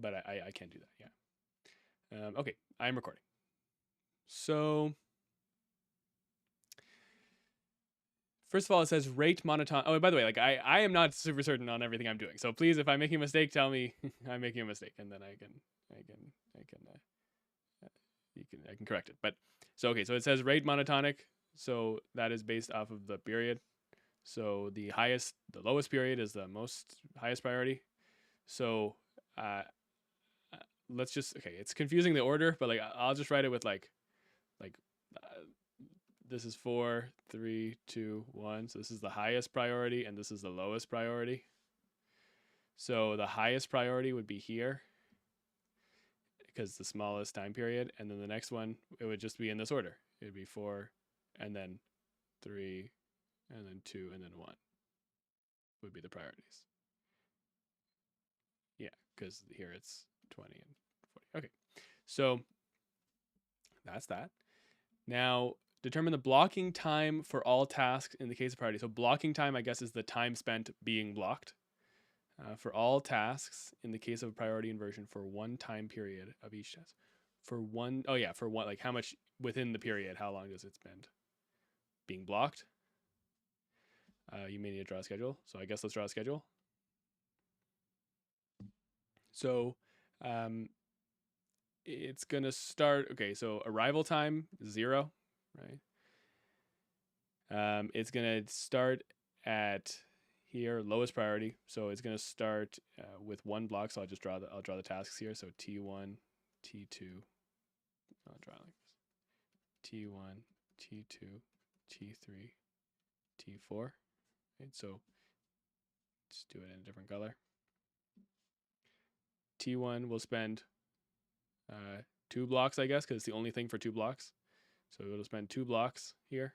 but I can't do that. Yeah. Okay, I'm recording. So first of all, it says rate monotonic. Oh, by the way, like I am not super certain on everything I'm doing. So please, if I'm making a mistake, tell me I'm making a mistake, and then I can I can correct it. But so okay, so it says rate monotonic. So that is based off of the period. So the lowest period is the highest priority. So let's just okay. It's confusing the order, but like I'll just write it with like this is 4, 3, 2, 1. So this is the highest priority, and this is the lowest priority. So the highest priority would be here because the smallest time period, and then the next one it would just be in this order. It would be 4, and then 3, and then 2, and then 1 would be the priorities. Yeah, because here it's 20 and 40. Okay, so that's that. Now determine the blocking time for all tasks in the case of priority. So blocking time, I guess, is the time spent being blocked for all tasks in the case of a priority inversion for one time period of each task. For one, like how much within the period, how long does it spend being blocked? You may need to draw a schedule. So I guess let's draw a schedule. So it's going to start, okay, so arrival time, 0, right? It's going to start at here, lowest priority. So it's going to start with one block. So I'll draw the tasks here. So T1, T2, I'll draw like this. T1, T2, T3, T4. Right? So let's do it in a different color. T1 will spend 2 blocks, I guess, because it's the only thing for 2 blocks. So it'll spend 2 blocks here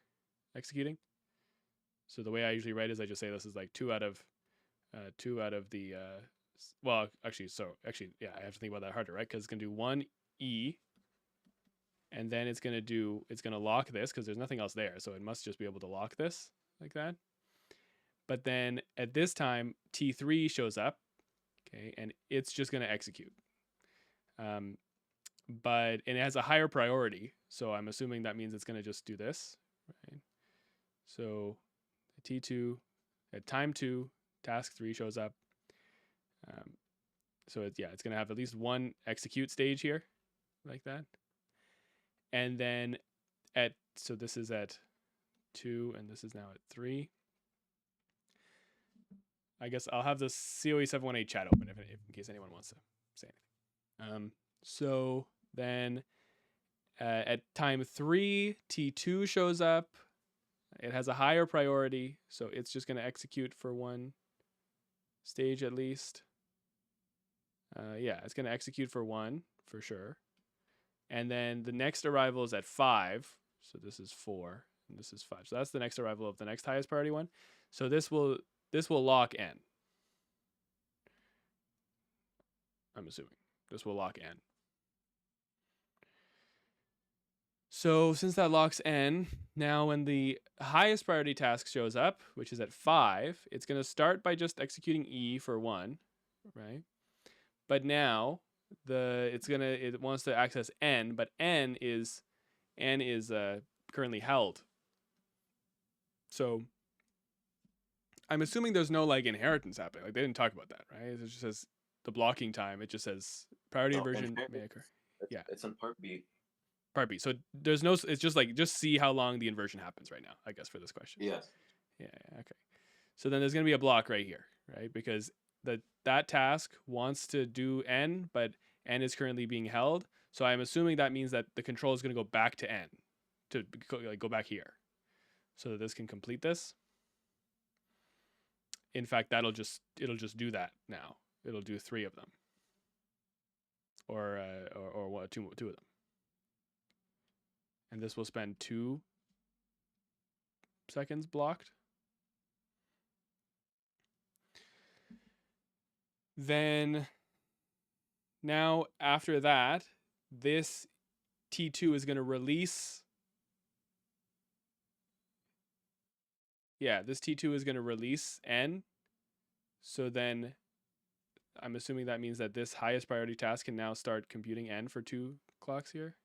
executing. So the way I usually write is I just say this is like 2 out of the well, actually, yeah, I have to think about that harder, right? Because it's gonna do 1 E, and then it's gonna lock this because there's nothing else there, so it must just be able to lock this like that. But then at this time, T3 shows up, okay, and it's just gonna execute. But it has a higher priority, so I'm assuming that means it's gonna just do this, right? So T2 at time 2, task 3 shows up. So it's going to have at least one execute stage here, like that. And then so this is at 2, and this is now at 3. I guess I'll have the COE 718 chat open if in case anyone wants to say anything. So then at time 3, T2 shows up. It has a higher priority, so it's just going to execute for one stage at least. Yeah, it's going to execute for 1 for sure. And then the next arrival is at 5. So this is 4 and this is 5. So that's the next arrival of the next highest priority one. So this will lock N. I'm assuming this will lock N. So since that locks N, now when the highest priority task shows up, which is at 5, it's going to start by just executing E for 1, right? But now it wants to access N, but N is currently held. So I'm assuming there's no like inheritance happening. Like they didn't talk about that, right? It just says the blocking time. It just says priority inversion may occur. Yeah, it's in part B. Part B. So there's no. It's just like just see how long the inversion happens right now. I guess for this question. Yes. Yeah. Okay. So then there's gonna be a block right here, right? Because that task wants to do N, but N is currently being held. So I'm assuming that means that the control is going to go back to N, to go back here, so that this can complete this. In fact, it'll just do that now. It'll do 3 of them, or two of them, and this will spend 2 seconds blocked. Then now after that, this T2 is going to release. Yeah, this T2 is going to release N. So then I'm assuming that means that this highest priority task can now start computing n for 2 clocks here.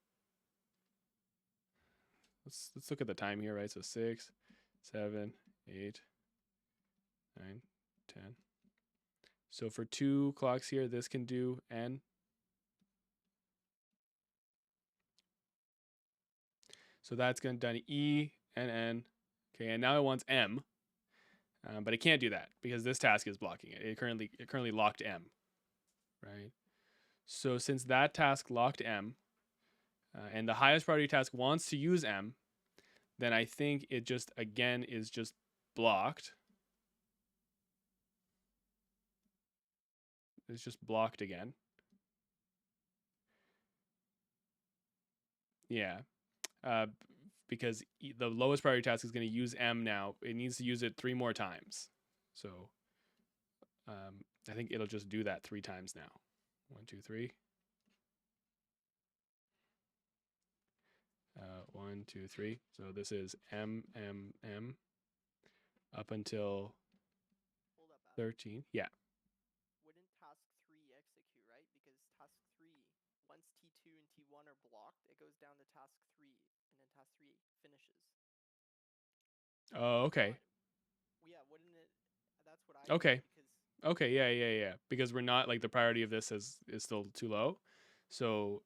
Let's look at the time here, right? So 6, 7, 8, 9, 10. So for 2 clocks here, this can do n. So that's going to done E and N. Okay, and now it wants M, but it can't do that because this task is blocking it. It currently locked M, right? So since that task locked M, and the highest priority task wants to use M, then I think it just again is just blocked. It's just blocked again. Yeah. Because the lowest priority task is going to use M now. It needs to use it 3 more times. So I think it'll just do that 3 times now. 1, 2, 3. 1, 2, 3. So this is M, M, M up until 13. Yeah. Wouldn't task 3 execute, right? Because task 3, once T2 and T1 are blocked, it goes down to task 3, and then task 3 finishes. Oh, okay. Yeah, wouldn't it? That's what I Okay. Because Okay, yeah. Because we're not, like, the priority of this is still too low. So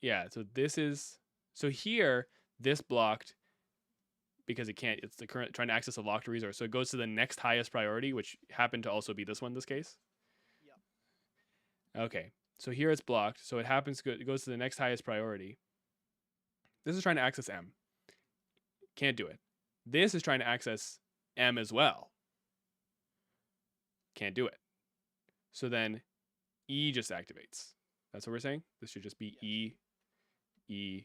yeah, so this is, so here this blocked because it can't, it's the current trying to access a locked resource. So it goes to the next highest priority, which happened to also be this one in this case. Yep. Okay. So here it's blocked. So it goes to the next highest priority. This is trying to access M. Can't do it. This is trying to access M as well. Can't do it. So then E just activates. That's what we're saying? This should just be E, E,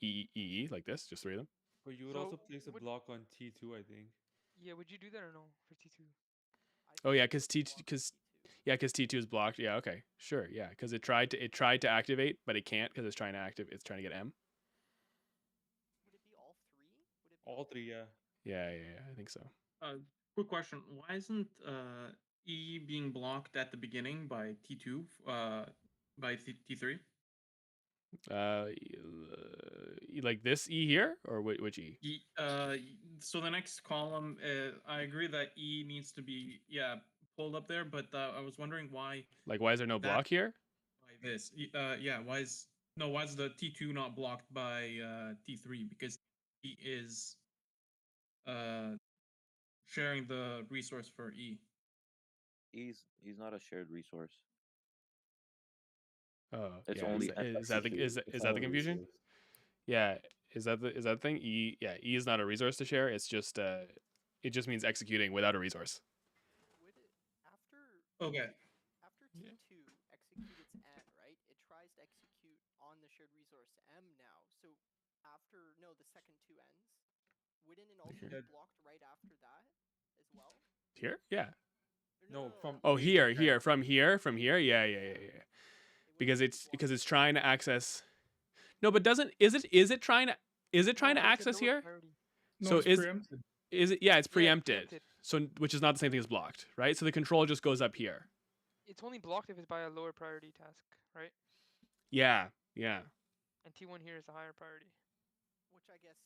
E, E, like this, just 3 of them. But you would also place a block on T2, I think. Yeah, would you do that or no for T2? Oh yeah, because T2 is blocked. Yeah, okay, sure, yeah, because it tried to activate, but it can't because it's trying to get M. Would it be all 3? All 3, yeah. Yeah, I think so. Quick question: why isn't E being blocked at the beginning by T2? By T3? Like this E here, or which E? So the next column, I agree that E needs to be pulled up there, but I was wondering why. Like, why is there no block here? By this, why is the T2 not blocked by T3? Because E is sharing the resource for E. He's not a shared resource. Oh, it's yeah. Only is that the confusion? Yeah, is that the thing? E is not a resource to share. It's just it just means executing without a resource. Would it after Okay. After T2 execute its N, right? It tries to execute on the shared resource M now. So after the second 2 ends, wouldn't it also be blocked right after that as well? Here? Yeah. No, from here, from here. Yeah. Because it's trying to access. No, but is it trying to access here? No, so it's preempted. Is it? Yeah, it's preempted. So which is not the same thing as blocked, right? So the control just goes up here. It's only blocked if it's by a lower priority task, right? Yeah. And T1 here is the higher priority. Which I guess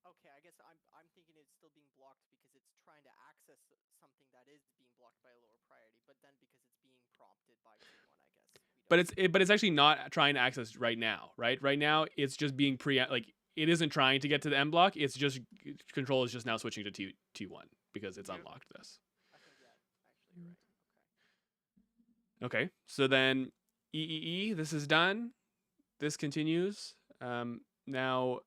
I'm thinking it's still being blocked because it's trying to access something that is being blocked by a lower priority, but then because it's being prompted by T1, I guess. But it's actually not trying to access right now, right? Right now it's just being it isn't trying to get to the M block. It's just control is just now switching to T1 because it's unlocked this. I think actually you're right. Okay, so then E, this is done. This continues. Now,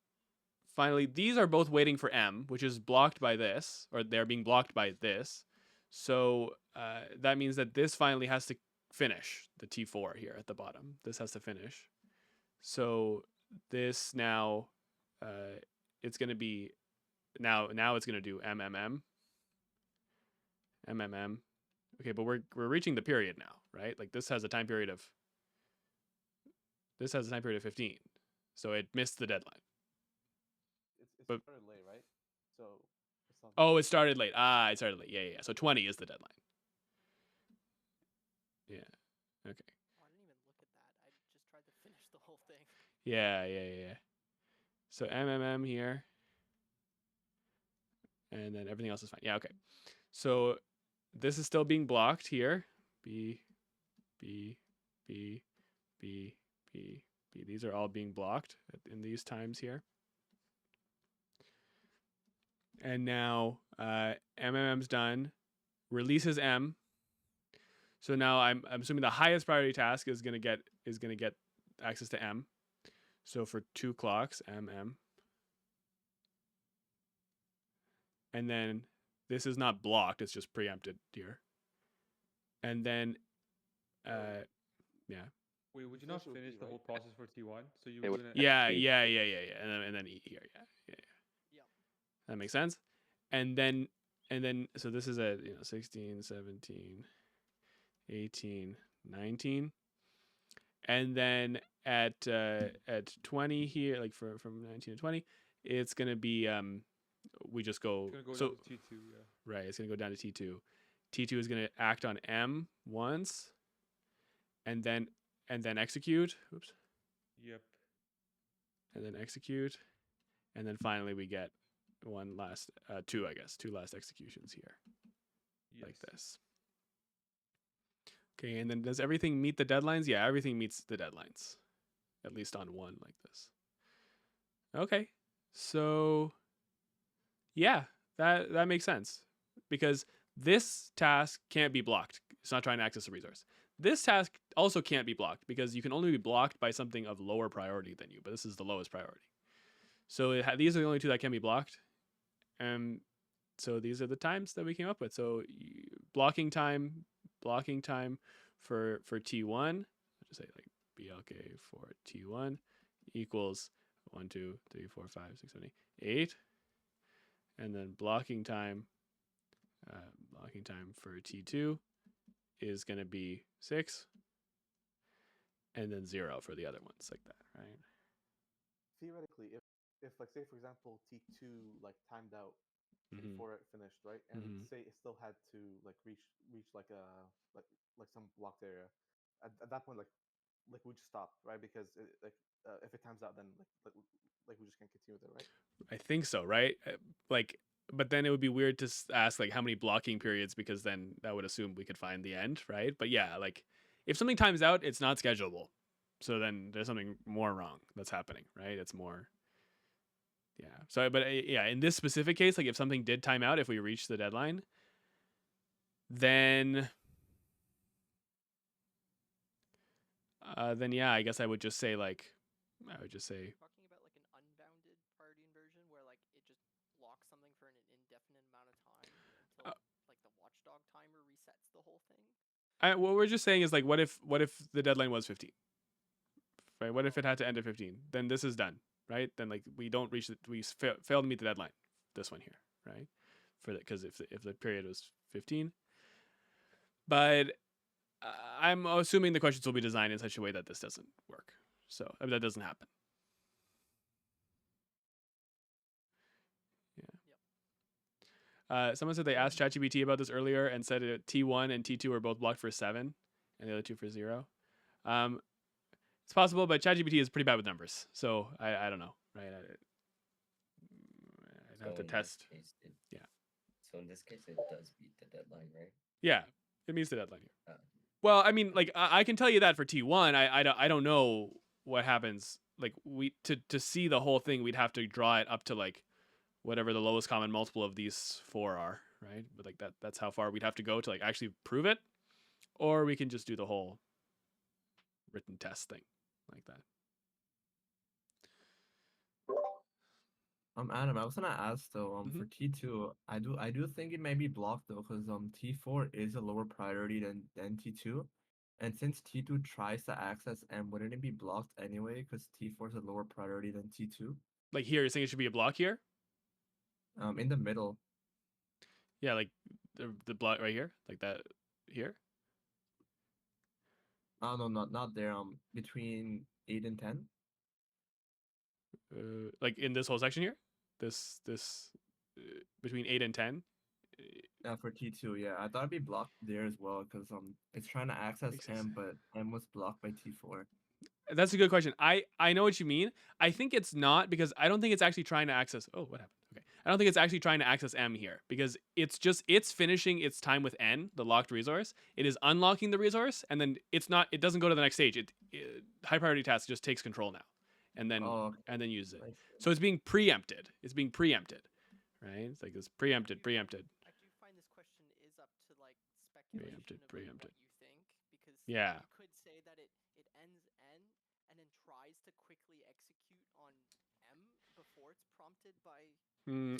finally, these are both waiting for M, which is blocked by this, or they're being blocked by this. So that means that this finally has to finish, the T4 here at the bottom. This has to finish. So this now, it's going to be, now it's going to do MMM. Okay, but we're reaching the period now, right? Like this has a time period of 15. So it missed the deadline. It started late, right? So it started late. It started late. Yeah. So 20 is the deadline. Yeah. Okay. Oh, I didn't even look at that. I just tried to finish the whole thing. Yeah. So MMM here. And then everything else is fine. Yeah, okay. So this is still being blocked here. B, B, B, B, B, B. These are all being blocked in these times here. And now MMM's done. Releases M. So now I'm assuming the highest priority task is gonna get access to M. So for 2 clocks, MM. And then this is not blocked, it's just preempted here. And then yeah. Wait, would you So not this would finish be, the whole right? process for T1? So you It would would do an Yeah. execute. And then E here. Yeah. Yep. That makes sense. And then so this is at 16, 17, 18, 19. And then at 20 here, like from 19 to 20, it's gonna be we just go, It's gonna go so down to T2, yeah. right, it's gonna go down to T2. T2 is gonna act on M once, and then execute. Oops. Yep. And then execute, and then finally we get one last two last executions here, Yes. like this. Okay, and then does everything meet the deadlines? Yeah, everything meets the deadlines, at least on one like this. Okay, so yeah, that makes sense, because this task can't be blocked. It's not trying to access a resource. This task also can't be blocked because you can only be blocked by something of lower priority than you, but this is the lowest priority. So these are the only two that can be blocked. So these are the times that we came up with. So blocking time for T1, I'll just say like BLK for T1 equals 1, 2, 3, 4, 5, 6, 7, 8. And then blocking time for T2 is going to be 6. And then 0 for the other ones, like that, right? Theoretically, if like say for example T2 like timed out before it finished, right? And say it still had to like reach like a like some blocked area. At that point, like we just stop, right? Because if it times out, then like we just can't continue with it, right? I think so, right? Like, but then it would be weird to ask like how many blocking periods, because then that would assume we could find the end, right? But yeah, like if something times out, it's not schedulable. So then there's something more wrong that's happening, right? It's more, yeah. So, but yeah, in this specific case, like if something did time out, if we reach the deadline, then yeah, I guess I would just say Talking about like an unbounded priority inversion where like it just blocks something for an indefinite amount of time until like the watchdog timer resets the whole thing. what we're just saying is like, what if the deadline was 15? Right? What if it had to end at 15? Then this is done, right? Then like we don't reach it, we fail to meet the deadline. This one here, right? For that, because if the period was 15, but I'm assuming the questions will be designed in such a way that this doesn't work. So that doesn't happen. Yeah. Someone said they asked ChatGPT about this earlier and said T1 and T2 were both blocked for 7, and the other two for 0. It's possible, but ChatGPT is pretty bad with numbers, so I don't know, right? I'd have to test. Yeah. So in this case, it does beat the deadline, right? Yeah, it meets the deadline here. Well, I mean, like I can tell you that for T1, I don't know what happens. Like to see the whole thing, we'd have to draw it up to like whatever the lowest common multiple of these 4 are, right? But like that's how far we'd have to go to like actually prove it, or we can just do the whole written test thing like that. Adam, I was gonna ask though, for T2, I do think it may be blocked though, because T4 is a lower priority than T2, and since T2 tries to access M, wouldn't it be blocked anyway? Because T4 is a lower priority than T2. Like here, you're saying it should be a block here? In the middle. Yeah, like the block right here, like that here. Oh no, not there. Between 8 and 10. Like in this whole section here, this between 8 and 10. For T2, yeah, I thought it'd be blocked there as well because it's trying to access Makes sense. M, but M was blocked by T4. That's a good question. I know what you mean. I think it's not because I don't think it's actually trying to access. Oh, what happened? Okay, I don't think it's actually trying to access M here because it's finishing its time with N, the locked resource. It is unlocking the resource, and then it's not. It doesn't go to the next stage. High priority task just takes control now, and then uses it. So it's being preempted. It's being preempted, right? It's like this preempted. I do find this question is up to like speculation of like, what you think, because Yeah. you could say that it ends N and then tries to quickly execute on M before it's prompted by.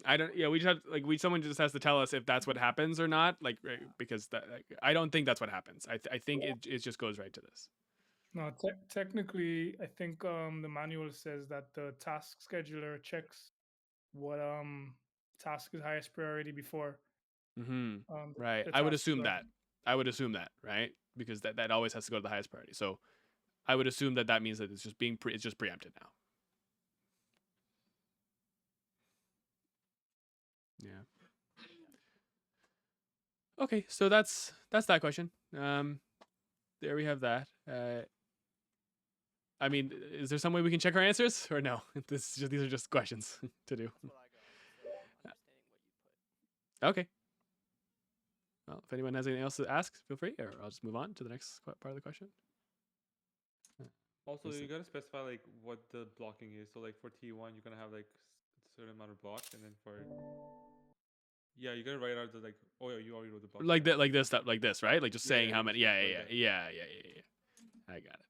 I don't. Yeah, we just have someone just has to tell us if that's what happens or not. Like, right, because that I don't think that's what happens. I think it just goes right to this. No, technically, I think the manual says that the task scheduler checks what task is highest priority before. Right. I would assume that. Right, because that always has to go to the highest priority. So I would assume that means that it's just it's just preempted now. Yeah. Okay, so that's that question. There we have that. I mean, is there some way we can check our answers or no? These are just questions to do. That's what I got. So understanding what you put. Okay. Well, if anyone has anything else to ask, feel free, or I'll just move on to the next part of the question. Also, you gotta specify like what the blocking is. So like for T1, you're gonna have like a certain amount of blocks, and then for you gotta write out the like. Oh yeah, you already wrote the block. Like that, like this stuff, like this, right? Like just saying how many. Yeah. I got it.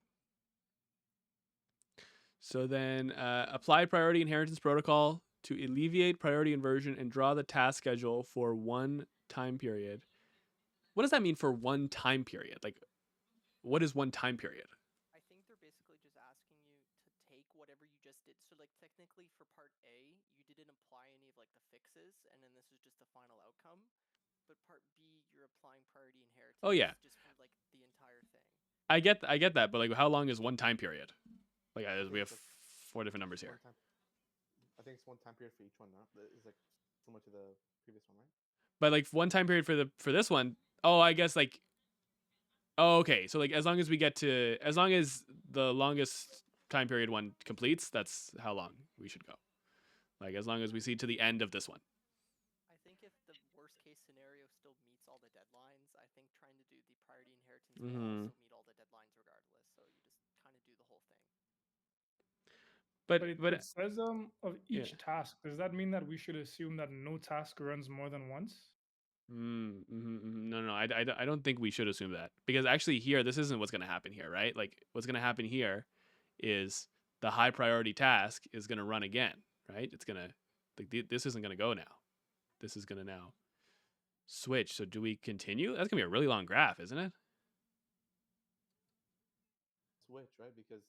So then, apply priority inheritance protocol to alleviate priority inversion and draw the task schedule for one time period. What does that mean for one time period? Like, what is one time period? I think they're basically just asking you to take whatever you just did. So like technically for part A, you didn't apply any of like the fixes, and then this is just the final outcome. But part B, you're applying priority inheritance. Oh yeah. Just for like the entire thing. I get that, but like, how long is one time period? Like, we have 4 different numbers here. I think it's one time period for each one. No, it's like similar to the previous one, right? But like one time period for this one. Oh, I guess like. Oh, okay. So like, as long as the longest time period one completes, that's how long we should go. Like, as long as we see to the end of this one. I think if the worst case scenario still meets all the deadlines, I think trying to do the priority inheritance will also meet all the deadlines regardless. So you just kind of do the whole thing. But it says of each task. Does that mean that we should assume that no task runs more than once? No, I don't think we should assume that, because actually here, this isn't what's going to happen here, right? Like, what's going to happen here is the high priority task is going to run again, right? It's going to, like, this isn't going to go now. This is going to now switch. So do we continue? That's going to be a really long graph, isn't it? Switch, right? Because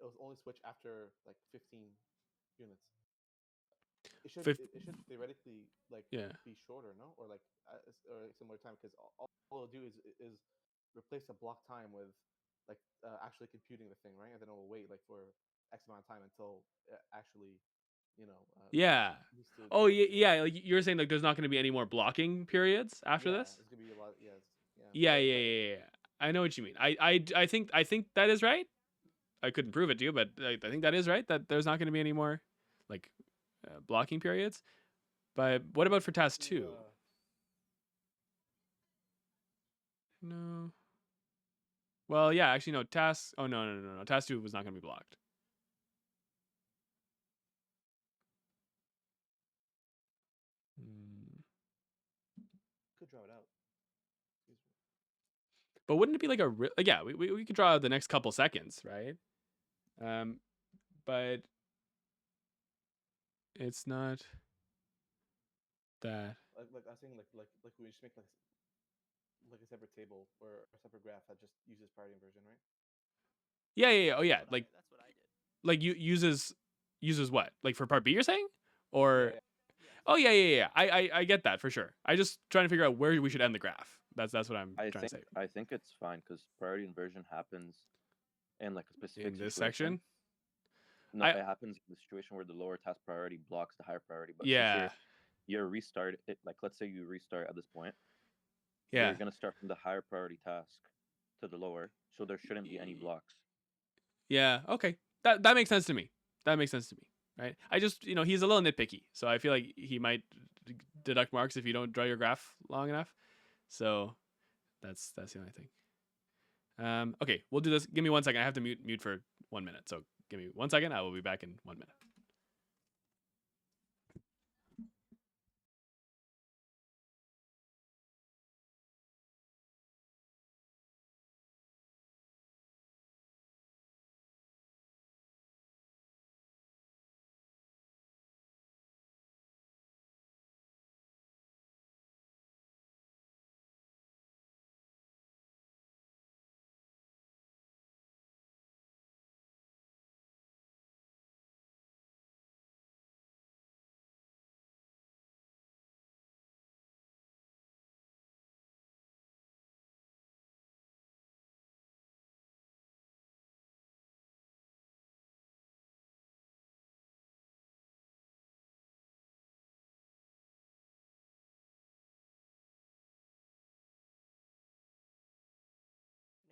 it was only switch after like 15 units. It should theoretically like be shorter, no? Or like or similar time, because all it'll do is replace the block time with like actually computing the thing, right? And then it'll wait like for X amount of time until it actually, yeah. Oh yeah. Like, you're saying like there's not going to be any more blocking periods after this. It's gonna be a lot. Yeah. I know what you mean. I think that is right. I couldn't prove it to you, but I think that is right. That there's not going to be any more like blocking periods. But what about for task 2? No. Well, yeah, actually no. Task. Oh no. Task 2 was not going to be blocked. Could draw it out. But wouldn't it be like we could draw out the next couple seconds, right? But it's not that. Like I was saying, like we just make like a separate table or a separate graph that just uses priority inversion, right? Yeah. Oh yeah, like that's what I did. Like, uses what? Like for part B, you're saying? Or yeah. Oh yeah. I get that for sure. I just trying to figure out where we should end the graph. That's what I'm trying to say. I think it's fine because priority inversion happens in like a specific in this section. No, it happens in the situation where the lower task priority blocks the higher priority. But yeah. your restart, like let's say you restart at this point, Yeah. you're gonna start from the higher priority task to the lower, so there shouldn't be any blocks. Yeah. Okay. That makes sense to me. That makes sense to me. Right. I just he's a little nitpicky, so I feel like he might deduct marks if you don't draw your graph long enough. So that's the only thing. Okay, we'll do this. Give me 1 second. I have to mute for 1 minute. So give me 1 second. I will be back in 1 minute.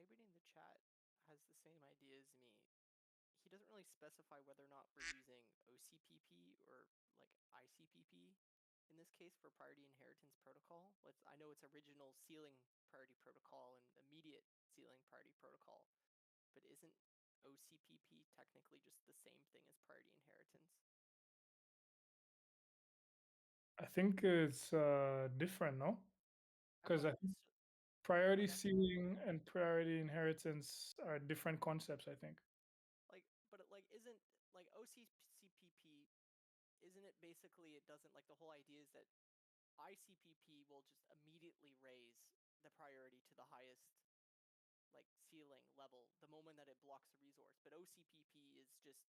Anybody in the chat has the same idea as me. He doesn't really specify whether or not we're using OCPP or like ICPP in this case for priority inheritance protocol. I know it's original ceiling priority protocol and immediate ceiling priority protocol, but isn't OCPP technically just the same thing as priority inheritance? I think it's different, no? Because I thought priority like, ceiling and priority inheritance are different concepts, I think. but isn't like OCPP, isn't it basically, it doesn't, like the whole idea is that ICPP will just immediately raise the priority to the highest like ceiling level the moment that it blocks the resource, but OCPP is just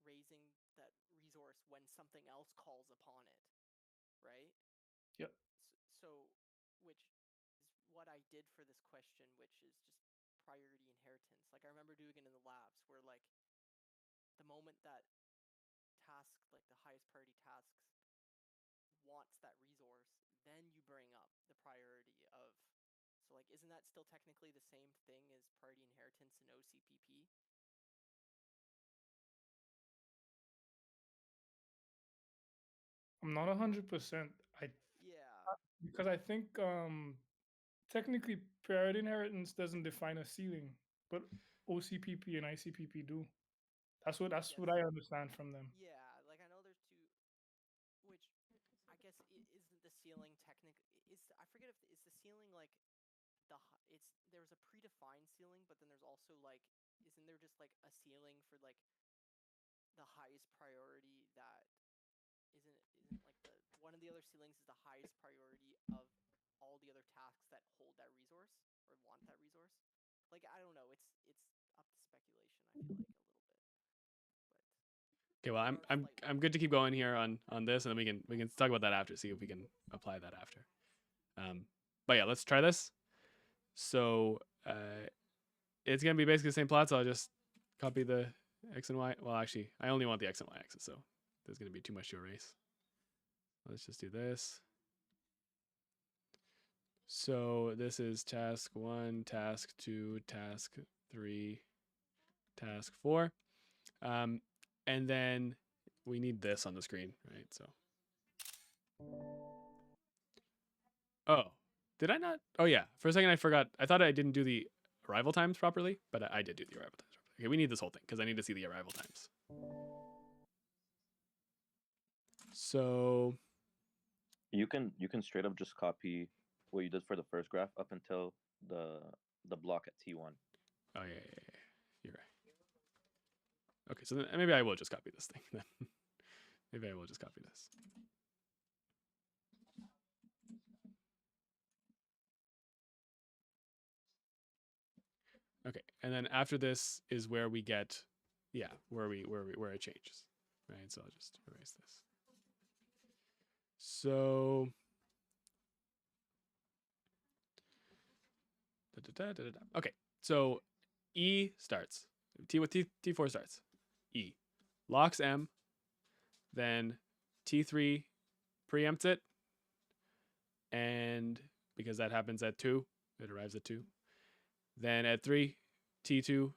raising that resource when something else calls upon it, right? Yep. So which is what I did for this question, which is just priority inheritance. Like I remember doing it in the labs where like the moment that task, like the highest priority tasks wants that resource, then you bring up the priority of, so like isn't that still technically the same thing as priority inheritance in OCPP? I'm not 100%. Yeah. Because I think technically priority inheritance doesn't define a ceiling, but OCPP and ICPP do. That's what I understand from them. Yeah, like I know there's two, which I guess isn't the ceiling I forget if is the ceiling like there's a predefined ceiling, but then there's also like, isn't there just like a ceiling for like the highest priority that isn't like the one of the other ceilings is the highest priority of all the other tasks that hold that resource or want that resource? Like I don't know, it's up to speculation, I feel like a little bit. Okay, well, I'm good to keep going here on this, and then we can talk about that after. See if we can apply that after. But yeah, let's try this. So it's gonna be basically the same plot. So I'll just copy the x and y. Well, actually, I only want the x and y axis, so there's gonna be too much to erase. Let's just do this. So this is task 1, task 2, task 3, task 4. And then we need this on the screen, right? So. Oh, did I not? Oh yeah, for a second I forgot. I thought I didn't do the arrival times properly, but I did do the arrival times properly. Okay, we need this whole thing because I need to see the arrival times. So you can straight up just copy what you did for the first graph up until the block at T1. Oh yeah. You're right. Okay, so then maybe I will just copy this thing then. Maybe I will just copy this. Okay, and then after this is where we get, yeah, where it changes, right? So I'll just erase this. So okay, so E starts. T4 starts. E locks M, then T3 preempts it, and because that happens at 2, it arrives at 2. Then at 3, T2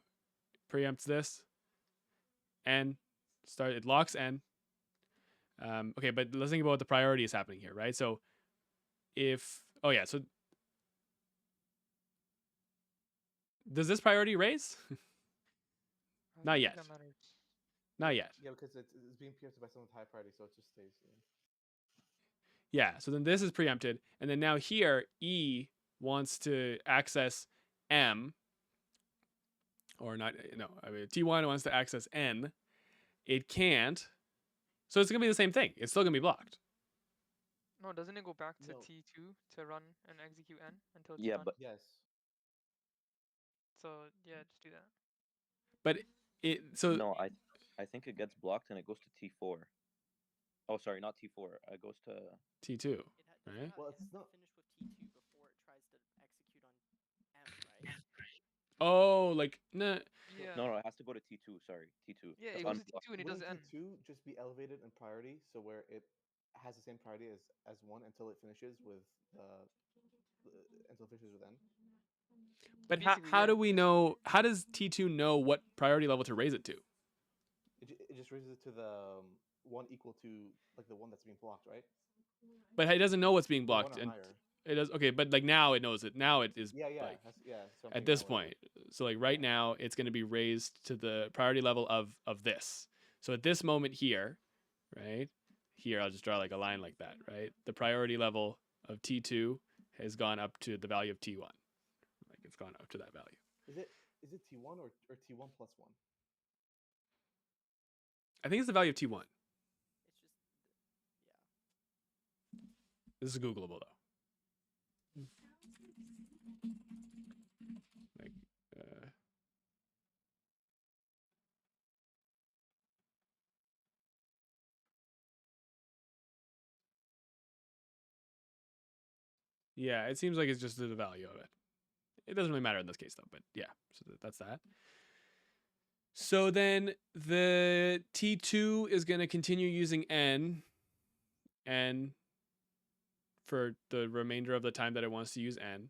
preempts this, N, it locks N. Okay, but let's think about what the priority is happening here, right? So so does this priority raise? I Not don't yet. think that matters. Not yet. Yeah, because it's being preempted by someone with high priority, so it just stays. Yeah, so then this is preempted. And then now here, E wants to access M. Or not, no, I mean, T1 wants to access N. It can't. So it's going to be the same thing. It's still going to be blocked. No, doesn't it go back to No. T2 to run and execute N until it's Yeah, done? but Yes. So yeah, just do that. But no, I think it gets blocked and it goes to T4. Oh, sorry, not T4. It goes to T2, right? Well, It it's has to not. finish with T2 before it tries to execute on M, right? Oh, like, nah. Yeah. No, it has to go to T2. Sorry, T2. Yeah, to it goes to unblock. T2 and it does Wouldn't N. T2 just be elevated in priority, so where it has the same priority as 1 until it finishes with N? But Basically, how yeah. do we know? How does T2 know what priority level to raise it to? It just raises it to the one equal to like the one that's being blocked, right? But it doesn't know what's being Or one blocked. or And higher. it does. Okay, but like now it knows it. Now it is Yeah, like that's what I'm at saying this now, point. So like right now it's going to be raised to the priority level of this. So at this moment here, right? Here I'll just draw like a line like that, right? The priority level of T2 has gone up to the value of T1. Like it's gone up to that value. Is it T1 or T1 plus 1? I think it's the value of T1. It's just This is Googleable though. Like, yeah, it seems like it's just the value of it. It doesn't really matter in this case though, but yeah, so that's that. So then the T2 is going to continue using N for the remainder of the time that it wants to use N.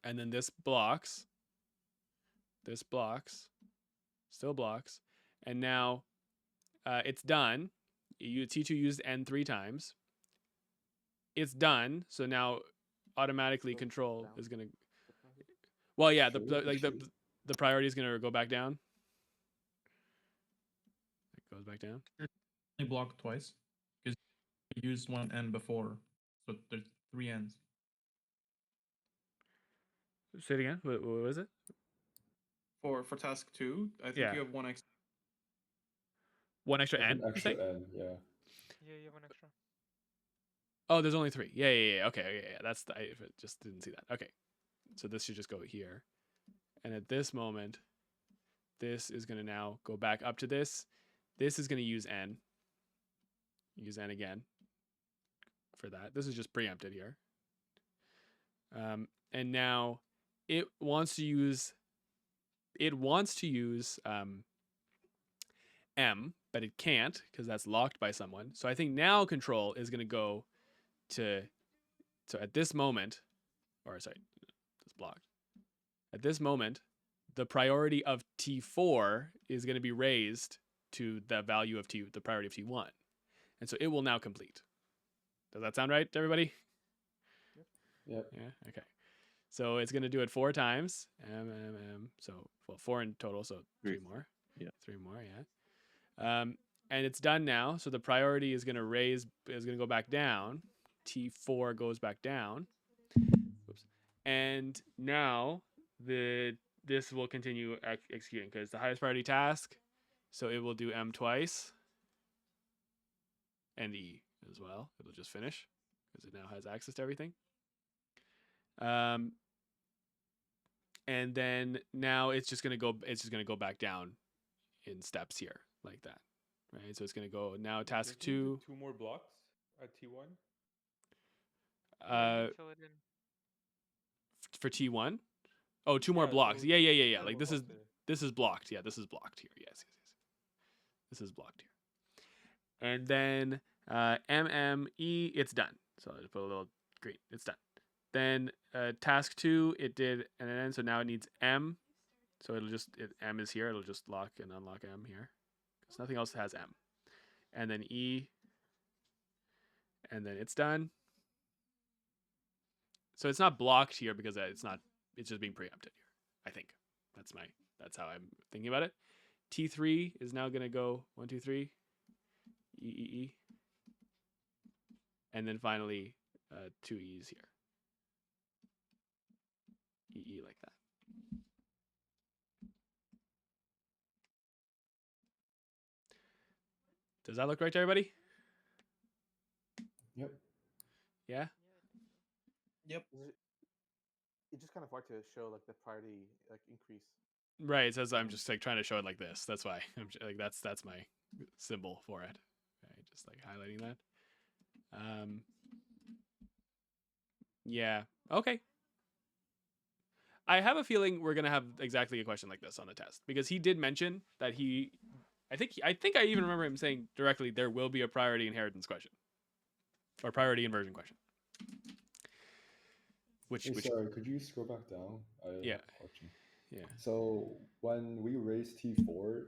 And then this blocks, still blocks. And now it's done. T2 used N 3 times. It's done. So now automatically control is going to, well, yeah, the priority is going to go back down. It goes back down. Only blocked twice because you used one N before, so there's 3 Ns. Say it again. What was it? For task 2, I think you have one extra. One extra N? Extra N, yeah. Yeah, you have one extra. Oh, there's only 3. Yeah. Okay, yeah. That's I just didn't see that. Okay, so this should just go here, and at this moment, this is going to now go back up to this. This is going to use N. Use N again for that. This is just preempted here. And now it wants to use M, but it can't because that's locked by someone. So I think now control is going to go to, so at this moment, or sorry, it's blocked. At this moment, the priority of T4 is going to be raised to the value of the priority of T1. And so it will now complete. Does that sound right to everybody? Yep. Yeah, okay. So it's going to do it 4 times. M. So, well, 4 in total, so 3 more. Yeah. 3 more, yeah. And it's done now. So the priority is going to go back down. T4 goes back down. Oops. And now this will continue executing because the highest priority task. So it will do M twice. And E as well. It'll just finish because it now has access to everything. And then now it's just gonna go back down in steps here like that, right? So it's gonna go now task 2. 2 more blocks at T1. Yeah, you fill it in. For T1. Oh, 2 more blocks. So Yeah. two Like more this is blocks there. this is blocked. Yeah, this is blocked here. Yes. This is blocked here. And then MME, it's done. So I'll just put a little green. It's done. Then task 2, it did an end, so now it needs M. So it'll just, M is here. It'll just lock and unlock M here. Because nothing else has M. And then E. And then it's done. So it's not blocked here because it's just being preempted here. I think that's how I'm thinking about it. T3 is now going to go 1, 2, 3. E. And then finally 2 E's here. E like that. Does that look right to everybody? Yep. Yeah? Yep. It's just kind of hard to show like the priority like increase. Right. It says I'm just like trying to show it like this. That's why I'm like that's my symbol for it. Right, just like highlighting that. Yeah. Okay. I have a feeling we're gonna have exactly a question like this on the test because he did mention that I think I even remember him saying directly there will be a priority inheritance question or priority inversion question. Which sorry, could you scroll back down? I have a question. Yeah. So when we raise T4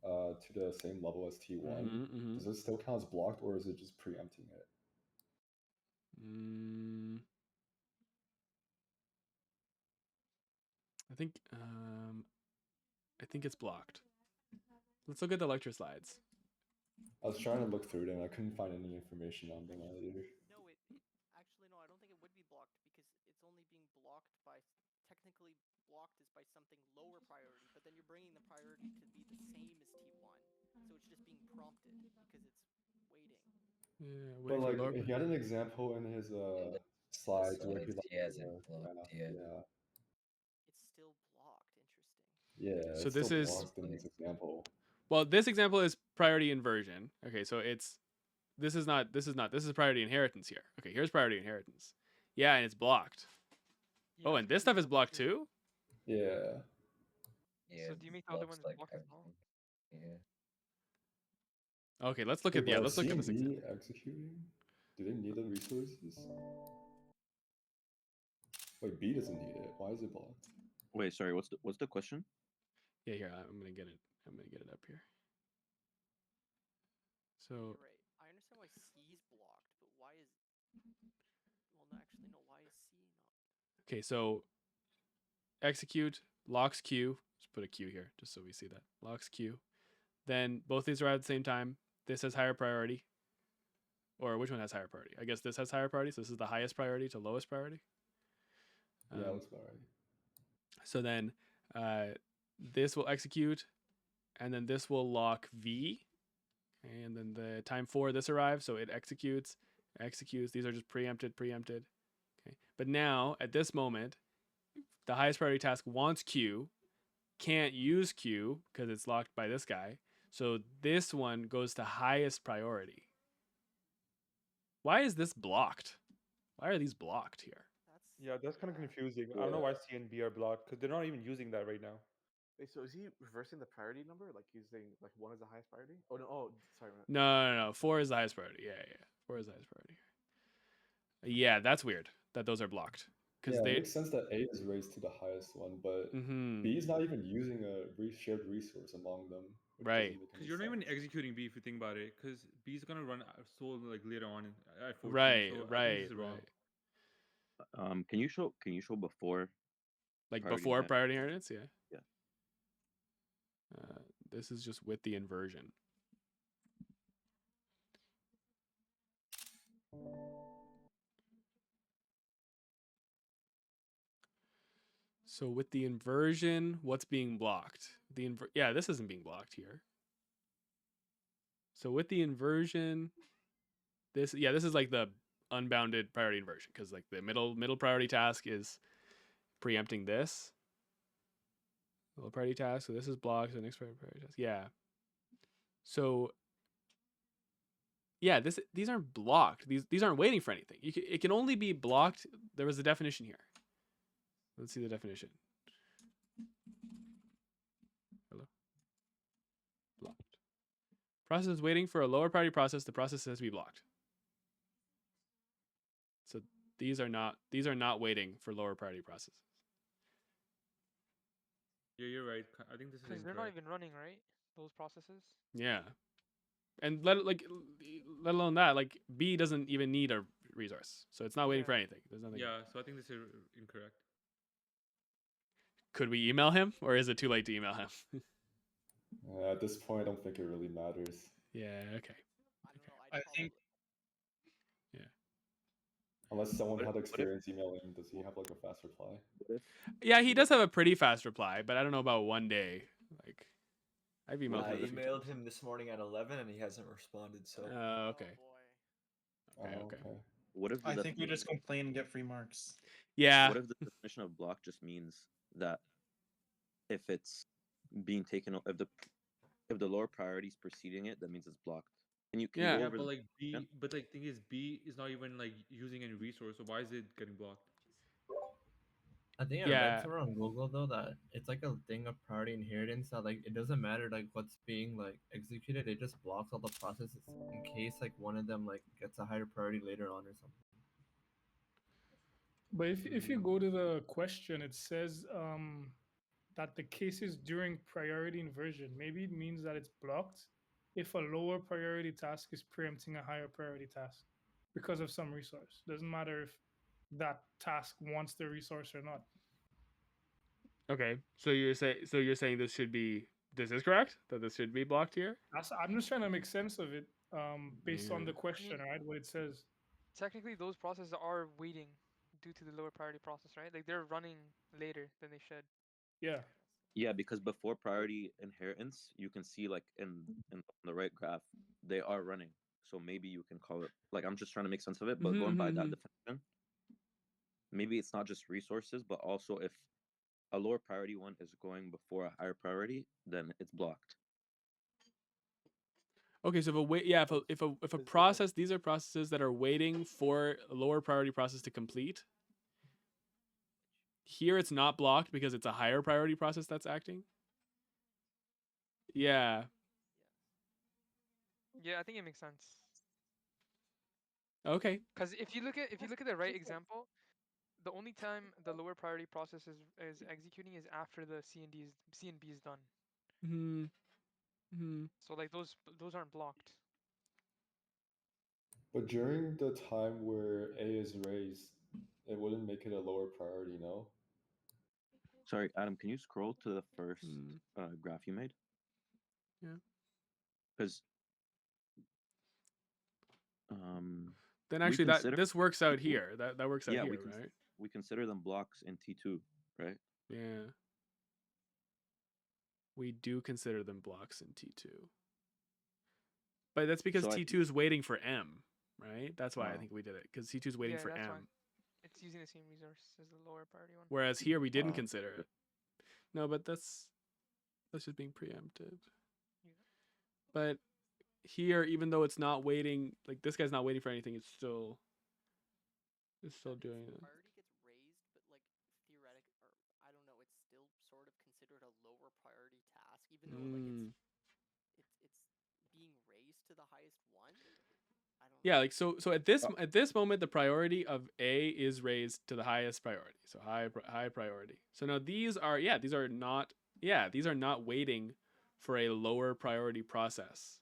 to the same level as T1, does it still count as blocked or is it just preempting it? I think it's blocked. Let's look at the lecture slides. I was trying to look through them. I couldn't find any information on them either. No, actually no. I don't think it would be blocked because it's only being blocked by technically blocked is by something lower priority, but then you're bringing the priority to be the same as T1, so it's just being prompted because it's waiting. Yeah, but like he had an example in his slides where he like has it blocked. yeah. It's still blocked. Interesting. Yeah. So this is blocked in this example. Well, this example is priority inversion. Okay, so this is priority inheritance here. Okay, here's priority inheritance. Yeah, and it's blocked. Yeah, oh, and this stuff is blocked too? Yeah. Yeah. So do you make the other ones like block as well? Yeah. Okay, let's look at let's look at this example. Executing? Do they need the resources? Wait, B doesn't need it. Why is it blocked? Wait, sorry. What's the question? Yeah, here I'm gonna get it. I'm gonna get it up here. So. You're right. I understand why C is blocked, but why is? Well, no, actually, no. Why is C not? Okay, so execute locks Q. Just put a Q here, just so we see that locks Q. Then both these are at the same time. This has higher priority. Or which one has higher priority? I guess this has higher priority. So this is the highest priority to lowest priority. Yeah, that's about right. So then this will execute, and then this will lock V. And then the time for this arrives, so it executes. These are just preempted. Okay. But now, at this moment, the highest priority task wants Q, can't use Q because it's locked by this guy. So this one goes to highest priority. Why is this blocked? Why are these blocked here? That's kind of confusing. I don't know why C and B are blocked because they're not even using that right now. Wait, so is he reversing the priority number? Like he's saying like 1 is the highest priority? Oh no! Oh, sorry. No. 4 is the highest priority. Yeah. 4 is the highest priority. Yeah, that's weird that those are blocked. Yeah, it makes sense that A is raised to the highest one, but B is not even using a shared resource among them. Right. Because you're not even executing B if you think about it. Because B is gonna run so like later on at 14. Right. So right. I think this is wrong. Can you show before? Like before priority inheritance? Yeah. Yeah. This is just with the inversion. So with the inversion, what's being blocked? Yeah, this isn't being blocked here. So with the inversion, this is like the unbounded priority inversion because like the middle priority task is preempting this. Low priority task, so this is blocked. So the next priority task, yeah. So yeah, these aren't blocked. These aren't waiting for anything. It can only be blocked. There was a definition here. Let's see the definition. Hello? Blocked. Process is waiting for a lower priority process. The process has to be blocked. So these are not waiting for lower priority processes. Yeah, you're right. I think this is Because they're not incorrect. even running, right? Those processes. Yeah. And let alone that, like B doesn't even need a resource, so it's not waiting for Yeah. anything. There's nothing. Yeah, so I think this is incorrect. Could we email him, or is it too late to email him? At this point, I don't think it really matters. Yeah. Okay. I don't know. I think Yeah. Unless someone What if- had what if- experience emailing, does he have like a fast reply? Yeah, he does have a pretty fast reply, but I don't know about 1 day. Like, I've emailed I him. a few emailed times. him this morning at 11 and he hasn't responded. So Okay. Oh boy. Okay. What if I the think we just complain and get free marks. Yeah. What if the definition of block just means that if it's being taken, if the lower priority is preceding it, that means it's blocked. Can you Yeah. go Yeah, over but the like B, yeah? but like thing is B is not even like using any resource. So why is it getting blocked? I think I read somewhere on Google though that it's like a thing of priority inheritance that like it doesn't matter like what's being like executed, it just blocks all the processes in case like one of them like gets a higher priority later on or something. But if you go to the question, it says that the cases during priority inversion, maybe it means that it's blocked if a lower priority task is preempting a higher priority task because of some resource. Doesn't matter if that task wants the resource or not. Okay. So you're saying this is correct? That this should be blocked here? I'm just trying to make sense of it based on Yeah. the question, right? What it says. Technically, those processes are waiting due to the lower priority process, right? Like they're running later than they should. Yeah. Yeah, because before priority inheritance, you can see like in the right graph, they are running. So maybe you can call it like I'm just trying to make sense of it, but going by that definition, maybe it's not just resources, but also if a lower priority one is going before a higher priority, then it's blocked. Okay, so if a process, these are processes that are waiting for a lower priority process to complete. Here it's not blocked because it's a higher priority process that's acting. Yeah. Yeah, I think it makes sense. Okay. Because if you look at the right example, the only time the lower priority process is executing is after the C and B is done. So like those aren't blocked. But during the time where A is raised, it wouldn't make it a lower priority, no? Sorry, Adam, can you scroll to the first graph you made? Yeah. Because then actually this works out here. That works out here, right? We consider them blocks in T2, right? Yeah. We do consider them blocks in T2. But that's because T2 is waiting for M, right? That's why I think we did it, because T2 is waiting for M. Fine. It's using the same resource as the lower priority one. Whereas here we didn't consider it. No, but that's just being preempted. Yeah. But here, even though it's not waiting, like this guy's not waiting for anything, it's still doing it. Priority gets raised, but like theoretic, or I don't know, it's still sort of considered a lower priority task, even though like it's being raised to the highest one. I don't know. Yeah, like so at this moment the priority of A is raised to the highest priority. So high priority. So now these are not waiting for a lower priority process.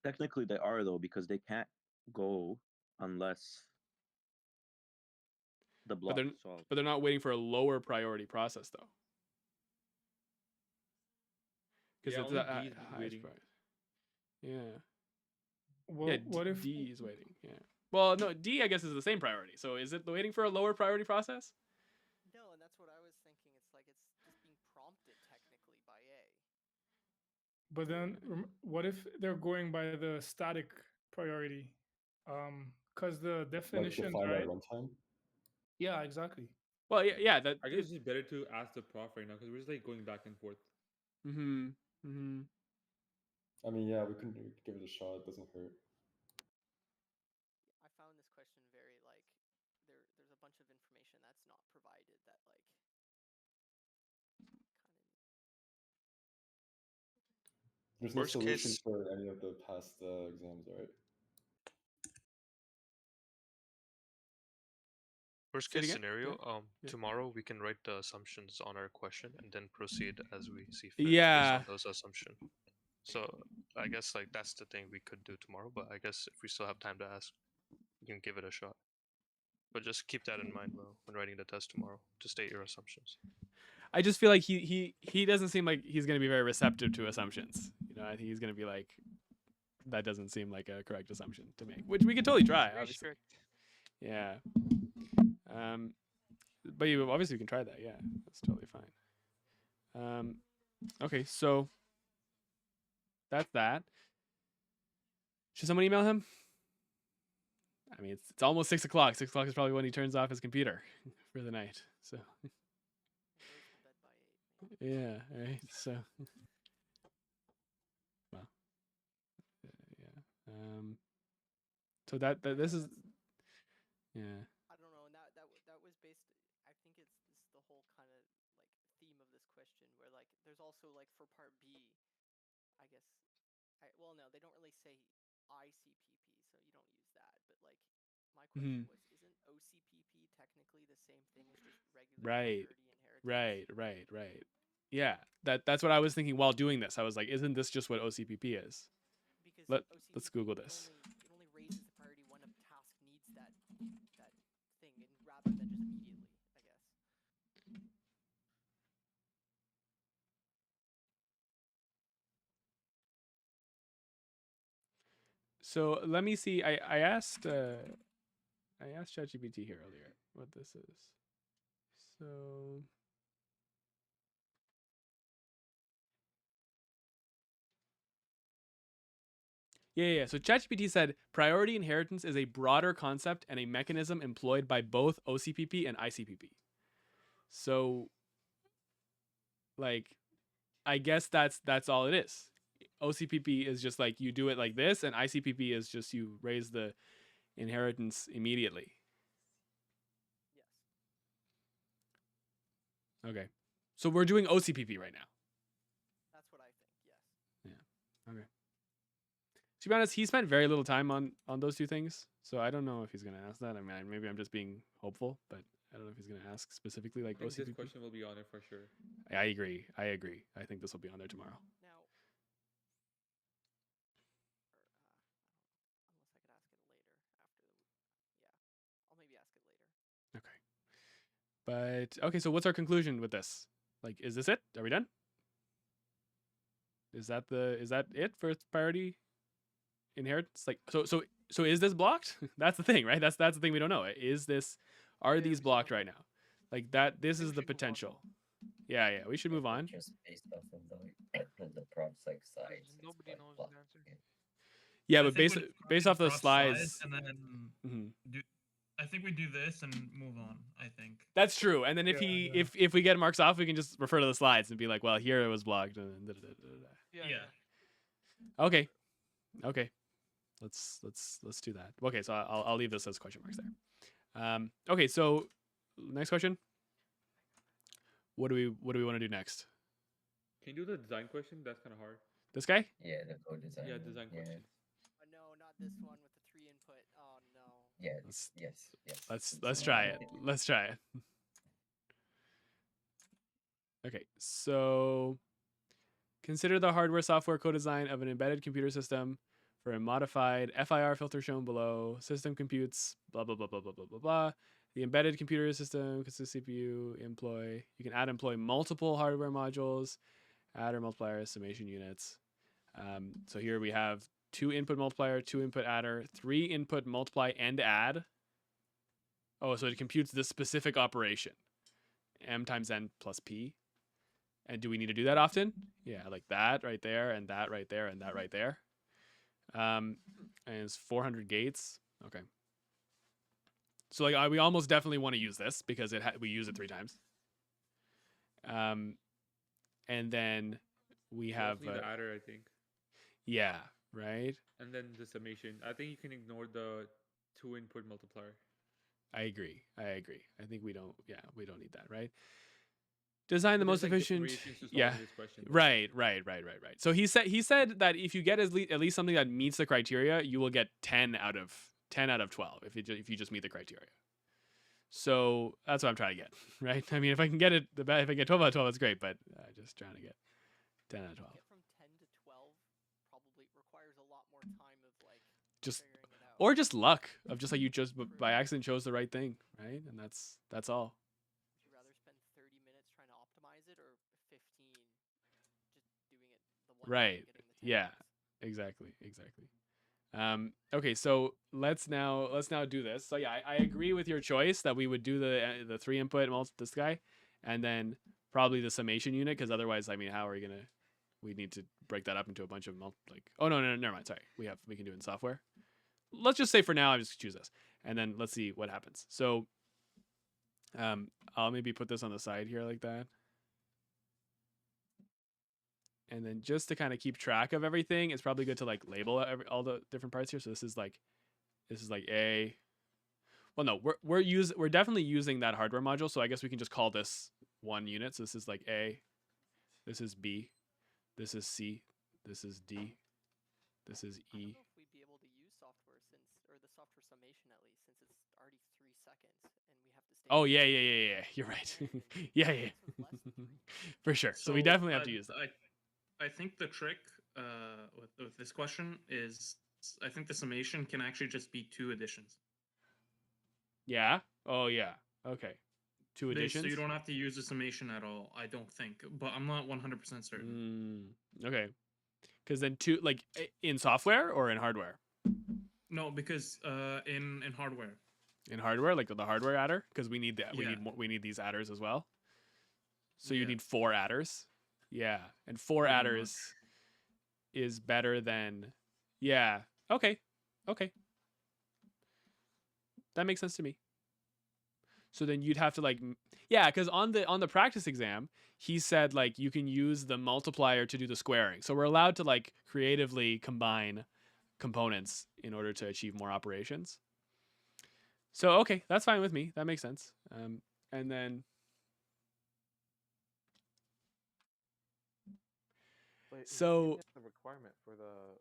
Technically they are though, because they can't go unless the block is solved. But they're not waiting for a lower priority process though. Because it's the highest priority. Yeah. Well, yeah, what if D is waiting? Yeah. Well, no, D I guess is the same priority. So is it waiting for a lower priority process? No, and that's what I was thinking. It's like it's just being prompted technically by A. But then, what if they're going by the static priority? Because the definition, like right? At runtime? Yeah, exactly. Well, yeah. That I guess it's just better to ask the prof right now because we're just like going back and forth. I mean, yeah, we can give it a shot. It doesn't hurt. I found this question very like there's a bunch of information that's not provided that like There's no Worst solution case- for any of the past exams, right? Worst Say it case again? scenario, Yeah. tomorrow we can write the assumptions on our question and then proceed as we see fit based Yeah. on those assumptions. So I guess like that's the thing we could do tomorrow, but I guess if we still have time to ask, we can give it a shot. But just keep that in mind when writing the test tomorrow to state your assumptions. I just feel like he doesn't seem like he's going to be very receptive to assumptions. You know, I think he's going to be like, that doesn't seem like a correct assumption to make, which we could totally try. Very Obviously. strict. Yeah. But obviously we can try that. Yeah, that's totally fine. Okay, so that's that. Should someone email him? I mean, it's almost 6 o'clock. 6 o'clock is probably when he turns off his computer for the night. So. Yeah. Right. So. Well. Yeah. So that this is. Yeah. I don't know, and that was based. I think it's this the whole kind of like theme of this question, where like there's also like for part B, I guess. Well, no, they don't really say ICPP, so you don't use that. But like, my question was, isn't OCPP technically the same thing as just regular Right. priority inheritance? Right. Yeah, that's what I was thinking while doing this. I was like, isn't this just what OCPP is? Because Let's Google this. It only raises the priority when a task needs that thing, and rather than just immediately, I guess. So let me see. I asked ChatGPT here earlier what this is. So yeah. So ChatGPT said priority inheritance is a broader concept and a mechanism employed by both OCPP and ICPP. So, like, I guess that's all it is. OCPP is just like you do it like this, and ICPP is just you raise the inheritance immediately. Yes. Okay. So we're doing OCPP right now. That's what I think, yes. Yeah. Okay. To be honest, he spent very little time on those two things, so I don't know if he's gonna ask that. I mean, maybe I'm just being hopeful, but I don't know if he's gonna ask specifically like I think OCPP. this question will be on it for sure. I agree. I think this will be on there tomorrow. Now, unless I could ask it later I'll maybe ask it later. Okay. But okay, so what's our conclusion with this? Like, is this it? Are we done? Is that it for priority inheritance? Like, so is this blocked? That's the thing, right? That's the thing we don't know. Are these blocked right now? Like that. This is the potential. Yeah. We should move on. Just based off of the props like sides. Nobody knows the answer. Yeah, but based off the slides. And then I think we do this and move on. I think that's true. And then if we get marks off, we can just refer to the slides and be like, well, here it was blocked. Yeah. Okay. Let's do that. Okay, so I'll leave this as question marks there. Okay, so next question. What do we want to do next? Can you do the design question? That's kind of hard. This guy? Yeah, the code design. Yeah, design question. No, not this one with the 3 input. Oh no. Yeah. Yes. Let's try it. Let's try it. Okay, so consider the hardware software co-design of an embedded computer system for a modified FIR filter shown below. System computes blah blah blah blah blah blah blah blah. The embedded computer system consists of CPU, employ. You can employ multiple hardware modules, adder, multiplier, summation units. So here we have 2 input multiplier, 2 input adder, 3 input multiply and add. Oh, so it computes this specific operation, m times n plus p. And do we need to do that often? Yeah, like that right there, and that right there, and that right there. And it's 400 gates. Okay. So like we almost definitely want to use this because we use it 3 times. And then we have the adder, I think. Yeah, right. And then the summation. I think you can ignore the 2 input multiplier. I agree. I think we don't need that, right? Design the But most there's, like, different efficient. variations to Yeah. solving this question, though. Right. So he said that if you get at least something that meets the criteria, you will get 10 out of 12 if you just meet the criteria. So that's what I'm trying to get, right? I mean, if I can get it, if I get 12 out of 12, that's great. But just trying to get 10 out of 12. Get from 10 to 12 probably requires a lot more time of like Just figuring it out. or just luck of just like you just by accident chose the right thing, right? And that's all. Would you rather spend 30 minutes trying to optimize it or 15 just doing it the one Right. time, getting the 10 Yeah. minutes? Exactly. Okay, so let's now do this. So yeah, I agree with your choice that we would do the 3 input this guy, and then probably the summation unit, because otherwise, I mean, how are we gonna? We need to break that up into a bunch of oh no, never mind. Sorry, we can do it in software. Let's just say for now I just choose this, and then let's see what happens. So, I'll maybe put this on the side here like that. And then just to kind of keep track of everything, it's probably good to like label all the different parts here. So this is like A. Well, no, we're definitely using that hardware module. So I guess we can just call this one unit. So this is like A, this is B, this is C, this is D, this is E. I don't know if we'd be able to use software or the software summation at least, since it's already 3 seconds and we have to stay. Oh yeah. You're right. yeah. For sure. So we definitely have to use that. I think the trick with this question is I think the summation can actually just be 2 additions. Yeah. Oh yeah. Okay. 2 additions. So you don't have to use the summation at all, I don't think, but I'm not 100% certain. Okay. Because then 2, like in software or in hardware? No, because in hardware. In hardware, like the hardware adder, because we need that. Yeah. We need these adders as well. So you need 4 adders. Yeah, and 4 adders is better than. Yeah. Okay. That makes sense to me. So then you'd have to because on the practice exam, he said like you can use the multiplier to do the squaring. So we're allowed to like creatively combine components in order to achieve more operations. So okay, that's fine with me. That makes sense. And then. Wait, so the requirement for the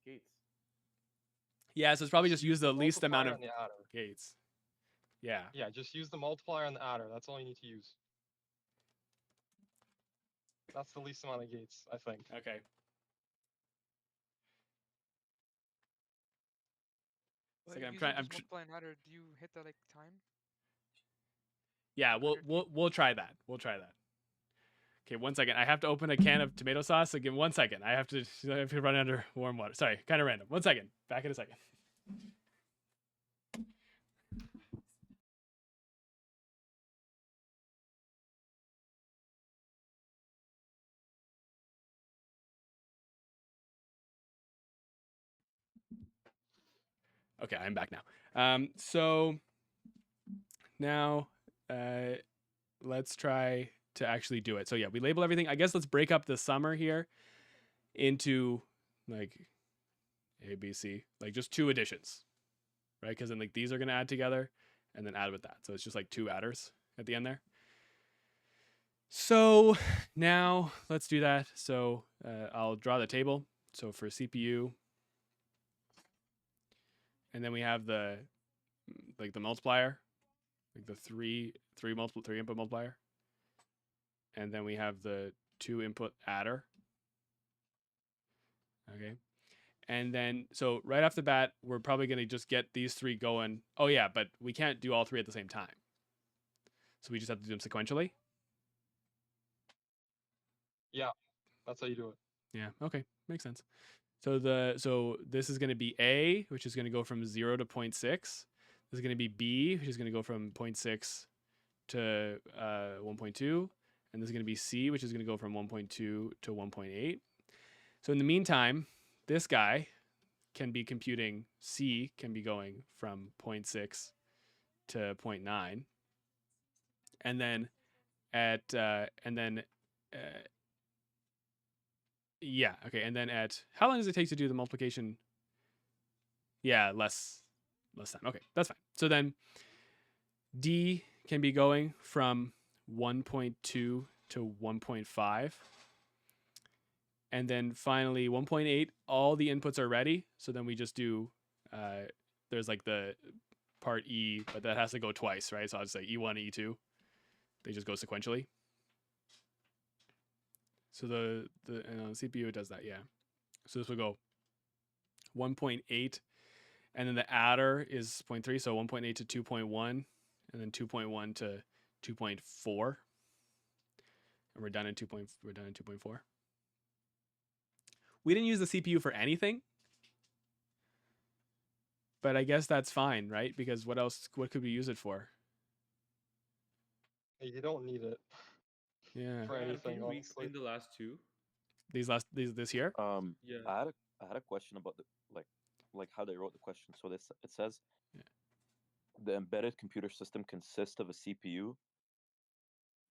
gates. Yeah, so it's probably just use the least amount of gates. Yeah. Yeah, just use the multiplier on the adder. That's all you need to use. That's the least amount of gates, I think. Okay. Like I'm multiply and adder. Do you hit the time? Yeah, we'll try that. Okay, 1 second. I have to open a can of tomato sauce. So give 1 second. I have to run under warm water. Sorry, kind of random. 1 second. Back in a second. Okay, I'm back now. So now let's try to actually do it. So yeah, we label everything. I guess let's break up the summer here into like A, B, C, like just 2 additions, right? Because then like these are gonna add together and then add with that. So it's just like 2 adders at the end there. So now let's do that. So I'll draw the table. So for CPU, and then we have the multiplier, like the 3 input multiplier. And then we have the 2 input adder. Okay. And then, so right off the bat, we're probably going to just get these 3 going. Oh yeah, but we can't do all 3 at the same time. So we just have to do them sequentially. Yeah, that's how you do it. Yeah. Okay. Makes sense. So this is going to be A, which is going to go from 0 to 0.6. This is going to be B, which is going to go from 0.6 to 1.2. And this is going to be C, which is going to go from 1.2 to 1.8. So in the meantime, this guy can be computing, C can be going from 0.6 to 0.9. And then yeah, okay. And then how long does it take to do the multiplication? Yeah, less time. Okay, that's fine. So then D can be going from 1.2 to to 1.5. And then finally 1.8, all the inputs are ready. So then we just do, there's like the part E, but that has to go twice, right? So I'll just say E1 and E2. They just go sequentially. So the CPU it does that, yeah. So this will go 1.8, and then the adder is 0.3, so 1.8 to 2.1, and then 2.1 to 2.4, and we're done in 2.4. We didn't use the CPU for anything, but I guess that's fine, right? Because what could we use it for? You don't need it. Yeah. For anything, Can you honestly. explain the last two? This here? Yeah. I had a question about the like how they wrote the question. So it says the embedded computer system consists of a CPU,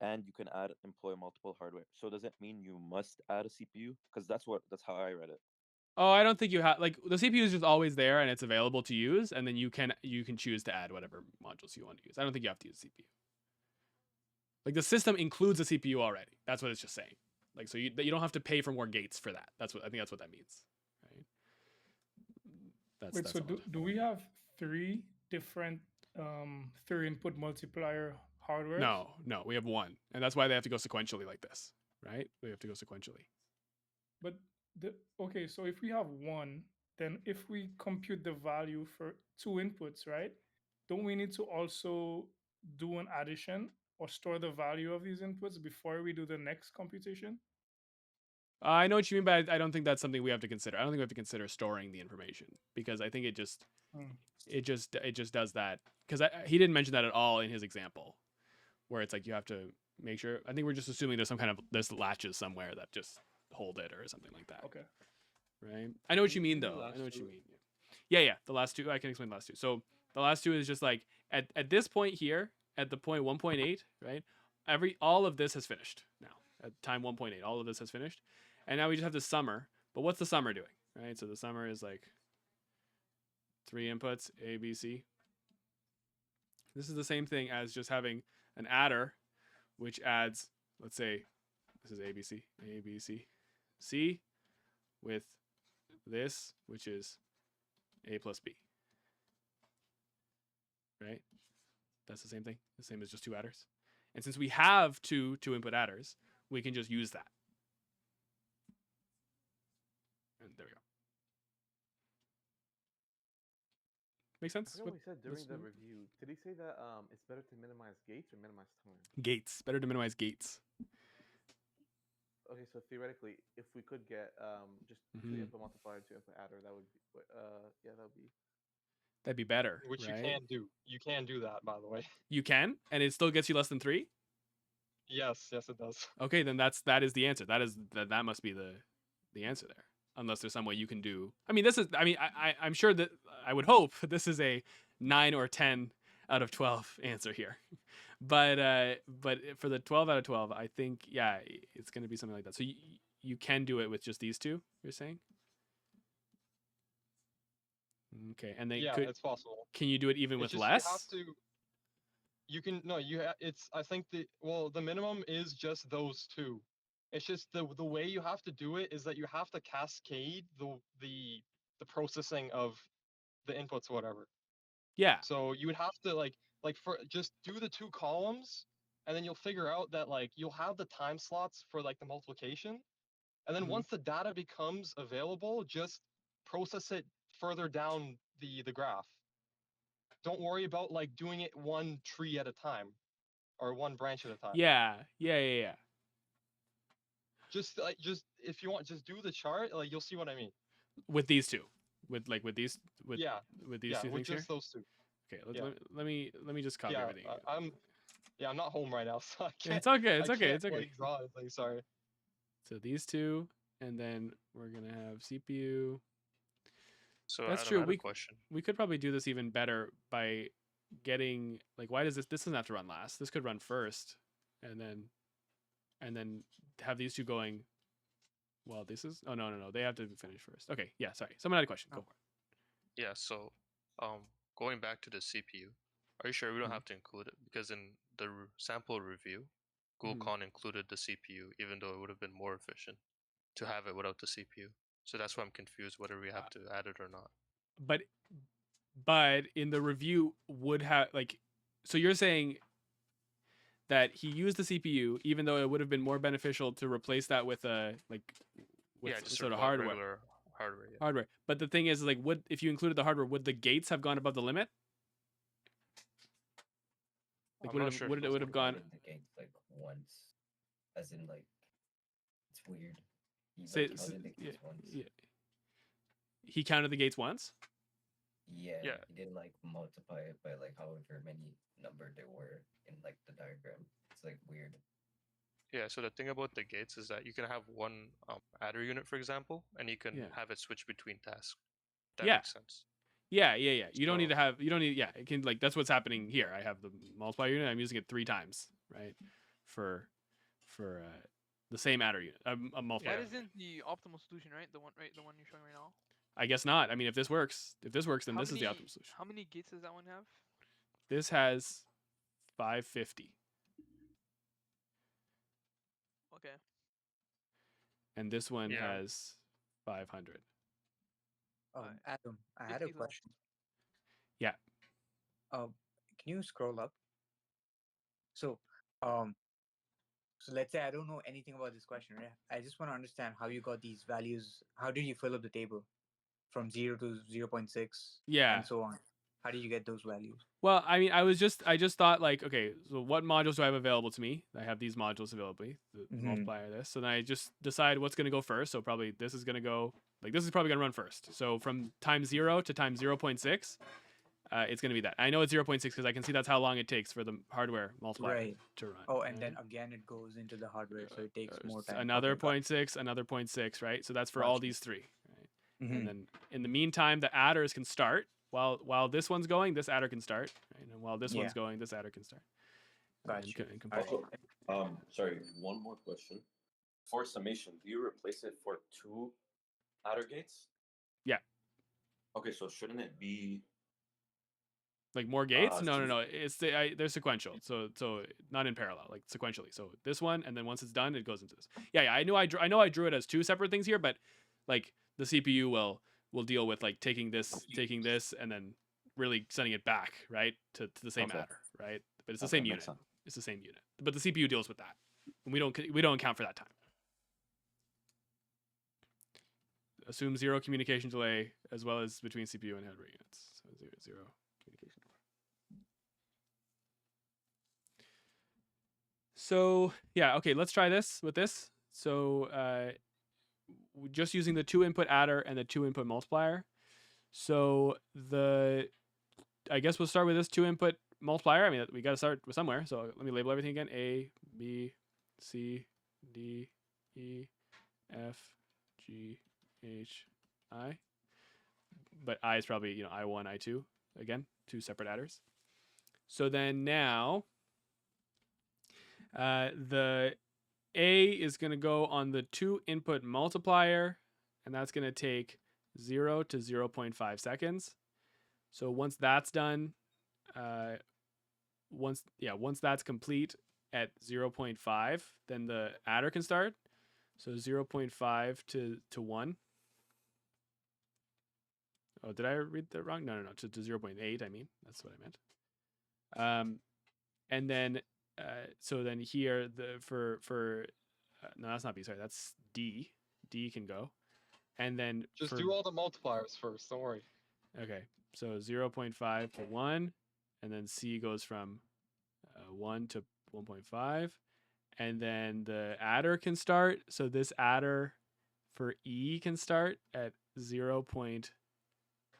and you can employ multiple hardware. So does it mean you must add a CPU? Because that's how I read it. Oh, I don't think you have, like, the CPU is just always there and it's available to use, and then you can choose to add whatever modules you want to use. I don't think you have to use CPU. Like, the system includes a CPU already. That's what it's just saying. Like, so you don't have to pay for more gates for that. I think that's what that means, right? Wait, so do we have 3 different 3-input multiplier hardware? No, we have 1, and that's why they have to go sequentially like this, right? They have to go sequentially. But okay, so if we have 1, then if we compute the value for 2 inputs, right? Don't we need to also do an addition or store the value of these inputs before we do the next computation? I know what you mean, but I don't think that's something we have to consider. I don't think we have to consider storing the information, because I think it just does that, because he didn't mention that at all in his example, where it's like you have to make sure. I think we're just assuming there's latches somewhere that just hold it or something like that. Okay. Right. I know what you mean, though. I know what you mean. Yeah. The last two, I can explain the last two. So the last two is just like at this point here, at the point 1.8, right? All of this has finished now. At time 1.8, all of this has finished. And now we just have the summer. But what's the summer doing? Right? So the summer is like 3 inputs, A, B, C. This is the same thing as just having an adder, which adds, let's say, this is A, B, C, A, B, C, C, with this, which is A plus B. Right? That's the same thing. The same as just 2 adders. And since we have two input adders, we can just use that. And there we go. Make sense? I forgot what he said during the review. Did he say that it's better to minimize gates or minimize time? Gates. Better to minimize gates. Okay, so theoretically, if we could get just 2 input multiplier, 2 input adder, that would be that'd be better. Which right? you can do. You can do that, by the way. You can, and it still gets you less than 3. Yes, it does. Okay, then that is the answer. That must be the answer there. Unless there's some way you can do. I mean, I'm sure that I would hope this is a 9 or 10 out of 12 answer here. But for the 12 out of 12, I think it's going to be something like that. So you can do it with just these two. You're saying? Okay, and then it's possible. Can you do it even with just, less? You have to. You can it's. I think the minimum is just those 2. It's just the way you have to do it is that you have to cascade the processing of the inputs, whatever. Yeah. So you would have to like for just do the 2 columns, and then you'll figure out that like you'll have the time slots for like the multiplication, and then once the data becomes available, just process it further down the graph. Don't worry about like doing it 1 tree at a time, or 1 branch at a time. Yeah. Just if you want, just do the chart. Like you'll see what I mean. With these 2, with these two with things just here? those 2. Okay, let me just copy everything. I'm not home right now, so I can't. It's okay. It's okay. Like, draw anything. Sorry. So these 2, and then we're gonna have CPU. So that's Adam, true. question. We could probably do this even better by getting, like, why does this doesn't have to run last? This could run first, and then have these 2 going. Well, this is no. They have to finish first. Okay, yeah. Sorry, someone had a question. Go for it. Yeah. So, going back to the CPU, are you sure we don't have to include it? Because in the sample review, GoolCon included the CPU, even though it would have been more efficient to have it without the CPU. So that's why I'm confused whether we have to add it or not. But in the review would have like, so you're saying that he used the CPU, even though it would have been more beneficial to replace that with a just sort of hardware. regular hardware. Yeah. Hardware. But the thing is, like, would if you included the hardware, would the gates have gone above the limit? Like, would it have gone? The gates like once, as in like, it's weird. He counted the gates once. Yeah. He counted the gates once. Yeah. He didn't like multiply it by like however many number there were in like the diagram. It's like weird. Yeah, so the thing about the gates is that you can have one adder unit, for example, and you can have it switch between tasks. That makes sense. Yeah. You don't need to have. You don't need. Yeah, it can like that's what's happening here. I have the multiplier unit. I'm using it 3 times, right? For the same adder unit. A multiplier. That isn't the optimal solution, right? The one you're showing right now. I guess not. I mean, if this works, then this is the optimal solution. How many gates does that one have? This has 550. Okay. And this one has 500. Adam, I had a question. Yeah. Can you scroll up? So let's say I don't know anything about this question, right? I just want to understand how you got these values. How did you fill up the table from 0 to 0.6? Yeah. And so on. How did you get those values? Well, I mean, I just thought like, okay, so what modules do I have available to me? I have these modules available, the multiplier this. So then I just decide what's going to go first. So probably this is going to go, like this is probably going to run first. So from time 0 to time 0.6, it's going to be that. I know it's 0.6 because I can see that's how long it takes for the hardware multiplier to run. Oh, and then again it goes into the hardware, so it takes more time. Another 0.6, another 0.6, right? So that's for all these 3. Right? And then in the meantime, the adders can start. While this one's going, this adder can start. Right? And while this one's going, this adder can start. Sorry, one more question. For summation, do you replace it for 2 adder gates? Yeah. Okay, so shouldn't it be like more gates? No. It's they're sequential, so not in parallel, like sequentially. So this one, and then once it's done, it goes into this. Yeah. I know I drew it as 2 separate things here, but like the CPU will deal with like taking this, and then really sending it back, right, to the same adder, right? But it's the same unit. It's the same unit. But the CPU deals with that, and we don't account for that time. Assume 0 communication delay as well as between CPU and hardware units. So 0 communication delay. So yeah, okay, let's try this with this. So just using the 2 input adder and the 2 input multiplier. So I guess we'll start with this 2 input multiplier. I mean, we got to start with somewhere. So let me label everything again. A, B, C, D, E, F, G, H, I. But I is probably, I1, I2. Again, 2 separate adders. So then now the A is going to go on the 2 input multiplier, and that's going to take 0 to 0.5 seconds. So once that's done, once that's complete at 0.5, then the adder can start. So 0.5 to 1. Oh, did I read that wrong? No, to 0.8, I mean. That's what I meant. And then so then here no, that's not B, sorry, that's D. D can go. And then just do all the multipliers first, don't worry. Okay, so 0.5 to 1, and then C goes from 1 to 1.5, and then the adder can start. So this adder for E can start at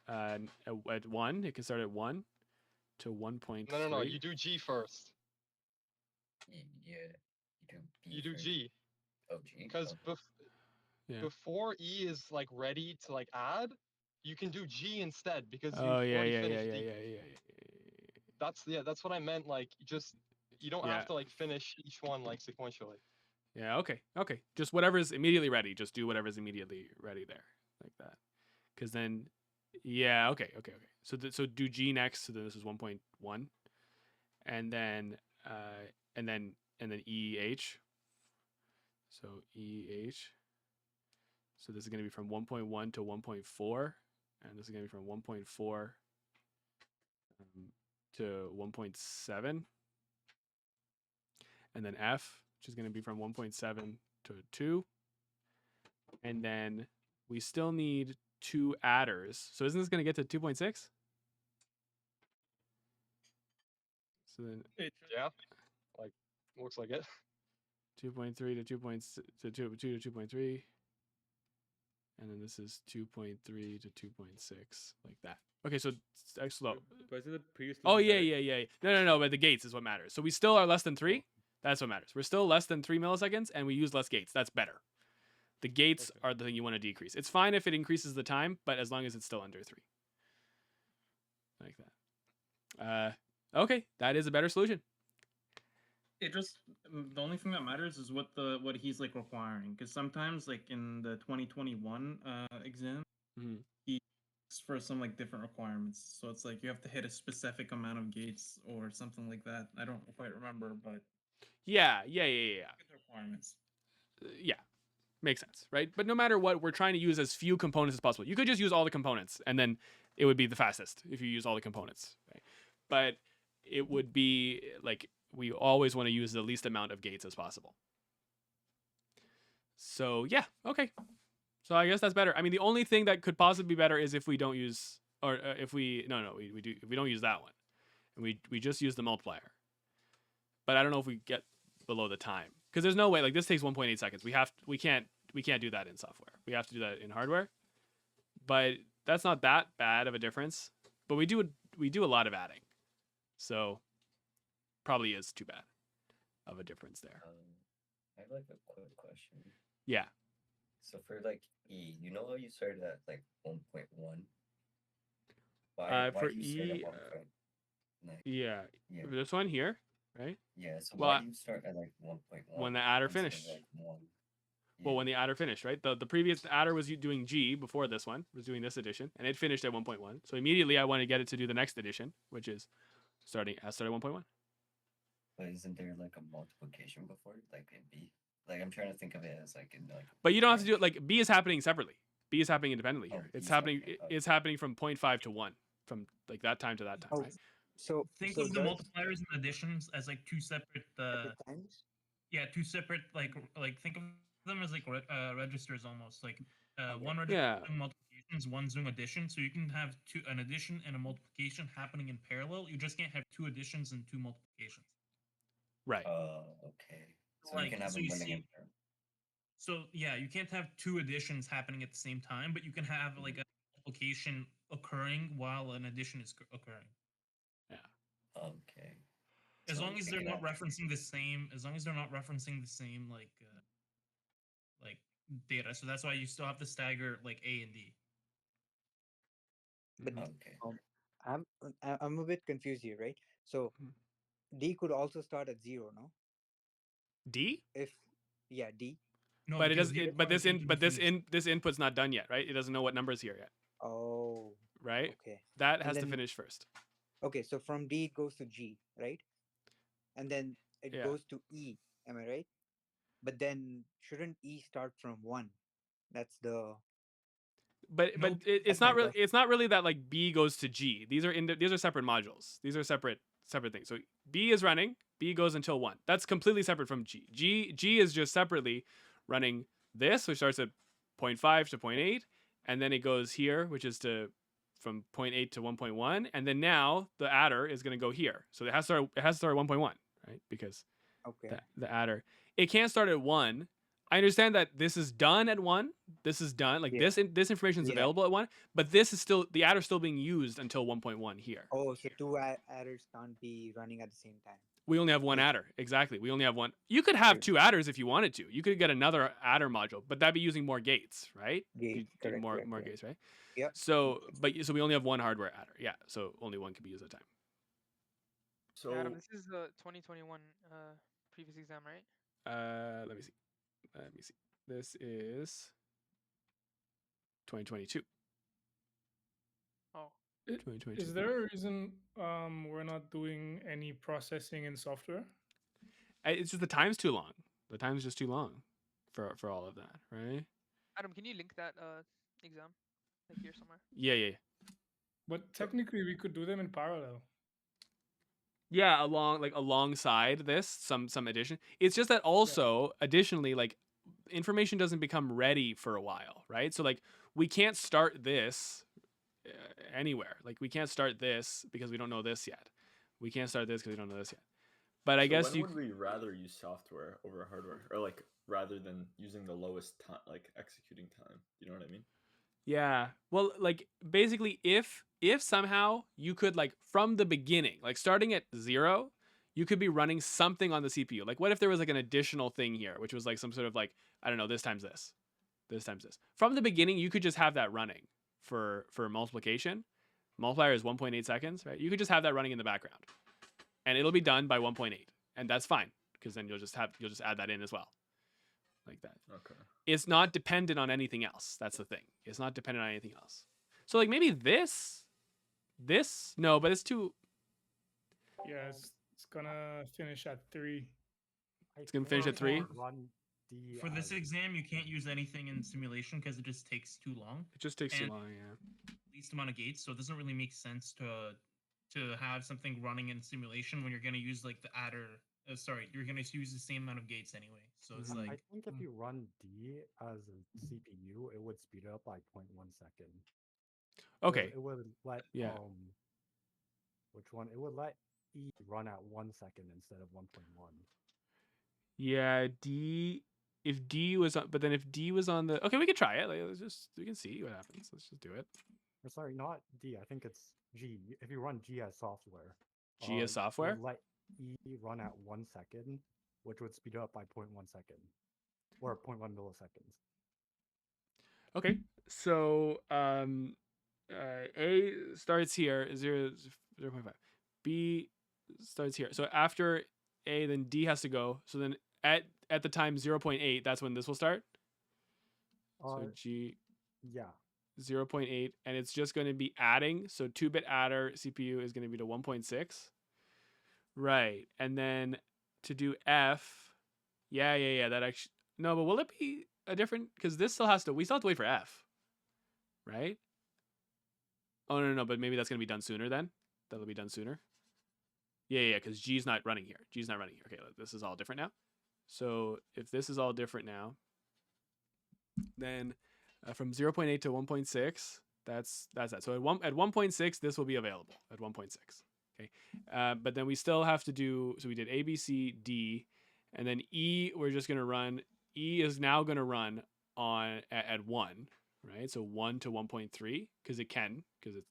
at 1. It can start at 1 to 1.3. No, you do G first. Yeah, you do G. Oh, G. Because before E is like ready to like add, you can do G instead because you already finished D. That's what I meant. Like you don't have to like finish each one like sequentially. Yeah. Okay. Just whatever's immediately ready. Just do whatever's immediately ready there, like that. Because then, okay. So do G next. So then this is 1.1, and then and then EH. So EH. So this is going to be from 1.1 to 1.4, and this is going to be from 1.4 to 1.7. And then F, which is going to be from 1.7 to 2. And then we still need 2 adders. So isn't this going to get to 2.6? So then Yeah, like looks like it. 2.3 to 2. To 2 to 2.3. And then this is 2.3 to 2.6, like that. Okay, so it's slow. But isn't the previous? Oh yeah. No. But the gates is what matters. So we still are less than 3. That's what matters. We're still less than 3 milliseconds, and we use less gates. That's better. The gates are the thing you want to decrease. It's fine if it increases the time, but as long as it's still under 3. Like that. Okay, that is a better solution. It just the only thing that matters is what he's like requiring, because sometimes like in the 2021 exam, he asks for some like different requirements. So it's like you have to hit a specific amount of gates or something like that. I don't quite remember, but yeah. Requirements. Yeah. Makes sense, right? But no matter what, we're trying to use as few components as possible. You could just use all the components, and then it would be the fastest if you use all the components, right? But it would be like we always want to use the least amount of gates as possible. So yeah, okay. So I guess that's better. I mean, the only thing that could possibly be better is if we don't use, or if we do, if we don't use that one, and we just use the multiplier. But I don't know if we get below the time, because there's no way, like this takes 1.8 seconds. We can't do that in software. We have to do that in hardware. But that's not that bad of a difference. But we do a lot of adding, so probably is too bad of a difference there. I have like a quick question. Yeah. So for like E, you know how you started at like 1.1? For do you start E, at yeah, this one here, right? Yeah. So well, why do you start at like 1.1 when the adder finished? Like 1? Well, when the adder finished, right? The previous adder was doing G before this one, was doing this addition, and it finished at 1.1. So immediately I want to get it to do the next addition, which is starting at 1.1. But isn't there like a multiplication before, like in B? Like I'm trying to think of it as like in like. But you don't have to do it, like B is happening separately. B is happening independently here. It's happening. It's happening from 0.5 to 1, from like that time to that time, right? So think of the multipliers and additions as like two separate times. Yeah, two separate like think of them as like registers almost, like one register doing multiplications, one's doing addition. So you can have an addition and a multiplication happening in parallel. You just can't have 2 additions and 2 multiplications. Right. Okay. So you can have them running in parallel. So yeah, you can't have 2 additions happening at the same time, but you can have like a multiplication occurring while an addition is occurring. Yeah. Okay. As long as they're not referencing the same, like data. So that's why you still have to stagger like A and D. But I'm a bit confused here, right? So D could also start at 0, no? D? D. No, but it doesn't. This input's not done yet, right? It doesn't know what number's here yet. Oh. Right. Okay. That has to finish first. Okay, so from D it goes to G, right? And then it goes to E. Am I right? But then shouldn't E start from 1? That's the. But it's not really that like B goes to G. These are separate modules. These are separate things. So B is running. B goes until 1. That's completely separate from G. G is just separately running this, which starts at 0.5 to 0.8, and then it goes here, which is from 0.8 to 1.1, and then now the adder is going to go here. So it has to start at 1.1, right? Because the adder, it can't start at 1. I understand that this is done at 1. This is done. Like this information is available at 1, but this is still, the adder still being used until 1.1 here. Oh, so 2 adders can't be running at the same time. We only have 1 adder. Exactly. We only have 1. You could have 2 adders if you wanted to. You could get another adder module, but that'd be using more gates, right? More gates, right? Yeah. So we only have 1 hardware adder. Yeah. So only 1 can be used at a time. So Adam, this is the 2021 previous exam, right? Let me see. This is 2022. Oh. 2022. Is there a reason we're not doing any processing in software? It's just the time's too long. The time's just too long for all of that, right? Adam, can you link that exam like here somewhere? Yeah. But technically, we could do them in parallel. Yeah, alongside this, some addition. It's just that also additionally, like, information doesn't become ready for a while, right? So like we can't start this anywhere. Like we can't start this because we don't know this yet. We can't start this because we don't know this yet. But I guess when would we rather use software over hardware, or like rather than using the lowest time, like executing time? You know what I mean? Yeah. Well, like basically, if somehow you could, like, from the beginning, like starting at 0, you could be running something on the CPU. Like, what if there was like an additional thing here, which was like some sort of like, I don't know, this times this, this times this. From the beginning, you could just have that running for multiplication. Multiplier is 1.8 seconds, right? You could just have that running in the background, and it'll be done by 1.8, and that's fine because then you'll just add that in as well, like that. Okay. It's not dependent on anything else. That's the thing. It's not dependent on anything else. So like maybe this, no, but it's too. Yeah, it's gonna finish at 3. It's gonna finish at 3. For this exam, you can't use anything in simulation because it just takes too long. It just takes too long, yeah. Least amount of gates, so it doesn't really make sense to have something running in simulation when you're gonna use like the adder. You're gonna use the same amount of gates anyway. So it's like I think if you run D as a CPU, it would speed it up by 0.1 second. Okay. It would let which one? It would let E run at 1 second instead of 1.1. Yeah, D. If D was on, but then if D was on the, okay, we could try it. Like, we can see what happens. Let's just do it. Or sorry, not D. I think it's G. If you run G as software. G as software? It would let E run at 1 second, which would speed it up by 0.1 second, or 0.1 milliseconds. Okay, so A starts here, 0.5. B starts here. So after A, then D has to go. So then at the time 0.8, that's when this will start. So G. Yeah. 0.8, and it's just going to be adding. So 2-bit adder CPU is going to be to 1.6. Right, and then to do F, yeah. That actually, no, but will it be a different? Because this still has to. We still have to wait for F, right? Oh no, but maybe that's going to be done sooner then. That'll be done sooner. Yeah, because G's not running here. G's not running here. Okay, this is all different now. So if this is all different now, then from 0.8 to 1.6, that's that. So at 1.6, this will be available at 1.6. Okay, but then we still have to do. So we did A, B, C, D, and then E. We're just gonna run. E is now gonna run on at 1, right? So 1 to 1.3 because it can, because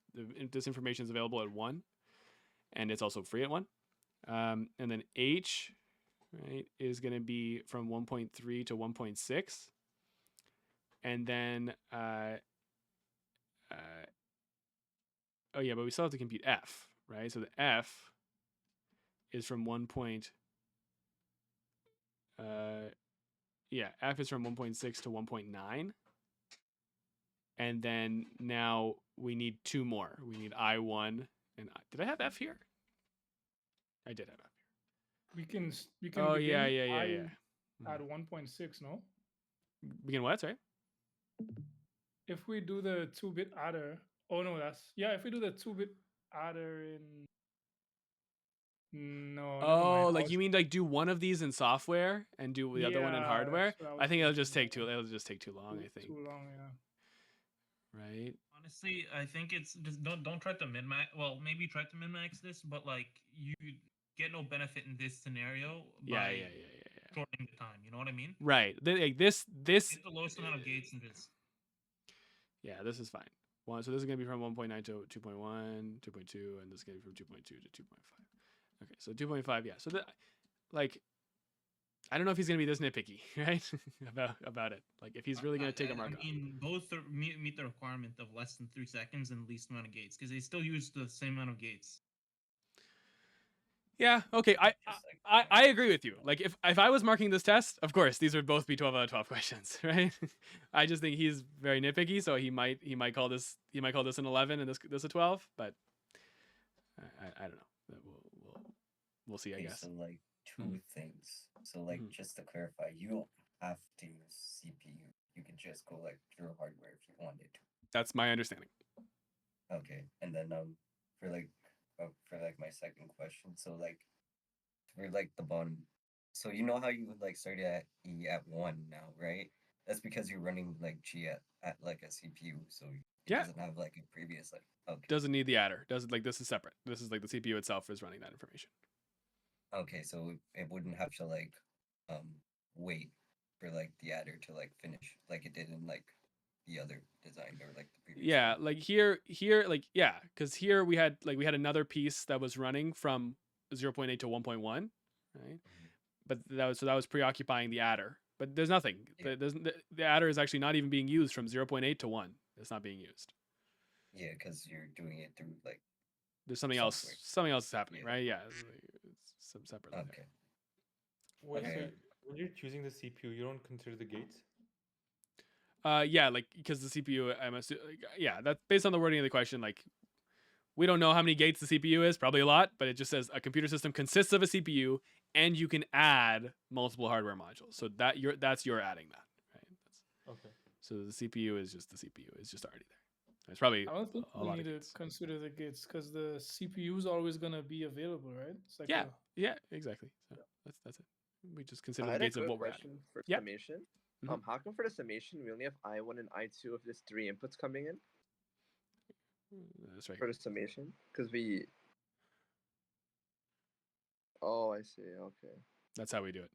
this information is available at 1, and it's also free at 1. And then H, right, is gonna be from 1.3 to 1.6. And then, oh yeah, but we still have to compute F, right? So the F is from F is from 1.6 to 1.9. And then now we need 2 more. We need I1 and did I have F here? I did have F here. We can oh, begin yeah. At 1.6, no? Begin what, sorry? If we do the 2-bit adder, if we do the 2-bit adder in, no. Oh, like you mean like do one of these in software and do the other one in hardware? I think it'll just take too long. I think. Too long, yeah. Right. Honestly, I think it's just don't try to min-max. Well, maybe try to min-max this, but like you get no benefit in this scenario by shortening the time. You know what I mean? Right. This get the lowest amount of gates in this. Yeah, this is fine. So this is gonna be from 1.9 to 2.1, 2.2, and this is gonna be from 2.2 to 2.5. Okay, so 2.5, yeah. So I don't know if he's gonna be this nitpicky, right? about it. Like if he's really gonna take a mark. I mean, both meet the requirement of less than 3 seconds and least amount of gates because they still use the same amount of gates. Yeah. Okay. I agree with you. Like if I was marking this test, of course these would both be 12 out of 12 questions, right? I just think he's very nitpicky, so he might call this an 11 and this a 12, but I don't know. We'll see. I guess. So like two things. So like just to clarify, you don't have to use CPU. You can just go like pure hardware if you wanted to. That's my understanding. Okay, and then for like my second question, so like for like the bottom, so you know how you like started at E at 1 now, right? That's because you're running like G at like a CPU, so it doesn't have like a previous like. Okay. Doesn't need the adder. Doesn't like this is separate. This is like the CPU itself is running that information. Okay, so it wouldn't have to like wait for like the adder to like finish like it did in like the other design or like the previous Yeah, like here like yeah, because here we had another piece that was running from 0.8 to 1.1, right? But that was preoccupying the adder. But there's nothing. The adder is actually not even being used from 0.8 to 1. It's not being used. Yeah, because you're doing it through like there's something software. else. Something else is happening, right? Yeah, it's some separate. Okay. Wait, so when you're choosing the CPU, you don't consider the gates? Yeah, like because the CPU, yeah, that's based on the wording of the question. Like, we don't know how many gates the CPU is, probably a lot, but it just says a computer system consists of a CPU, and you can add multiple hardware modules. So that's your adding that, right? Okay. So the CPU is just the CPU. It's just already there. It's probably I don't think a we lot need of to consider the gates because the CPU is always gonna be available, right? It's like yeah, exactly. So that's it. We just consider I the had a gates of quick what we're question adding. for Yeah. summation. How come for the summation we only have I1 and I2 if there's 3 inputs coming in? That's right. For the summation, because we. Oh, I see. Okay. That's how we do it.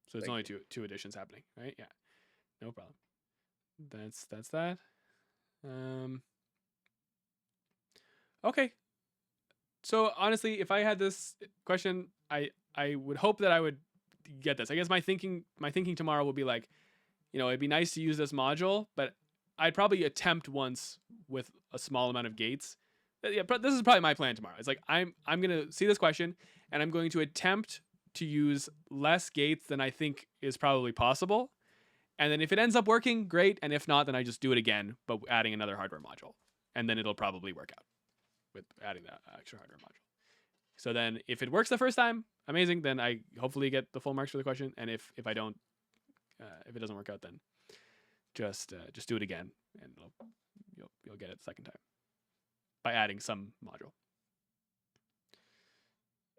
So it's Thank only two additions happening, right? Yeah, no problem. That's that. Okay. So honestly, if I had this question, I would hope that I would get this. I guess my thinking tomorrow will be like, it'd be nice to use this module, but I'd probably attempt once with a small amount of gates. Yeah, but this is probably my plan tomorrow. It's like I'm gonna see this question and I'm going to attempt to use less gates than I think is probably possible. And then if it ends up working, great. And if not, then I just do it again, but adding another hardware module. And then it'll probably work out with adding that extra hardware module. So then if it works the first time, amazing. Then I hopefully get the full marks for the question. And if I don't, if it doesn't work out, then just do it again, and you'll get it the second time by adding some module.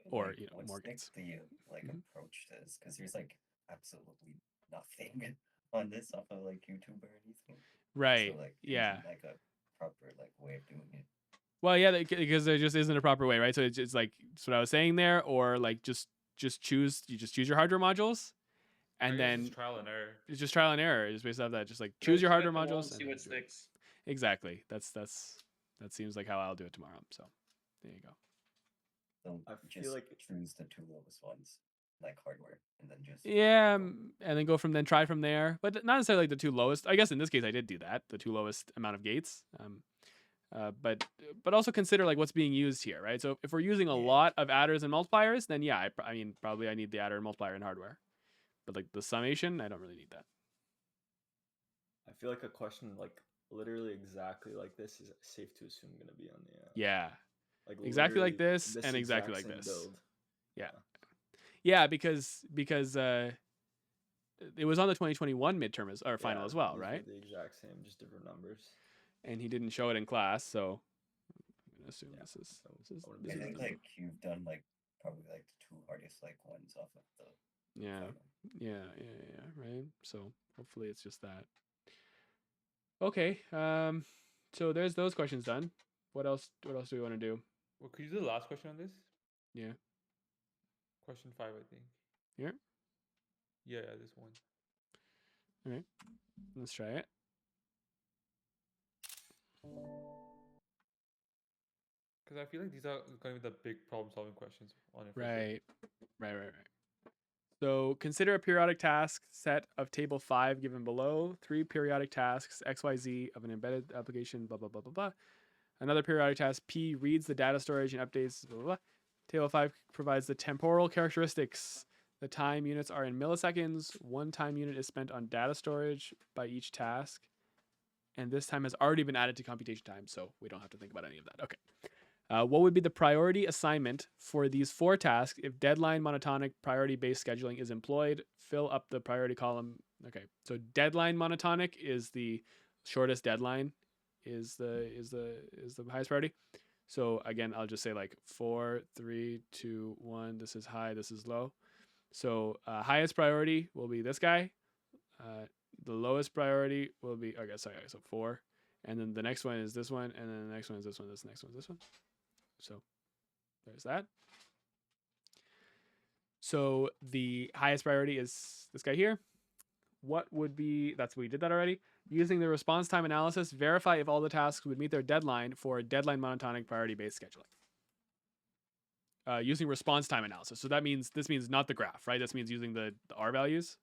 Or more gates. The approach to this, because there's like absolutely nothing on this off of like YouTube or anything. Right. So like yeah. Like a proper like way of doing it. Well, yeah, because there just isn't a proper way, right? So it's like that's what I was saying there, or like just choose your hardware modules, and then it's trial and error. It's just trial and error. It's based off that. Just like choose your hardware modules and see what sticks. Exactly. That seems like how I'll do it tomorrow. So there you go. So I feel like choose the 2 lowest ones, like hardware, and then just and then try from there. But not necessarily like the 2 lowest. I guess in this case I did do that, the 2 lowest amount of gates. But also consider like what's being used here, right? So if we're using a lot of adders and multipliers, then yeah, I mean probably I need the adder and multiplier in hardware. But like the summation, I don't really need that. I feel like a question like literally exactly like this is safe to assume going to be on the yeah, like exactly like this and exactly like this. Build. Yeah, because it was on the 2021 midterm or final as well, right? The exact same, just different numbers. And he didn't show it in class, so I'm gonna assume this is. I think like you've done like probably like the 2 hardest like ones off of the. Yeah, right. So hopefully it's just that. Okay, so there's those questions done. What else do we want to do? Well, could you do the last question on this? Yeah. Question 5, I think. Here? Yeah, this one. All right, let's try it. Because I feel like these are going to be the big problem-solving questions on it. Right. So consider a periodic task set of table 5 given below. 3 periodic tasks XYZ of an embedded application. Blah blah blah blah blah. Another periodic task P reads the data storage and updates. Blah blah blah. Table 5 provides the temporal characteristics. The time units are in milliseconds. 1 time unit is spent on data storage by each task. And this time has already been added to computation time, so we don't have to think about any of that. Okay. What would be the priority assignment for these 4 tasks if deadline monotonic priority-based scheduling is employed? Fill up the priority column. Okay, so deadline monotonic is the shortest deadline, is the highest priority. So again, I'll just say like 4, 3, 2, 1. This is high, this is low. So highest priority will be this guy. The lowest priority will be, okay, sorry, so 4. And then the next one is this one, and then the next one is this one, this next one is this one. So there's that. So the highest priority is this guy here. What would be, we did that already. Using the response time analysis, verify if all the tasks would meet their deadline for deadline monotonic priority-based scheduling. Using response time analysis. So this means not the graph, right? This means using the R values,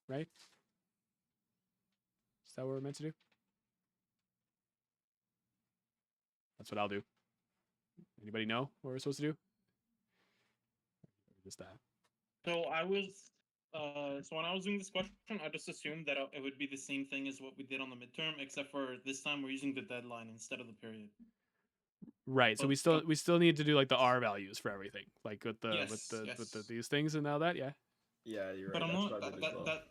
right? Is that what we're meant to do? That's what I'll do. Anybody know what we're supposed to do? Just that. So when I was doing this question, I just assumed that it would be the same thing as what we did on the midterm, except for this time we're using the deadline instead of the period. Right. So we still need to do like the R values for everything, like with the these things and all that. Yeah. Yeah, you're right. But I'm That's not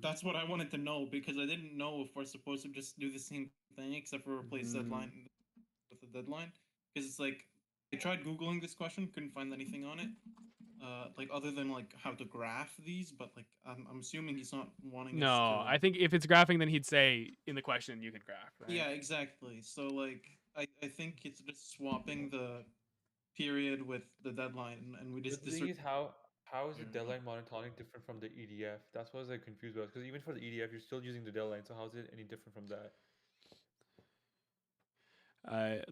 that's what I wanted to know, because I didn't know if we're supposed to just do the same thing except for replace deadline with the deadline. Because it's like I tried Googling this question, couldn't find anything on it. Like other than like how to graph these, but like I'm assuming he's not wanting us to. No, I think if it's graphing, then he'd say in the question you can graph, right? Yeah, exactly. So like I think it's just swapping the period with the deadline, and we just The thing is, how is the deadline monotonic different from the EDF? That's what I was like confused about. Because even for the EDF, you're still using the deadline. So how is it any different from that?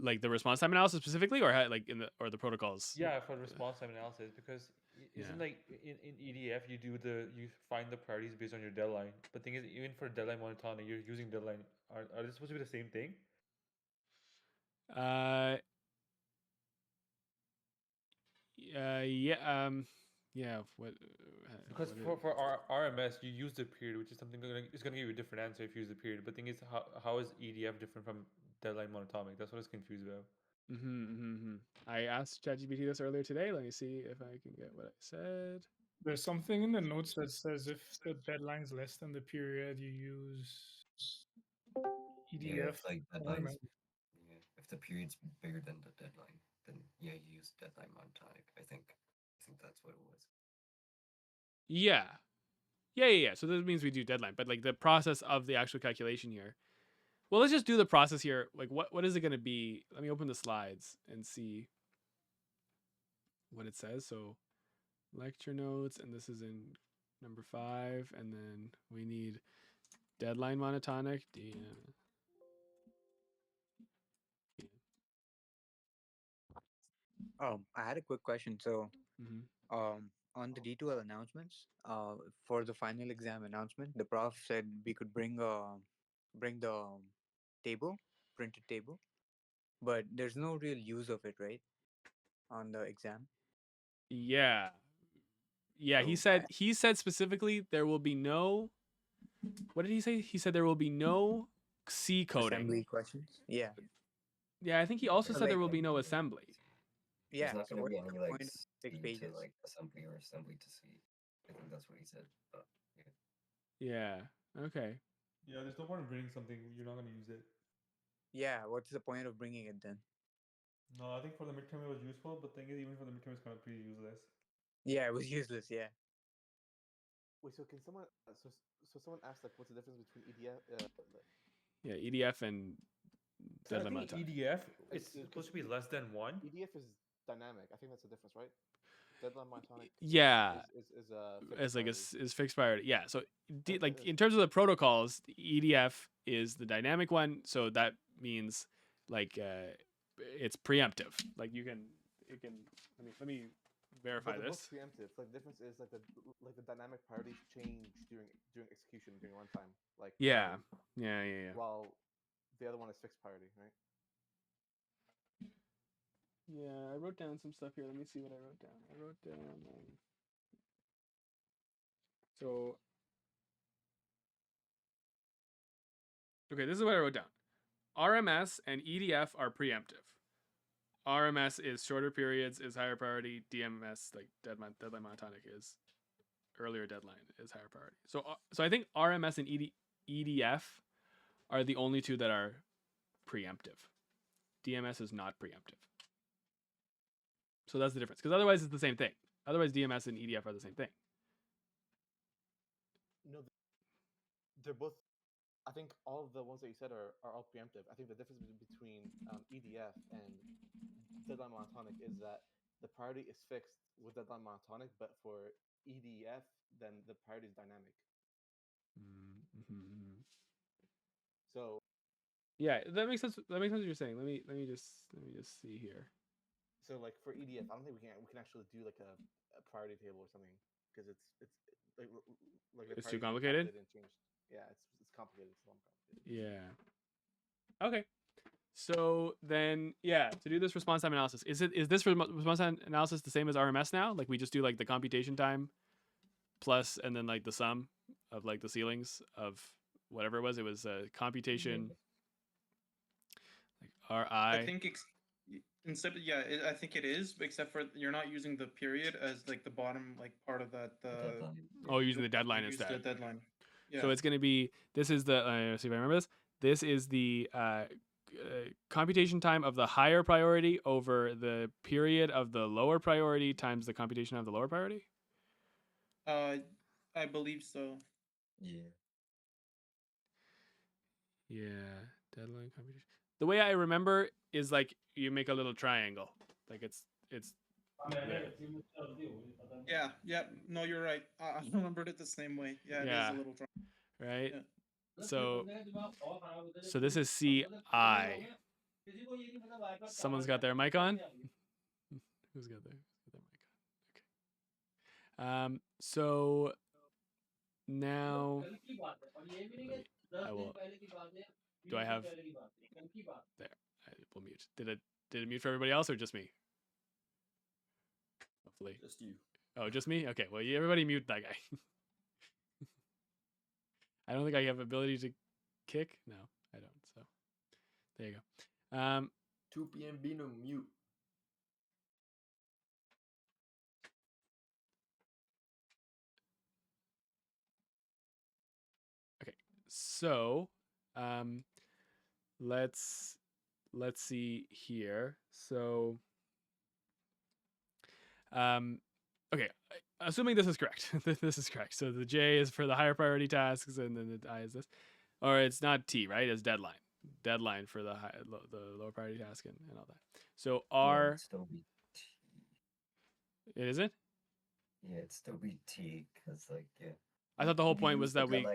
Like the response time analysis specifically, or like the protocols? Yeah, for response time analysis, because isn't like in EDF you find the priorities based on your deadline. But thing is, even for deadline monotonic, you're using deadline. Are they supposed to be the same thing? Yeah. Yeah. What? Because for our RMS, you use the period, which is something it's gonna give you a different answer if you use the period. But thing is, how is EDF different from deadline monotonic? That's what I was confused about. I asked ChatGPT this earlier today. Let me see if I can get what I said. There's something in the notes that says if the deadline's less than the period, you use EDF. If the period's bigger than the deadline, then yeah, you use deadline monotonic. I think that's what it was. Yeah. So that means we do deadline, but like the process of the actual calculation here. Well, let's just do the process here. Like what is it going to be? Let me open the slides and see what it says. So lecture notes, and this is in number 5, and then we need deadline monotonic. I had a quick question. So, on the D2L announcements, for the final exam announcement, the prof said we could bring the table, printed table, but there's no real use of it, right? On the exam. Yeah. He said specifically there will be no. What did he say? He said there will be no C coding. Assembly questions. Yeah. Yeah, I think he also said there will be no assembly. Yeah. There's not going to be any like six pages. to like assembly or assembly to C. I think that's what he said. But, yeah. Okay. Yeah, there's no point in bringing something you're not going to use it. Yeah. What's the point of bringing it then? No, I think for the midterm it was useful, but thing is, even for the midterm it's kind of pretty useless. Yeah, it was useless. Yeah. Wait, so can someone so someone asked like what's the difference between EDF? Yeah, EDF and deadline monotonic. EDF it's supposed to be less than 1. EDF is dynamic. I think that's the difference, right? Deadline monotonic. Yeah. Is fixed priority. Yeah. So like in terms of the protocols, EDF is the dynamic one. So that means like it's preemptive. Like it can. Let me verify this. Both preemptive. Like the difference is like the dynamic priorities change during execution during runtime. Like yeah. While the other one is fixed priority, right? Yeah, I wrote down some stuff here. Let me see what I wrote down. I wrote down. Okay, this is what I wrote down. RMS and EDF are preemptive. RMS is shorter periods is higher priority. DMS, like deadline monotonic, is earlier deadline is higher priority. So I think RMS and EDF are the only two that are preemptive. DMS is not preemptive. So that's the difference. Because otherwise it's the same thing. Otherwise DMS and EDF are the same thing. No, they're both. I think all of the ones that you said are all preemptive. I think the difference between EDF and deadline monotonic is that the priority is fixed with deadline monotonic, but for EDF, then the priority is dynamic. Mm-hmm. So yeah, that makes sense. That makes sense what you're saying. Let me just see here. So like for EDF, I don't think we can actually do like a priority table or something because it's like it's too complicated. Yeah, it's complicated. It's complicated. Yeah. Okay. So then, yeah, to do this response time analysis, is this response time analysis the same as RMS now? Like we just do like the computation time plus and then like the sum of like the ceilings of whatever it was. It was computation like RI. I think instead of, I think it is, except for you're not using the period as like the bottom like part of that. Oh, using the deadline instead. The deadline. Yeah. So it's going to be, this is the, see if I remember this. This is the computation time of the higher priority over the period of the lower priority times the computation of the lower priority? I believe so. Yeah. Yeah, deadline computation. The way I remember is like you make a little triangle. Like it's Yeah. No, you're right. I remembered it the same way. Yeah, it is a little triangle. Right? Yeah. So this is CI. Someone's got their mic on? Who's got their mic on? Okay. So now I will. Do I have there? I will mute. Did it mute for everybody else or just me? Hopefully. Just you. Oh, just me? Okay. Well, everybody mute that guy. I don't think I have ability to kick. No, I don't. So there you go. 2 p.m. Bino mute. Okay. So let's see here. So okay, assuming this is correct. This is correct. So the J is for the higher priority tasks, and then the I is this, or it's not T, right? It's deadline for the the lower priority task and all that. So R. It'd still be T. It isn't. Yeah, it'd still be T because like yeah. I thought the whole point was that we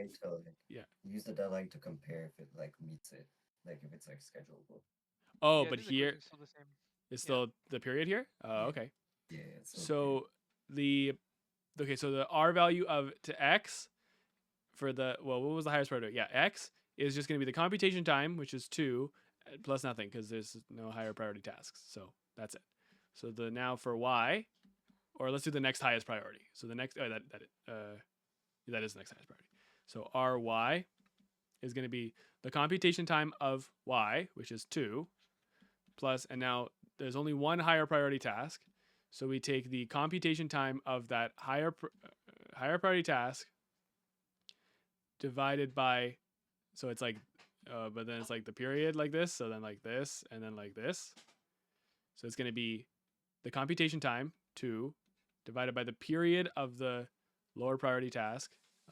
use the deadline to compare if it like meets it, like if it's like schedulable. Oh, but here it's still the period here. Oh, okay. Yeah. So the R value of to X for the what was the highest priority? Yeah, X is just going to be the computation time, which is 2 plus nothing because there's no higher priority tasks. So that's it. So the now for Y, or let's do the next highest priority. So the next that is the next highest priority. So RY is going to be the computation time of Y, which is 2 plus, and now there's only one higher priority task. So we take the computation time of that higher priority task divided by, so it's like, but then it's like the period like this. So then like this, and then like this. So it's going to be the computation time 2 divided by the period of the lower priority task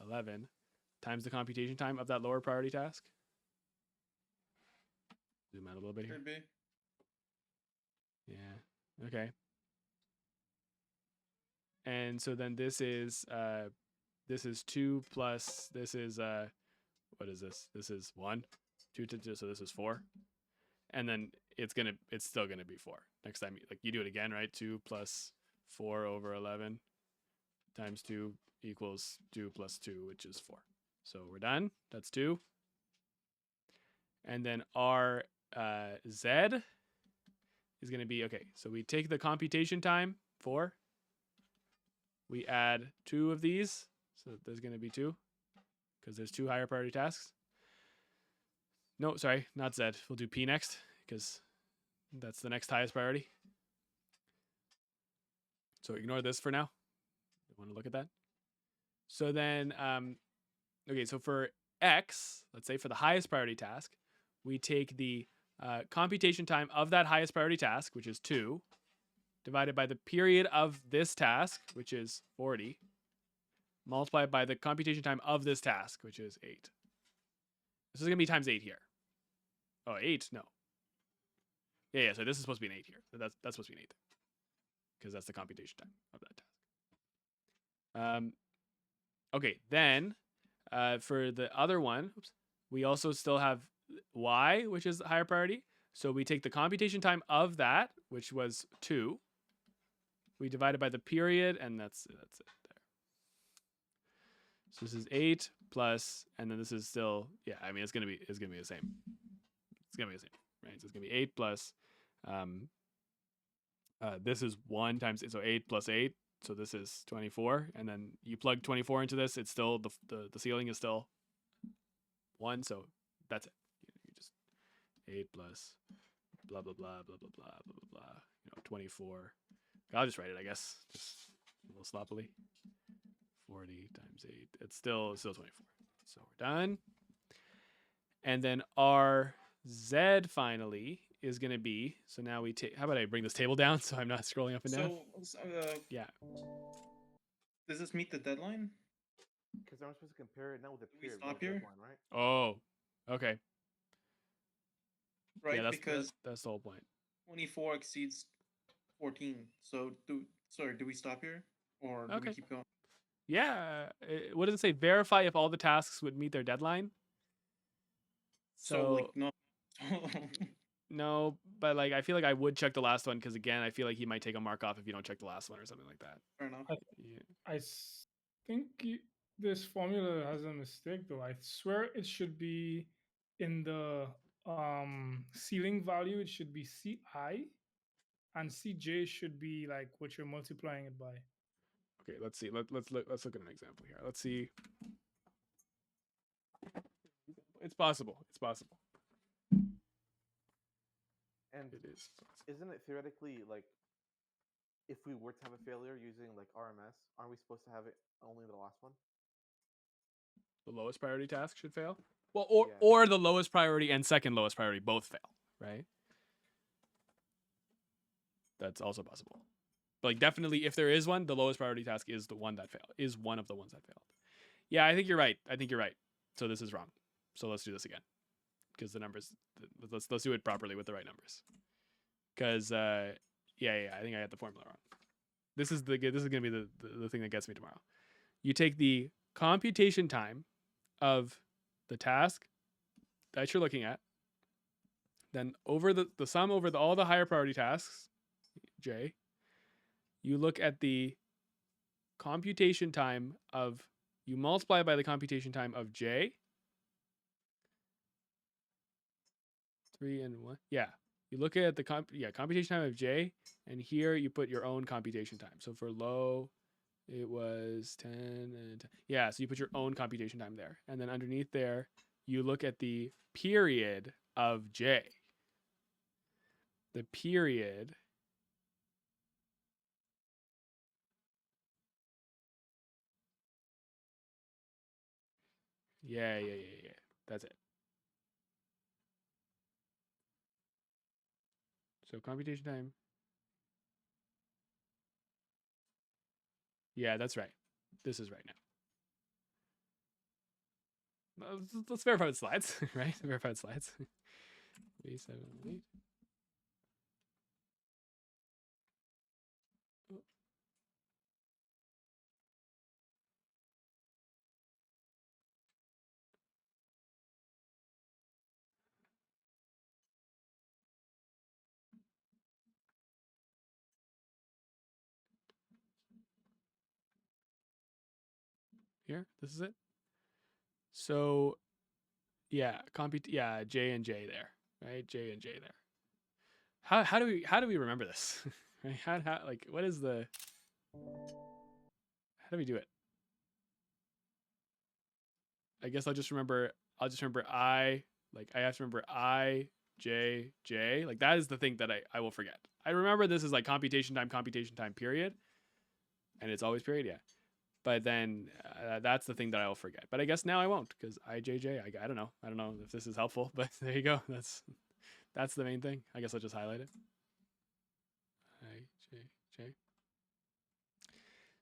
11 times the computation time of that lower priority task. Zoom out a little bit here. Could be. Yeah. Okay. And so then this is 2 plus this is what is this? This is 1. 2 so this is 4. And then it's still gonna be 4 next time. Like you do it again, right? 2 plus 4 over 11 times 2 equals 2 plus 2, which is 4. So we're done. That's 2. And then our Z is going to be, okay, so we take the computation time, 4. We add 2 of these. So there's going to be 2 because there's 2 higher priority tasks. No, sorry, not Z. We'll do P next because that's the next highest priority. So ignore this for now. I want to look at that. So then, okay, so for X, let's say for the highest priority task, we take the computation time of that highest priority task, which is 2, divided by the period of this task, which is 40, multiplied by the computation time of this task, which is 8. This is going to be times 8 here. Oh, 8? No. Yeah, so this is supposed to be an 8 here. So that's supposed to be an 8. Because that's the computation time of that task. Okay, then for the other one, we also still have Y, which is higher priority. So we take the computation time of that, which was 2. We divide it by the period, and that's it there. So this is 8 plus, and then this is still, yeah, I mean, it's gonna be the same. It's gonna be the same, right? So it's gonna be 8 plus, this is 1 times, so 8 plus 8. So this is 24, and then you plug 24 into this. It's still the ceiling is still 1, so that's it. You just 8 plus blah blah blah blah blah blah blah blah blah. 24. I'll just write it, I guess, just a little sloppily. 40 times 8. It's still 24. So we're done. And then our Z finally is going to be, so now we take, how about I bring this table down so I'm not scrolling up and down? Yeah. Does this meet the deadline? Because I'm supposed to compare it now with the we period. stop here? Deadline, right? Oh, okay. Right, yeah, because that's the whole point. 24 exceeds 14. So do we stop here? Or do we keep going? Yeah. What does it say? Verify if all the tasks would meet their deadline. So like, no. No, but like I feel like I would check the last one because again, I feel like he might take a mark off if you don't check the last one or something like that. Fair enough. I think this formula has a mistake though. I swear it should be in the ceiling value. It should be CI, and CJ should be like what you're multiplying it by. Okay, let's see. Let's look at an example here. Let's see. It's possible. It's possible. And it is. Isn't it theoretically like, if we were to have a failure using like RMS, aren't we supposed to have it only the last one? The lowest priority task should fail. Well, or the lowest priority and second lowest priority both fail, right? That's also possible. But like definitely, if there is one, the lowest priority task is the one that failed. Is one of the ones that failed. Yeah, I think you're right. So this is wrong. So let's do this again, because the numbers. Let's do it properly with the right numbers. Because I think I got the formula wrong. This is gonna be the thing that gets me tomorrow. You take the computation time of the task that you're looking at, then over the sum over all the higher priority tasks, J, you look at the computation time of, you multiply by the computation time of J. 3 and 1. Yeah. You look at the computation time of J, and here you put your own computation time. So for low, it was 10 and 10. Yeah, so you put your own computation time there. And then underneath there, you look at the period of J. The period Yeah. That's it. So computation time. Yeah, that's right. This is right now. Let's verify the slides, right? Verify the slides. 3, 7, 8. Here, this is it. So, yeah, J and J there, right? J and J there. How do we remember this? Right? How like what is the? How do we do it? I guess I'll just remember I Like I have to remember I, J, J. Like that is the thing that I will forget. I remember this is like computation time, period. And it's always period, yeah. But then that's the thing that I will forget. But I guess now I won't because IJJ. I don't know. I don't know if this is helpful, but there you go. That's the main thing. I guess I'll just highlight it. IJJ.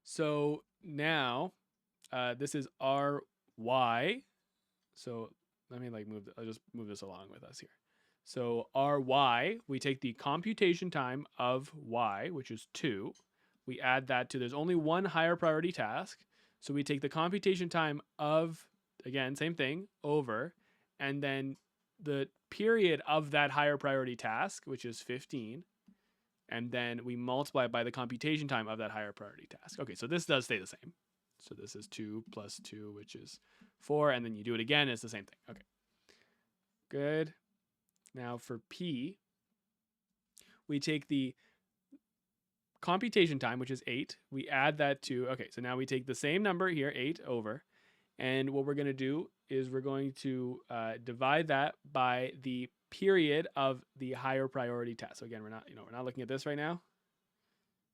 So now this is RY. So let me like move. I'll just move this along with us here. So RY, we take the computation time of Y, which is 2. We add that to, there's only one higher priority task. So we take the computation time of, again, same thing, over, and then the period of that higher priority task, which is 15, and then we multiply by the computation time of that higher priority task. Okay, so this does stay the same. So this is 2 plus 2, which is 4, and then you do it again, it's the same thing. Okay, good. Now for P, we take the computation time, which is 8. We add that to, okay, so now we take the same number here, 8 over, and what we're going to do is we're going to divide that by the period of the higher priority task. So again, we're not looking at this right now.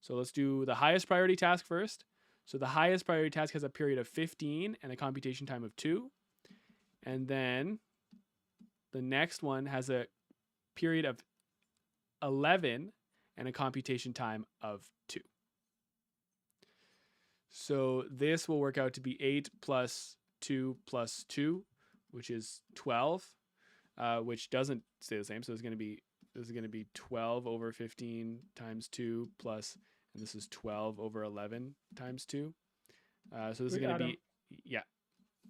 So let's do the highest priority task first. So the highest priority task has a period of 15 and a computation time of 2. And then the next one has a period of 11 and a computation time of 2. So this will work out to be 8 plus 2 plus 2, which is 12, which doesn't stay the same. So this is going to be 12 over 15 times 2 plus, and this is 12 over 11 times 2. So this is going to be, yeah.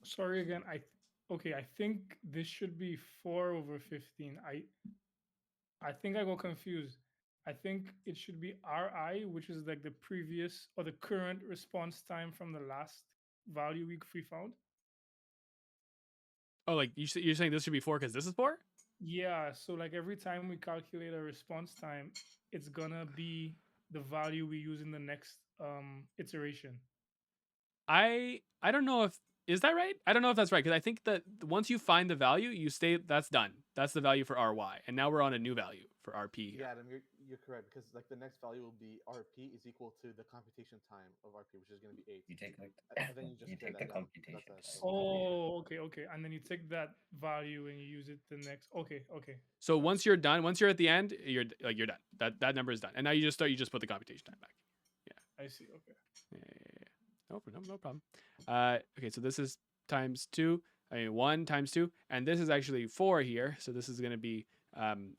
Sorry again. I think this should be 4 over 15. I think I got confused. I think it should be RI, which is like the previous or the current response time from the last value we found. Oh, like you're saying this should be 4 because this is 4? Yeah, so like every time we calculate a response time, it's gonna be the value we use in the next iteration. I don't know if, is that right? I don't know if that's right because I think that once you find the value, you stay, that's done. That's the value for RY. And now we're on a new value for RP here. Yeah, Adam, you're correct because like the next value will be RP is equal to the computation time of RP, which is going to be 8. You take like and then you just you take the computation time. Oh, okay. And then you take that value and you use it the next. Okay. So once you're done, once you're at the end, you're done. That number is done. And now you just put the computation time back. Yeah. I see. Okay. Yeah. No problem. Okay, so this is times 2. 1 times 2, and this is actually 4 here. So this is going to be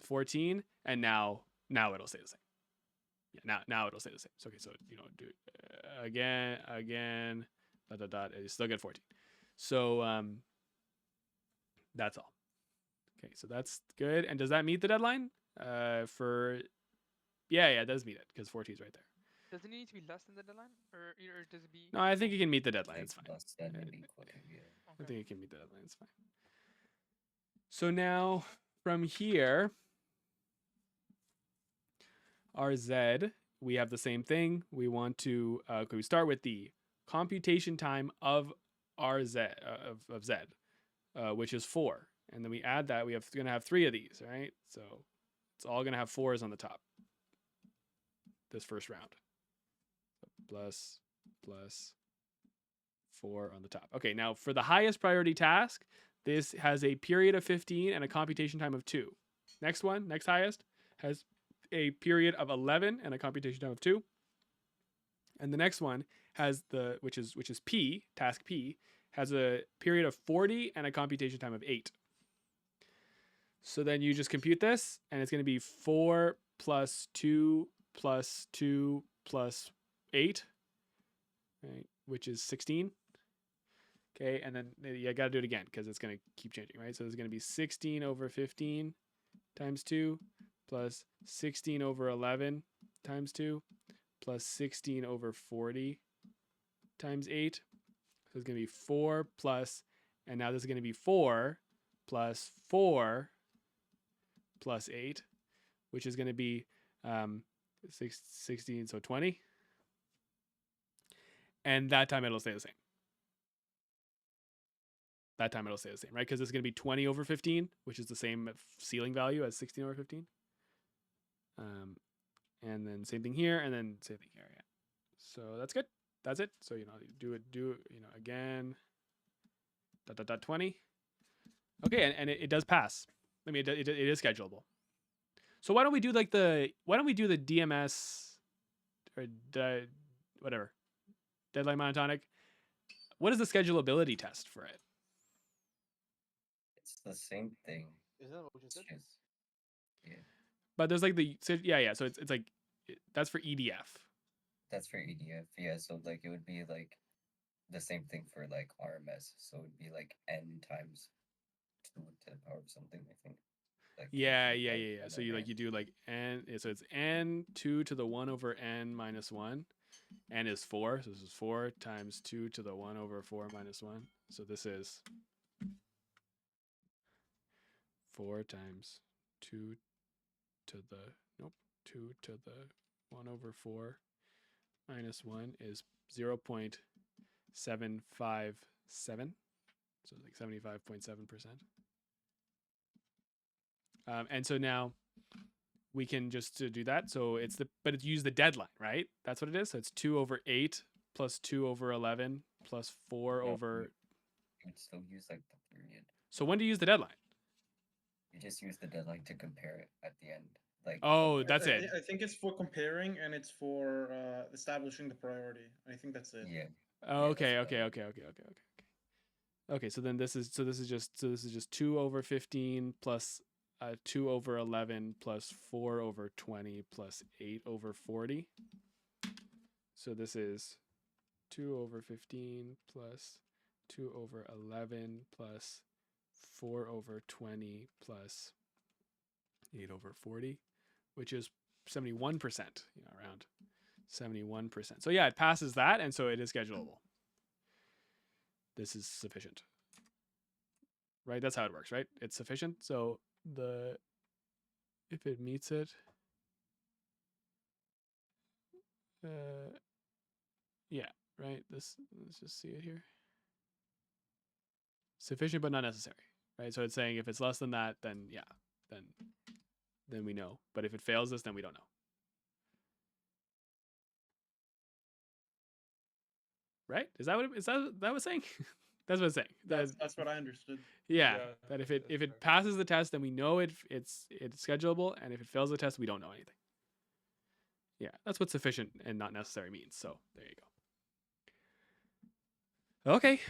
14, and now it'll stay the same. Yeah, now it'll stay the same. So okay, so do it again, and you still get 14. So that's all. Okay, so that's good. And does that meet the deadline? Yeah, it does meet it because 14 is right there. Does it need to be less than the deadline, or does it be? No, I think it can meet the deadline. It's fine. Yeah. I think it can meet the deadline. It's fine. So now from here, RZ, we have the same thing. We want to we start with the computation time of RZ of Z, which is 4, and then we add that. We're going to have 3 of these, right? So it's all going to have 4s on the top. This first round. Plus 4 on the top. Okay, now for the highest priority task, this has a period of 15 and a computation time of 2. Next one, next highest, has a period of 11 and a computation time of 2. And the next one has which is P, task P, has a period of 40 and a computation time of 8. So then you just compute this, and it's going to be 4 plus 2 plus 2 plus 8, right, which is 16. Okay, and then you got to do it again because it's going to keep changing, right? So there's going to be 16 over 15 times 2 plus 16 over 11 times 2 plus 16 over 40 times 8. So it's going to be 4 plus, and now this is going to be 4 plus 4 plus 8, which is going to be 16, so 20. And that time it'll stay the same. that time it'll stay the same, right? Because it's going to be 20 over 15, which is the same ceiling value as 16 over 15. And then same thing here, and then same thing here. Yeah. So that's good. That's it. So, you know, again, ... 20. Okay, and it does pass. I mean, it is schedulable. So why don't we do like the DMS or whatever, deadline monotonic? What is the schedulability test for it? It's the same thing. Isn't that what we just did? Yeah. But there's like yeah. So it's like that's for EDF. That's for EDF. Yeah. So like it would be like the same thing for like RMS. So it would be like n times 2 to the power of something, I think. Like Yeah. So you do like n. So it's n2 to the 1 over n minus 1. N is 4, so this is 4 times 2 to the 1 over 4 minus 1. So this is 4 times 2 to the 2 to the 1 over 4 minus 1 is 0.757. So like 75.7%. And so now we can just do that. So it's use the deadline, right? That's what it is. So it's 2 over 8 plus 2 over 11 plus 4 over. You would still use like the period. So when do you use the deadline? You just use the deadline to compare it at the end. Like. Oh, that's it. I think it's for comparing and it's for establishing the priority. I think that's it. Yeah. Okay. Okay, so then this is just 2 over 15 plus 2 over 11 plus 4 over 20 plus 8 over 40. So this is 2 over 15 plus 2 over 11 plus 4 over 20 plus 8 over 40, which is 71%, around 71%. So yeah, it passes that, and so it is schedulable. This is sufficient. Right? That's how it works, right? It's sufficient. So if it meets it, yeah, right? Let's just see it here. Sufficient but not necessary, right? So it's saying if it's less than that, then yeah, then we know. But if it fails this, then we don't know. Right? Is that what was saying? That's what it's saying. That's what I understood. Yeah, that if it passes the test, then we know it's schedulable, and if it fails the test, we don't know anything. Yeah, that's what sufficient and not necessary means. So there you go. Okay,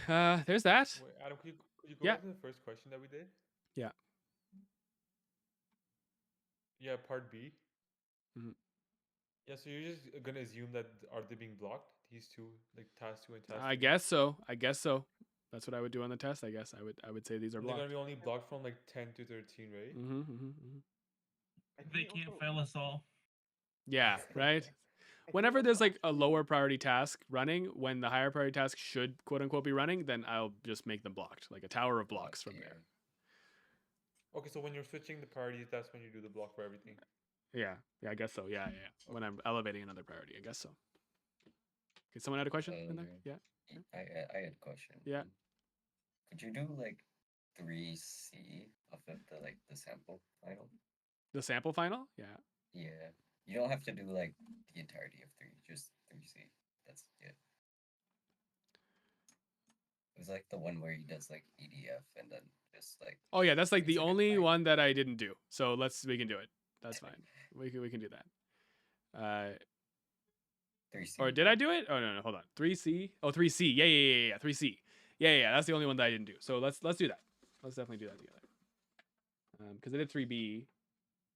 there's that. Wait, Adam, could you go back to the first question that we did? Yeah. Yeah, part B. Mm-hmm. Yeah, so you're just gonna assume that are they being blocked? These two, like task 2 and task 3? I guess so. That's what I would do on the test. I guess I would say these are blocked. They're gonna be only blocked from like 10 to 13, right? They can't fail us all. Yeah, right. Whenever there's like a lower priority task running, when the higher priority task should quote unquote be running, then I'll just make them blocked, like a tower of blocks from there. Okay, so when you're switching the priorities, that's when you do the block for everything. Yeah, I guess so. Yeah. When I'm elevating another priority, I guess so. Okay, someone had a question in there? Yeah. I had a question. Yeah. Could you do like 3C of the sample final? The sample final? Yeah. Yeah. You don't have to do like the entirety of 3, just 3C. That's it. It was like the one where he does like EDF and then just like. Oh yeah, that's like the only one that I didn't do. So we can do it. That's fine. We can do that. 3C. Or did I do it? Oh no, hold on. 3C. Oh, 3C. Yeah. 3C. Yeah. That's the only one that I didn't do. So let's do that. Let's definitely do that together. Because I did 3B,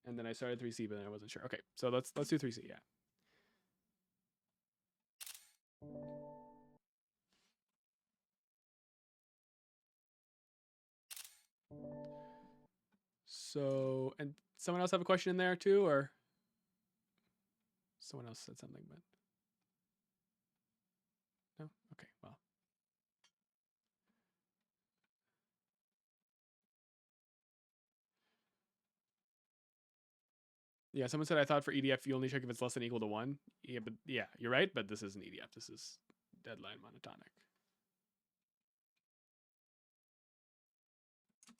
and then I started 3C, but then I wasn't sure. Okay, so let's do 3C. Yeah. So, and someone else have a question in there too, or someone else said something, but no? Okay, well. Yeah, someone said I thought for EDF you only check if it's less than or equal to 1. Yeah, but yeah, you're right, but this isn't EDF. This is deadline monotonic.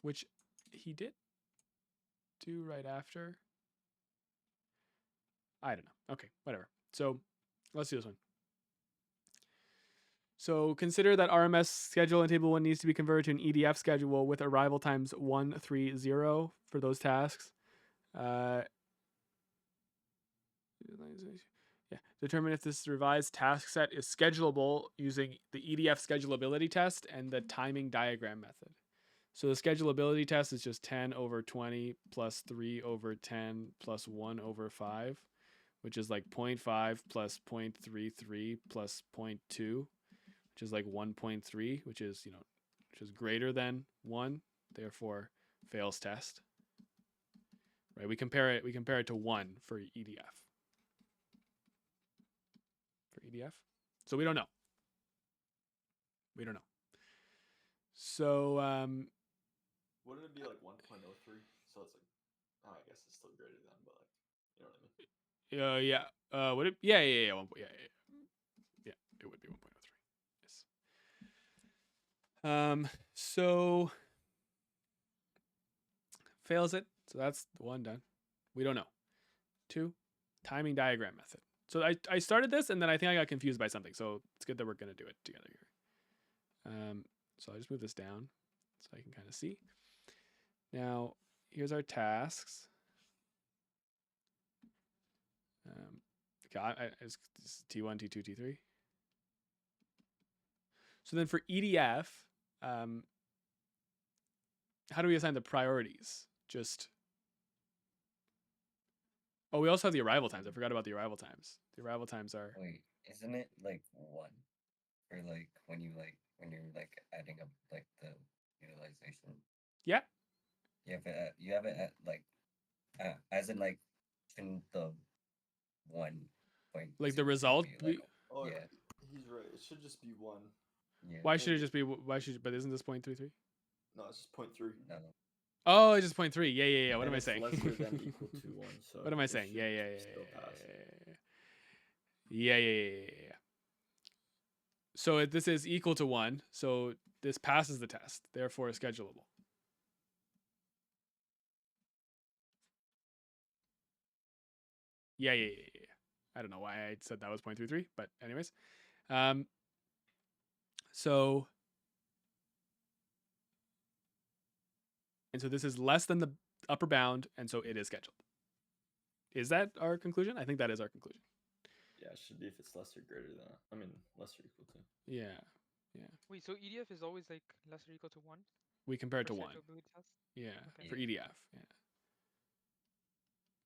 which he did do right after. I don't know. Okay, whatever. So let's do this one. So consider that RMS schedule in table 1 needs to be converted to an EDF schedule with arrival times 130 for those tasks. Yeah. Determine if this revised task set is schedulable using the EDF schedulability test and the timing diagram method. So the schedulability test is just 10 over 20 plus 3 over 10 plus 1 over 5, which is like 0.5 plus 0.33 plus 0.2, which is like 1.3, which is, which is greater than 1, therefore fails test. Right? We compare it to 1 for EDF. For EDF. So we don't know. So wouldn't it be like 1.03? So it's like, I guess it's still greater than, but like, you know what I mean? Yeah. Would it? Yeah. Yeah. It would be 1.03. Yes. So fails it. So that's 1 done. We don't know. 2, timing diagram method. So I started this and then I think I got confused by something. So it's good that we're going to do it together here. So I'll just move this down so I can kind of see. Now, here's our tasks. This is T1, T2, T3. So then for EDF, how do we assign the priorities? We also have the arrival times. I forgot about the arrival times. The arrival times are... Wait, isn't it like 1? Or like when you're like adding up like the utilization? Yeah. You have it at like as in like in the 1 point. Like the result? Like, yeah. He's right. It should just be 1. Yeah. Why should it just be? But isn't this 0.33? No, it's just 0.3. No. Oh, it's just 0.3. Yeah. What am I saying? Lesser than equal to 1. So what am I saying? Yeah. So this is equal to 1. So this passes the test. Therefore, it's schedulable. Yeah. I don't know why I said that was 0.33, but anyways. So this is less than the upper bound, and so it is scheduled. Is that our conclusion? I think that is our conclusion. Yeah, it should be if it's less or greater than, less or equal to. Yeah. Wait, so EDF is always like less or equal to 1? We compare it to 1. Yeah, okay. For EDF. Yeah.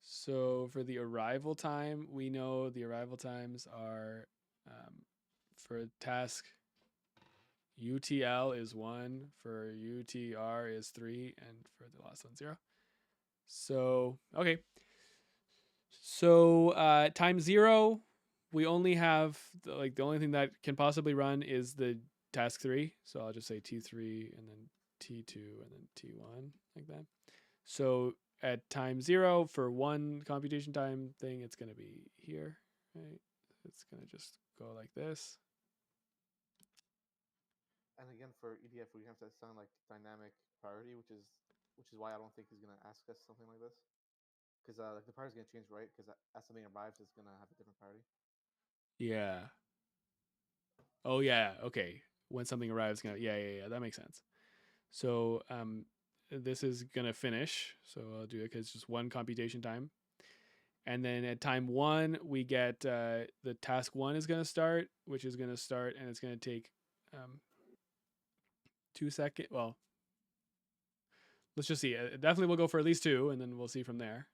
So for the arrival time, we know the arrival times are for task UTL is 1, for UTR is 3, and for the last one 0. So okay. So time 0, we only have the only thing that can possibly run is the task 3. So I'll just say T3 and then T2 and then T1 like that. So at time 0 for 1 computation time thing, it's going to be here, right? It's going to just go like this. And again, for EDF, we have to assign like dynamic priority, which is why I don't think he's going to ask us something like this. Because the priority is going to change, right? Because as something arrives, it's going to have a different priority. Yeah. Oh, yeah. Okay. When something arrives, yeah. That makes sense. So this is going to finish. So I'll do it because it's just 1 computation time. And then at time 1, we get the task 1 is going to start, which is going to start, and it's going to take 2 seconds. Well, let's just see. It definitely will go for at least 2, and then we'll see from there.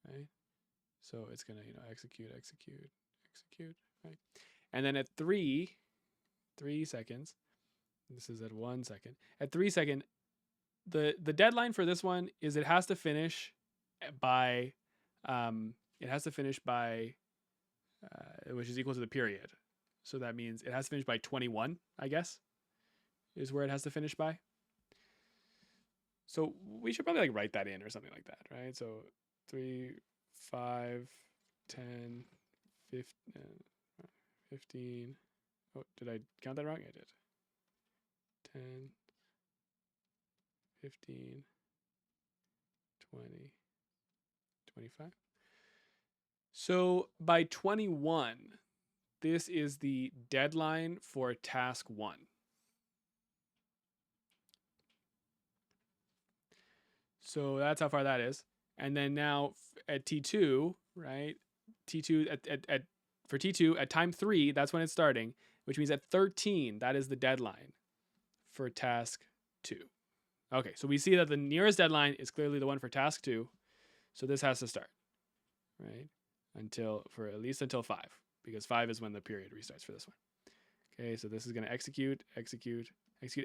Right? So it's going to execute, right? And then at 3 seconds, this is at 1 second. At 3 seconds, the deadline for this one is it has to finish by which is equal to the period. So that means it has to finish by 21, I guess, is where it has to finish by. So we should probably write that in or something like that, right? So 3, 5, 10, 15. Oh, did I count that wrong? I did. 10, 15, 20, 25. So by 21, this is the deadline for task 1. So that's how far that is. And then now at T2, right? T2 for T2 at time 3, that's when it's starting, which means at 13, that is the deadline for task 2. Okay, so we see that the nearest deadline is clearly the one for task 2. So this has to start, right? At least until 5, because 5 is when the period restarts for this one. Okay, so this is going to execute.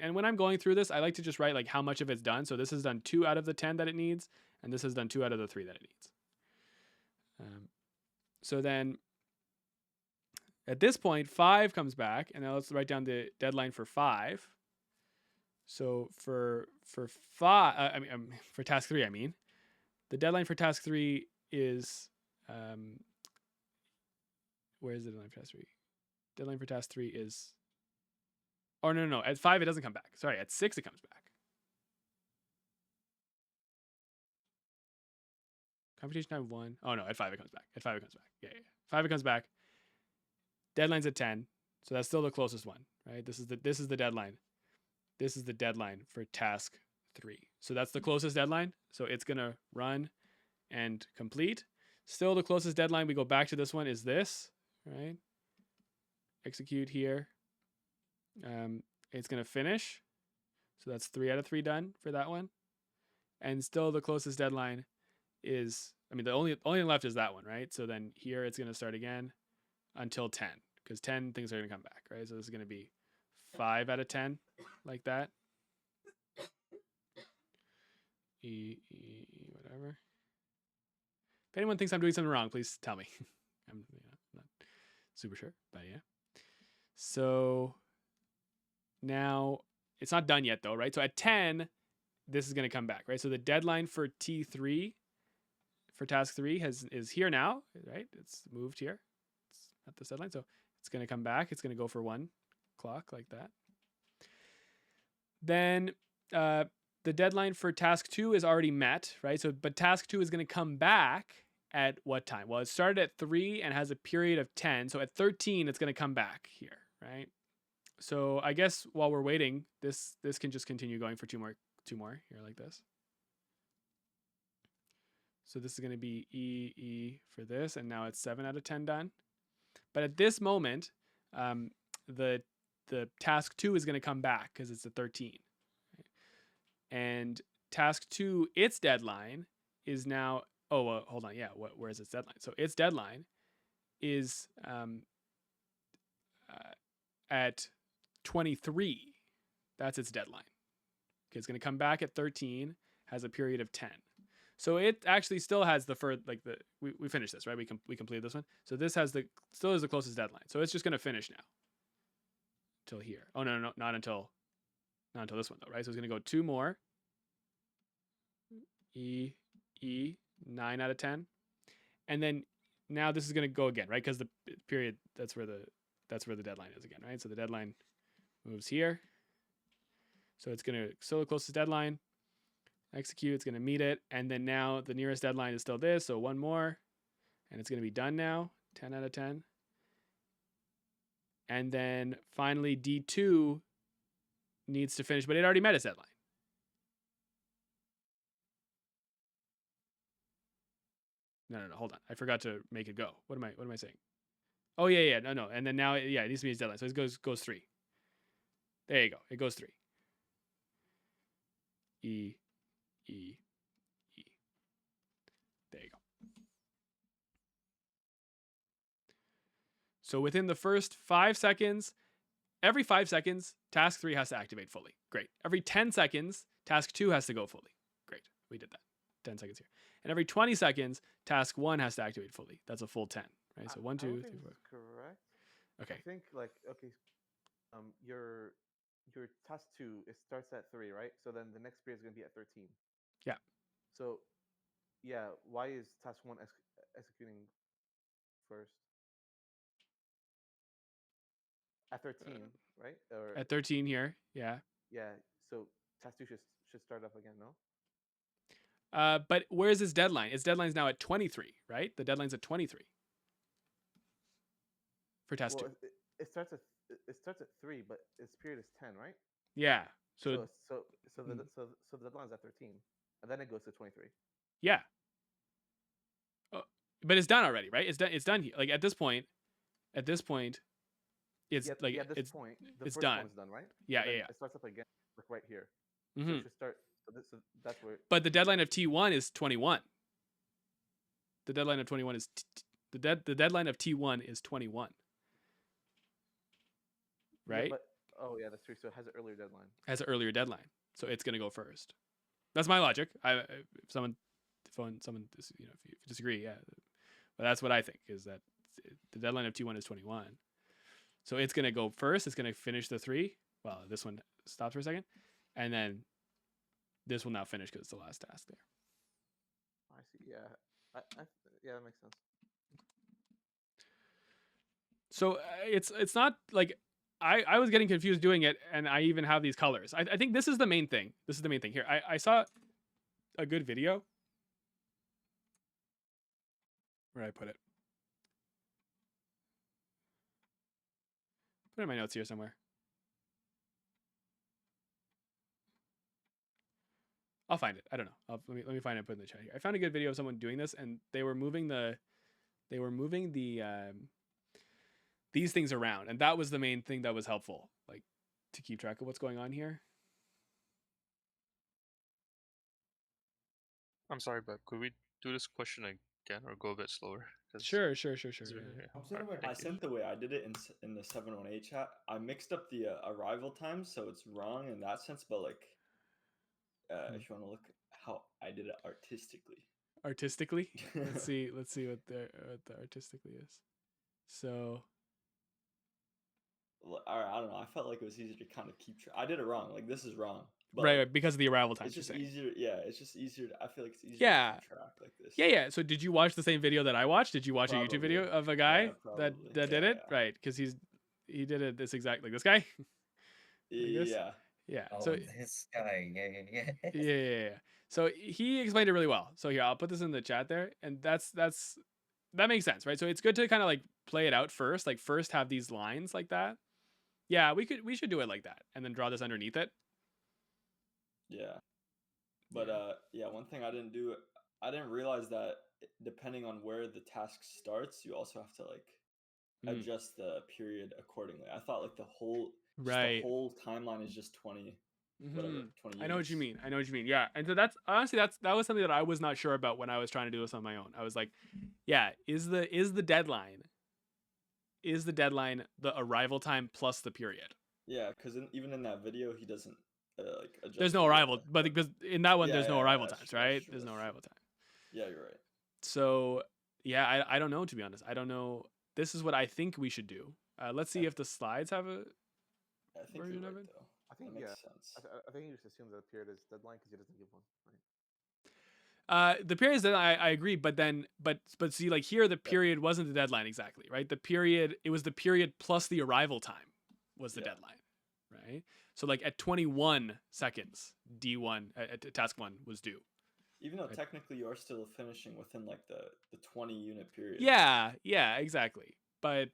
And when I'm going through this, I like to just write like how much of it's done. So this has done 2 out of the 10 that it needs, and this has done 2 out of the 3 that it needs. So then at this point, 5 comes back, and now let's write down the deadline for 5. So for task 3, the deadline for task 3 is where is the deadline for task 3? Deadline for task 3 is no. At 5 it doesn't come back. Sorry, at 6 it comes back. Computation time 1. Oh no, at 5 it comes back. Yeah. 5 it comes back. Deadline's at 10, so that's still the closest one, right? This is the deadline. This is the deadline for task 3. So that's the closest deadline. So it's gonna run and complete. Still the closest deadline. We go back to this one is this, right? Execute here. It's gonna finish. So that's 3 out of 3 done for that one. And still the closest deadline is, the only thing left is that one, right? So then here it's gonna start again until 10, because 10 things are gonna come back, right? So this is gonna be 5 out of 10, like that. Whatever. If anyone thinks I'm doing something wrong, please tell me. I'm not super sure, but yeah. So now it's not done yet though, right? So at 10, this is going to come back, right? So the deadline for T3, for task 3 is here now, right? It's moved here. It's at this deadline. So it's going to come back. It's going to go for 1 clock like that. Then the deadline for task 2 is already met, right? So, but task 2 is going to come back at what time? Well, it started at 3 and has a period of 10. So at 13, it's going to come back here, right? So I guess while we're waiting, this can just continue going for two more here like this. So this is going to be E for this, and now it's 7 out of 10 done. But at this moment, the task 2 is going to come back because it's a 13. Right? And task 2, its deadline is now, hold on, yeah, where is its deadline? So its deadline is at 23. That's its deadline. Okay, it's going to come back at 13, has a period of 10. So it actually still has we finished this, right? We completed this one. So this still has the closest deadline. So it's just going to finish now. Till here. Oh no, not until this one though, right? So it's going to go 2 more. E 9 out of 10. And then now this is going to go again, right? Because the period, that's where the deadline is again, right? So the deadline moves here. So it's going to still the closest deadline. Execute, it's going to meet it. And then now the nearest deadline is still this. So 1 more. And it's going to be done now. 10 out of 10. And then finally D2 needs to finish, but it already met its deadline. No, hold on. I forgot to make it go. What am I saying? Oh yeah, no. And then now, it needs to be its deadline. So it goes 3. There you go. It goes 3. E. There you go. So within the first 5 seconds, every 5 seconds, task 3 has to activate fully. Great. Every 10 seconds, task 2 has to go fully. Great. We did that. 10 seconds here. And every 20 seconds, task 1 has to activate fully. That's a full 10, right? So 1, 2, 3, 4. Correct. Okay. I think your task 2, it starts at 3, right? So then the next period is going to be at 13. Yeah. So, yeah, why is task 1 executing first? At 13, right? Or at 13 here, yeah. Yeah. So task 2 should should start up again, no? But where's his deadline? His deadline's now at 23, right? The deadline's at 23 for test 2. It starts at 3, but its period is 10, right? Yeah. So the deadline's at 13, and then it goes to 23. Yeah. But it's done already, right? It's done. It's done here. Like at this point, it's like at this it's point, the it's first done. one's done, right? Yeah, yeah. yeah. It starts up again, like right here. So it should start. So that's where. But the deadline of T1 is 21. The deadline of 21 is the deadline of T1 is 21. Right? Yeah, but yeah, that's true. So it has an earlier deadline. Has an earlier deadline, so it's gonna go first. That's my logic. If someone, if you disagree, yeah, but that's what I think is that the deadline of T1 is 21. So it's gonna go first. It's gonna finish the 3. Well, this one stops for a second, and then this will now finish because it's the last task there. I see. Yeah, yeah, that makes sense. So it's not like I was getting confused doing it, and I even have these colors. I think this is the main thing. This is the main thing here. I saw a good video. Where did I put it? Put it in my notes here somewhere. I'll find it. I don't know. Let me find it and put it in the chat here. I found a good video of someone doing this, and they were moving the these things around, and that was the main thing that was helpful, like to keep track of what's going on here. I'm sorry, but could we do this question again or go a bit slower? Sure. I sent the way I did it in the 718 chat. I mixed up the arrival time, so it's wrong in that sense. But like, if you want to look how I did it artistically. Artistically, let's see what the artistically is. So, I don't know. I felt like it was easier to kind of keep track. I did it wrong. Like this is wrong. But right, because of the arrival time. It's just easier. Yeah, it's just easier. I feel like it's easier to keep track like this. Yeah. So did you watch the same video that I watched? Did you watch a YouTube video of a guy that did it? Yeah. Right, because he did it this exact like this guy. Like yeah. Oh, so this guy. Yeah. Yeah. So he explained it really well. So here, I'll put this in the chat there, and that makes sense, right? So it's good to kind of like play it out first, like first have these lines like that. Yeah, we should do it like that, and then draw this underneath it. Yeah, but one thing I didn't do, I didn't realize that depending on where the task starts, you also have to like adjust the period accordingly. I thought like the whole timeline is just 20. Whatever, 20 I know what you mean. Yeah, and so that was something that I was not sure about when I was trying to do this on my own. I was like, yeah, is the deadline the arrival time plus the period? Yeah, because even in that video, he doesn't like adjust. There's no arrival, but because in that one, there's no arrival times, right? There's no arrival time. Yeah, you're right. So yeah, I don't know, to be honest. I don't know. This is what I think we should do. Let's see if the slides have a version of it. Though. I think that makes sense. I think you just assume that the period is deadline because he doesn't give one, right? The period is deadline. I agree, but see, like here, the period wasn't the deadline exactly, right? It was the period plus the arrival time was the deadline, right? So like at 21 seconds, D1 at task 1 was due. Even though technically you are still finishing within like the 20 unit period. Yeah, exactly, but.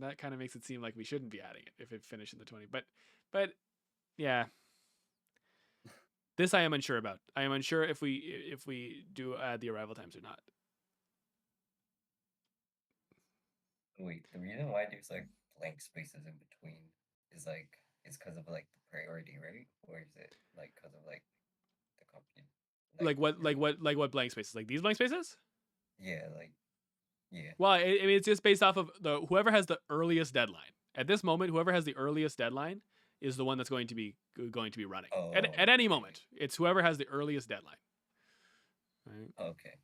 That kind of makes it seem like we shouldn't be adding it if it finished in the 20. But yeah. This I am unsure about. I am unsure if we do add the arrival times or not. Wait, the reason why there's like blank spaces in between is like it's because of like the priority, right? Or is it like because of like the company? Like what blank spaces? Like these blank spaces? Yeah, like. Yeah. Well, I mean, it's just based off of whoever has the earliest deadline. At this moment, whoever has the earliest deadline is the one that's going to be running. At any moment, it's whoever has the earliest deadline. Right. Okay.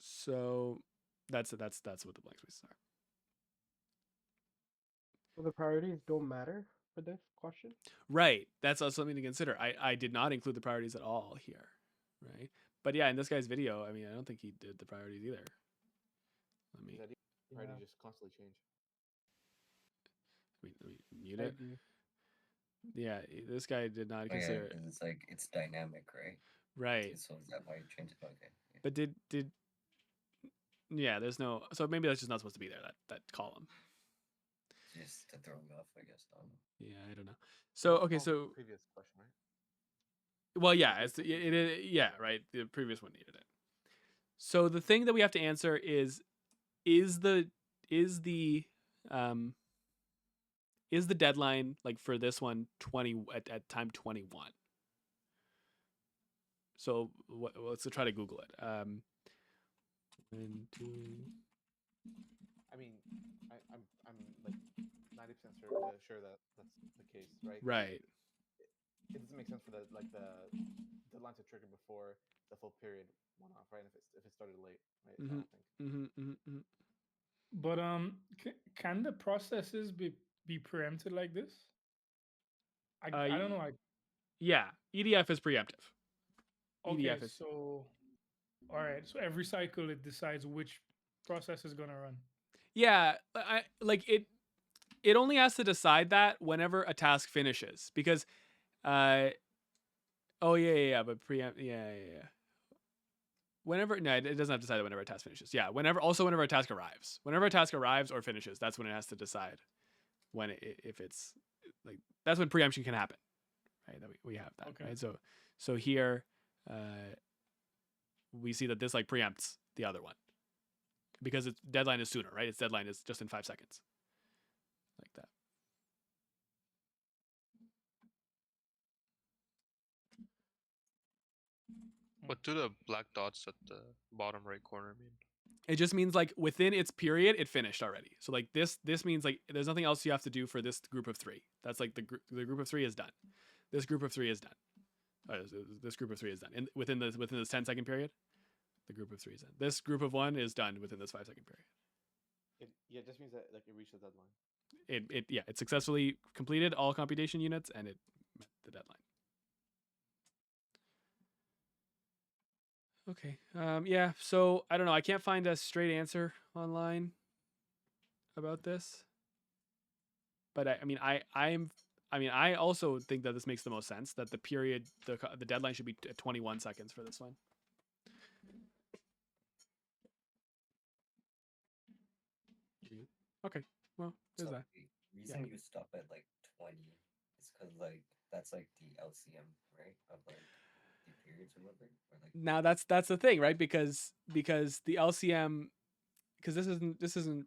So that's what the blank spaces are. So the priorities don't matter for this question? Right. That's also something to consider. I did not include the priorities at all here. Right. But yeah, in this guy's video, I mean, I don't think he did the priorities either. Priorities just constantly change. Mute it. Yeah, this guy did not consider it. It's like it's dynamic, right? Right. So is that why you changed it? Okay. Yeah. But did yeah? There's no. So maybe that's just not supposed to be there. That column. Just to throw me off, I guess. I don't know. Yeah, I don't know. So okay, so previous question, right? Well, yeah, yeah, right. The previous one needed it. So the thing that we have to answer is the deadline like for this one 20 at time 21? So let's try to Google it. I mean, I'm like 90% sure that that's the case, right? Right. It doesn't make sense for the deadline to trigger before the full period went off, right? If it started late, right? So I don't think. But can the processes be preempted like this? I don't know. Yeah, EDF is preemptive. Okay, EDF is so all right. So every cycle it decides which process is gonna run. Yeah, I like it. It only has to decide that whenever a task finishes, because, oh yeah, but preempt, yeah. Whenever it doesn't have to decide whenever a task finishes. Yeah, whenever a task arrives. Whenever a task arrives or finishes, that's when it has to decide when if it's like that's when preemption can happen, right? That we have that, Okay. right? So here, we see that this like preempts the other one because its deadline is sooner, right? Its deadline is just in 5 seconds, like that. What do the black dots at the bottom right corner mean? It just means like within its period, it finished already. So like this means like there's nothing else you have to do for this group of 3. That's like the group of 3 is done. This group of 3 is done. This group of 3 is done. And within this 10-second period, the group of 3 is done. This group of 1 is done within this 5-second period. It just means that like it reached the deadline. It successfully completed all computation units and it met the deadline. Okay. Yeah. So I don't know. I can't find a straight answer online about this. But I also think that this makes the most sense. That the period, the deadline should be 21 seconds for this one. Okay. Well, there's that. The reason you stop at like 20 is because like that's like the LCM, right? Of like the periods or whatever. Or like now that's the thing, right? Because the LCM, because this isn't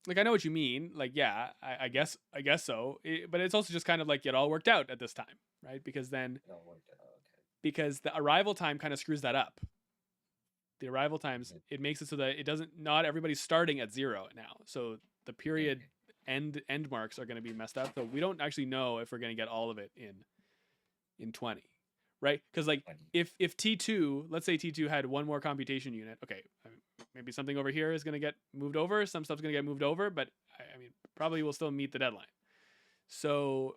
like, I know what you mean. Like, yeah, I guess so. But it's also just kind of like it all worked out at this time, right? Because then it all worked out. Okay. Because the arrival time kind of screws that up. The arrival times, it makes it so that it doesn't, not everybody's starting at 0 now. So the period end marks are going to be messed up. So we don't actually know if we're going to get all of it in 20, right? Because like if T2, let's say T2 had one more computation unit, okay, maybe something over here is going to get moved over, some stuff's going to get moved over, but I mean, probably we'll still meet the deadline. So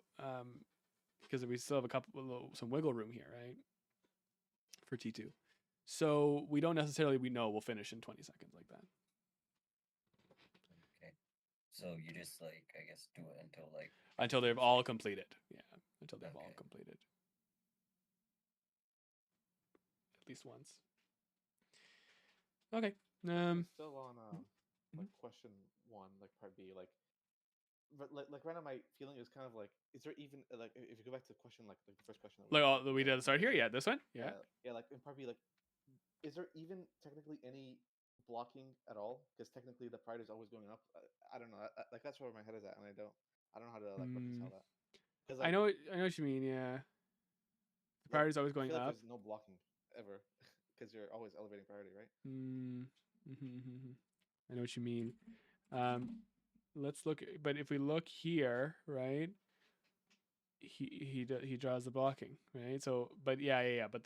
because we still have some wiggle room here, right? For T2. So we don't necessarily know we'll finish in 20 seconds like that. Okay. So you just like, I guess, do it until they've all completed. Yeah, until they've all completed. At least once. Okay. Still on like question 1, like part B, like right now my feeling is kind of like, is there even like if you go back to question like the first question that we did at the start here, yeah, this one, yeah, like in part B, like is there even technically any blocking at all? Because technically the priority is always going up. I don't know. Like that's where my head is at, and I don't know how to like reconcile that. Like, I know what you mean. Yeah, the priority is always going up. There's no blocking ever because you're always elevating priority, right? I know what you mean. Let's look. But if we look here, right? He draws the blocking, right? So, but yeah. But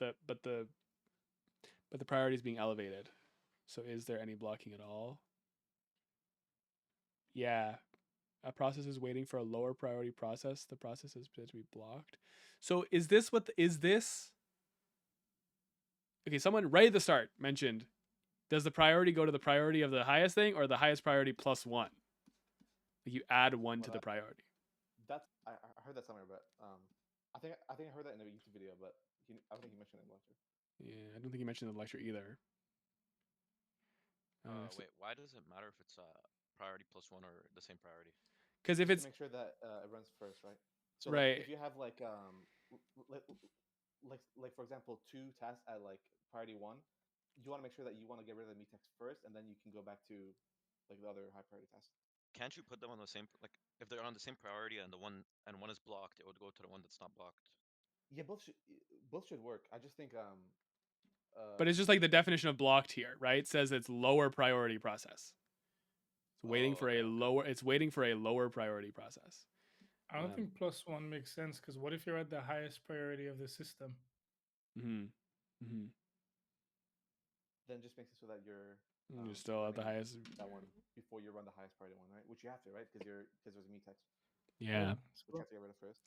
the priority is being elevated. So is there any blocking at all? Yeah. A process is waiting for a lower priority process. The process is to be blocked. So is this okay, someone right at the start mentioned, does the priority go to the priority of the highest thing or the highest priority plus 1? Like you add 1 to the priority. That's I heard that somewhere, but I think I heard that in a YouTube video, but I don't think he mentioned it in the lecture. Yeah, I don't think he mentioned it in the lecture either. Wait, why does it matter if it's priority plus 1 or the same priority? Because if it's to make sure that it runs first, right? So right. Like, if you have like for example 2 tasks at like priority 1, you want to make sure that you want to get rid of the meat text first, and then you can go back to like the other high priority tasks. Can't you put them on the same, like if they're on the same priority and one is blocked, it would go to the one that's not blocked? Yeah, both should work. I just think but it's just like the definition of blocked here, right? It says it's lower priority process. It's waiting for a lower. It's waiting for a lower priority process. I don't think +1 makes sense, because what if you're at the highest priority of the system? Then just makes it so that you're still at the highest. That one before you run the highest priority one, right? Which you have to, right? Because there's a meat text. Yeah. Which you have to get rid of first.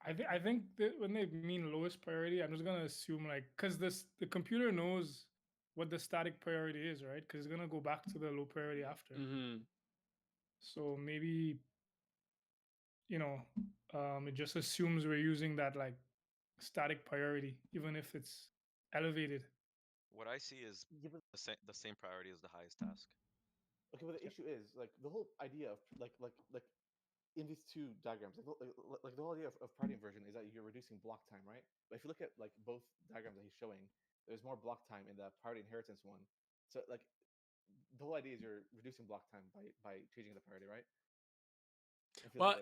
I think that when they mean lowest priority, I'm just gonna assume like, because the computer knows what the static priority is, right? Because it's gonna go back to the low priority after. So maybe, it just assumes we're using that like static priority, even if it's elevated. What I see is the same priority as the highest task. Okay, but the issue is like the whole idea of like in these 2 diagrams, like the whole idea of priority inversion is that you're reducing block time, right? But if you look at like both diagrams that he's showing, there's more block time in the priority inheritance one. So like the whole idea is you're reducing block time by changing the priority, right? Well,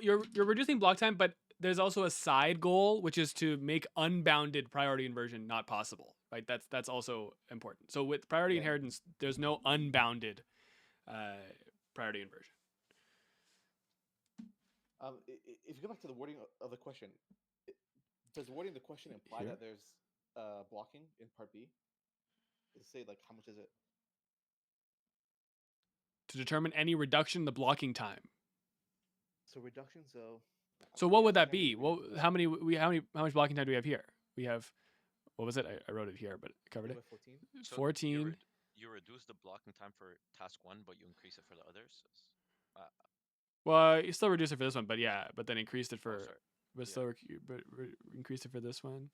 you're reducing block time, but there's also a side goal, which is to make unbounded priority inversion not possible, right? That's also important. So with priority inheritance, there's no unbounded priority inversion. If you go back to the wording of the question, does the wording of the question imply that there's blocking in part B? Does it say like how much is it? To determine any reduction in the blocking time. So reduction, So what would that be? Well, how much blocking time do we have here? We have, what was it? I wrote it here, but I covered it. 14. 14. You reduce the blocking time for task 1, but you increase it for the others. Well, you still reduce it for this one, but then increased it for, increased it for this one.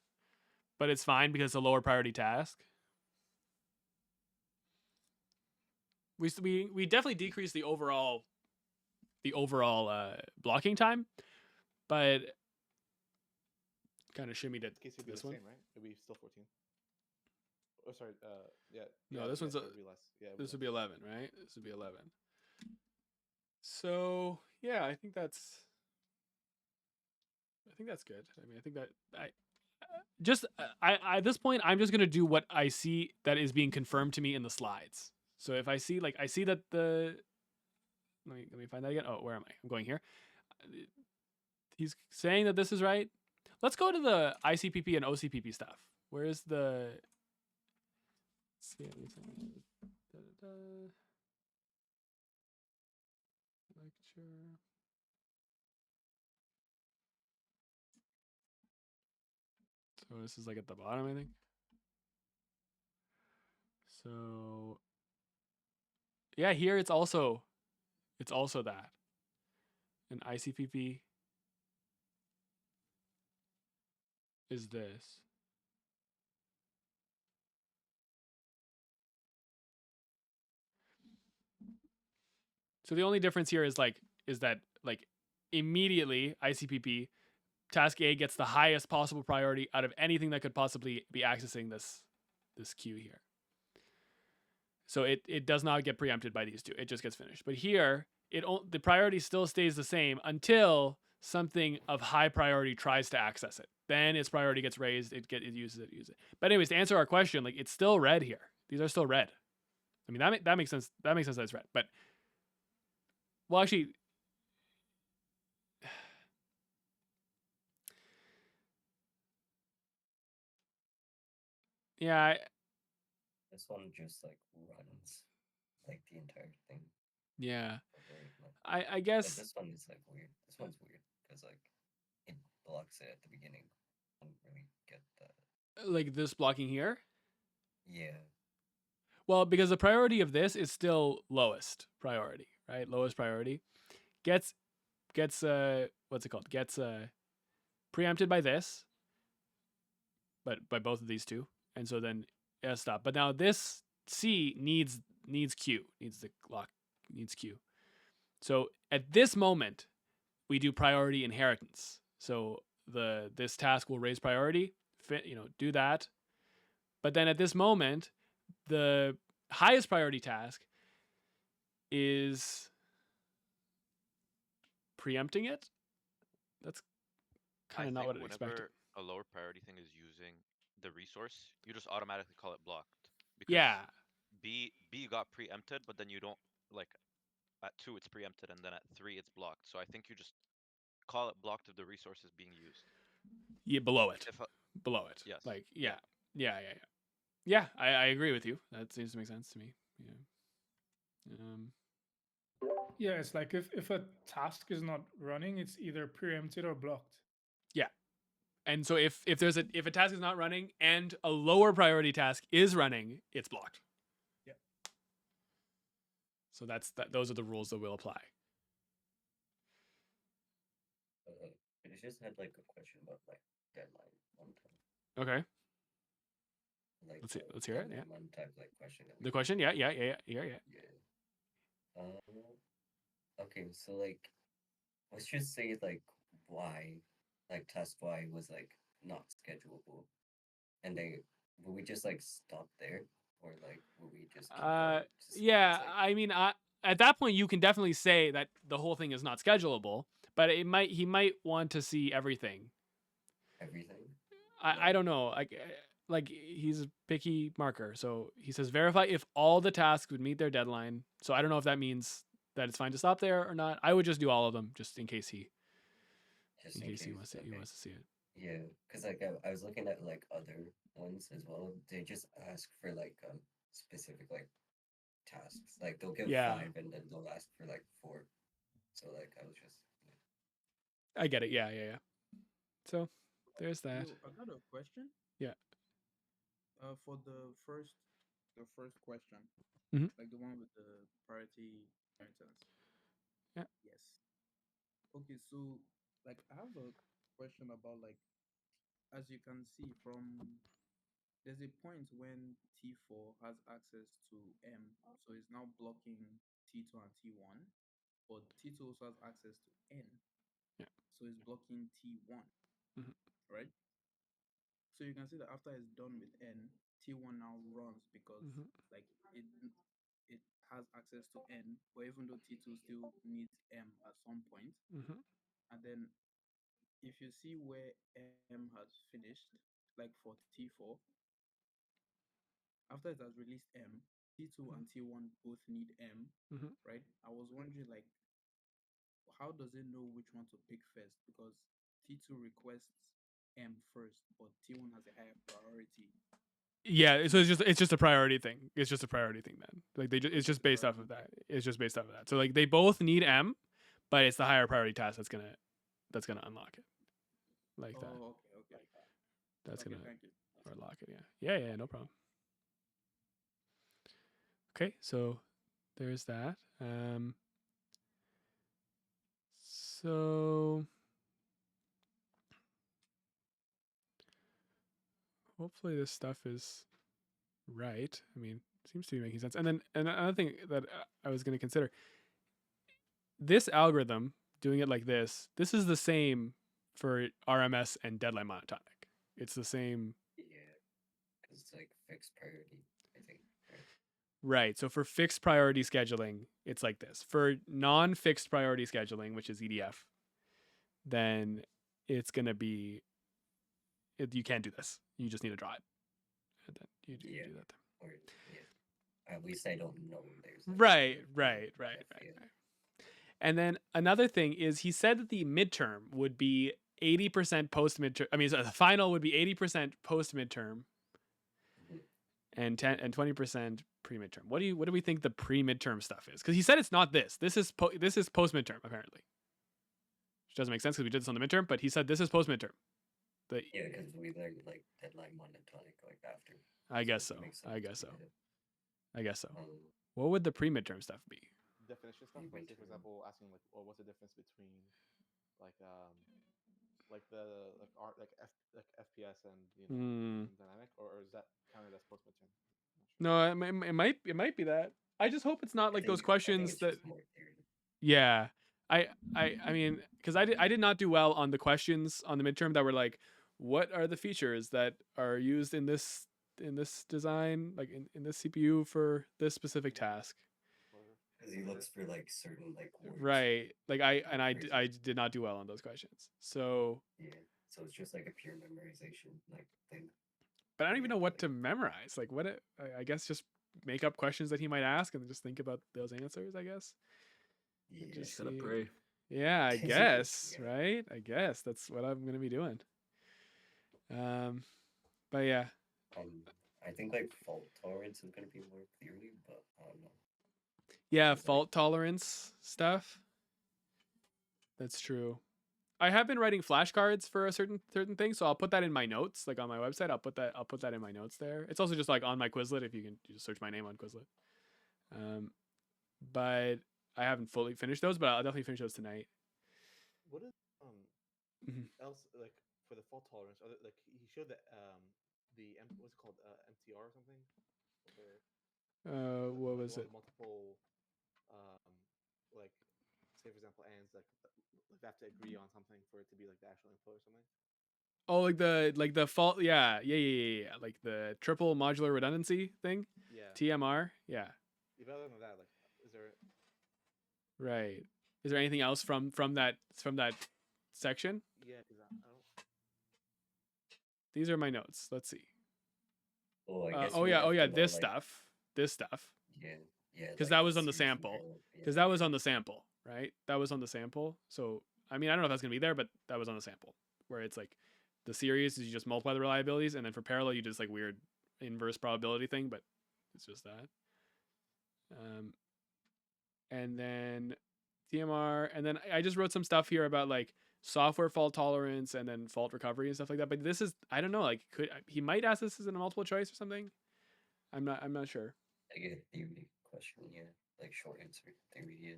But it's fine because it's a lower priority task. We definitely decrease the overall blocking time, but kind of shimmied at this one. Same, right? It'd be still 14. Oh, sorry. Yeah. No, this one's this would be 11, right? This would be 11. So yeah, I think that's good. I mean, I think that at this point, I'm just gonna do what I see that is being confirmed to me in the slides. So if I see that the let me find that again. Oh, where am I? I'm going here. He's saying that this is right. Let's go to the ICPP and OCPP stuff. Where is the? Let's see. Lecture. So this is like at the bottom, I think. So yeah, here it's also that. An ICPP is this. So the only difference here is that immediately ICPP task A gets the highest possible priority out of anything that could possibly be accessing this queue here. So it does not get preempted by these 2. It just gets finished. But here, the priority still stays the same until something of high priority tries to access it. Then its priority gets raised. It uses it. But anyways, to answer our question, like it's still red here. These are still red. I mean that makes sense. That makes sense that it's red. But well, actually, yeah. This one just like runs like the entire thing. Yeah. I guess but this one is like weird. This one's weird because like it blocks it at the beginning. I don't really get that. Like this blocking here? Yeah. Well, because the priority of this is still lowest priority, right? Lowest priority gets what's it called? Gets preempted by this, but by both of these two, and so then S stop. But now this C needs Q, needs the lock, needs Q. So at this moment, we do priority inheritance. So this task will raise priority, do that. But then at this moment, the highest priority task is preempting it. That's kind of not what I expected. Whenever a lower priority thing is using the resource, you just automatically call it blocked. Because yeah. B got preempted, but then you don't like at 2 it's preempted, and then at 3 it's blocked. So I think you just call it blocked if the resource is being used. Yeah, below it. Below it. Yes. Like yeah. I agree with you. That seems to make sense to me. Yeah. Yeah, it's like if a task is not running, it's either preempted or blocked. Yeah. And so if a task is not running and a lower priority task is running, it's blocked. Yeah. So those are the rules that will apply. I just had like a question about like deadline one time. Okay. Like let's hear it. Yeah. One type like question. The question, yeah. Okay, so like, let's just say like Y, like task Y was like not schedulable, and will we just like stop there, or like will we just keep going? Yeah. I mean, at that point, you can definitely say that the whole thing is not schedulable, but he might want to see everything. Everything. I don't know. Like he's a picky marker, so he says verify if all the tasks would meet their deadline. So I don't know if that means that it's fine to stop there or not. I would just do all of them, just in case he wants to see it. Yeah, because like I was looking at like other ones as well. They just ask for like specific like tasks. Like they'll give 5 and then they'll ask for like 4. So like I was just. I get it. Yeah. So there's that. Yo, I got a question. Yeah. For the first question, like the one with the priority inheritance. Yeah. Yes. Okay, so like I have a question about like, as you can see from, there's a point when T4 has access to M, so it's now blocking T2 and T1, but T2 also has access to N, so it's blocking T1, right? So you can see that after it's done with N, T1 now runs because like it has access to N, but even though T2 still needs M at some point, and then if you see where M has finished, like for T4, after it has released M, T2 and T1 both need M, right? I was wondering like, how does it know which one to pick first? Because T2 requests M first, but T1 has a higher priority. Yeah, so it's just a priority thing. It's just a priority thing then. Like it's just based off of that. It's just based off of that. So like they both need M, but it's the higher priority task that's gonna unlock it. Like that. Okay. That's okay, gonna thank you. unlock it. Yeah, no problem. Okay, so there's that. So hopefully this stuff is right. I mean, it seems to be making sense. And then another thing that I was going to consider, this algorithm, doing it like this is the same for RMS and deadline monotonic. It's the same. Yeah, because it's like fixed priority, I think. Right. So for fixed priority scheduling, it's like this. For non-fixed priority scheduling, which is EDF, then it's going to be, you can't do this. You just need to draw it. And then you do that. Or, at least I don't know there's. Right. And then another thing is he said that the midterm would be 80% post midterm. I mean, so the final would be 80% post midterm, and 20% pre midterm. What do we think the pre midterm stuff is? Because he said it's not this. This is post midterm apparently, which doesn't make sense because we did this on the midterm. But he said this is post midterm. Yeah, because we learned like deadline monotonic like after. I guess so. What would the pre midterm stuff be? definition stuff. Like, say for example, asking like, well, what's the difference between like FPS and dynamic, or is that counted as post midterm? No, it might be that. I just hope it's not like those questions that. Yeah, I mean, because I did not do well on the questions on the midterm that were like, what are the features that are used in this design, like in this CPU for this specific task. Because he looks for like certain like words. Right, like I did not do well on those questions. So yeah, so it's just like a pure memorization like thing. But I don't even know what to memorize. Like what I guess just make up questions that he might ask and just think about those answers. I guess. Yeah, just gotta pray. Yeah, I guess. Yeah. Right. I guess that's what I'm gonna be doing. But yeah. I think like fault tolerance is gonna be more clearly, but I don't know. Yeah, fault tolerance stuff. That's true. I have been writing flashcards for a certain thing, so I'll put that in my notes, like on my website. I'll put that in my notes there. It's also just like on my Quizlet if you can just search my name on Quizlet. But I haven't fully finished those, but I'll definitely finish those tonight. What is else like for the fault tolerance? Like he showed that what's it called MTR or something? What was it? Multiple like say for example ands like they have to agree on something for it to be like the actual input or something. Oh, like the fault, yeah, like the triple modular redundancy thing. Yeah. TMR, yeah. If other than that, like, is there? Right. Is there anything else from that section? Yeah, because I don't. These are my notes. Let's see. Oh, yeah. This stuff. Yeah. Because that was on the sample. Because that was on the sample, right? That was on the sample. So I mean, I don't know if that's gonna be there, but that was on the sample where it's like the series is you just multiply the reliabilities, and then for parallel you just like weird inverse probability thing, but it's just that. And then TMR, and then I just wrote some stuff here about like software fault tolerance and then fault recovery and stuff like that. But this is, I don't know, like he might ask this as a multiple choice or something. I'm not sure. I get a theory question, yeah, like short answer theory, yeah.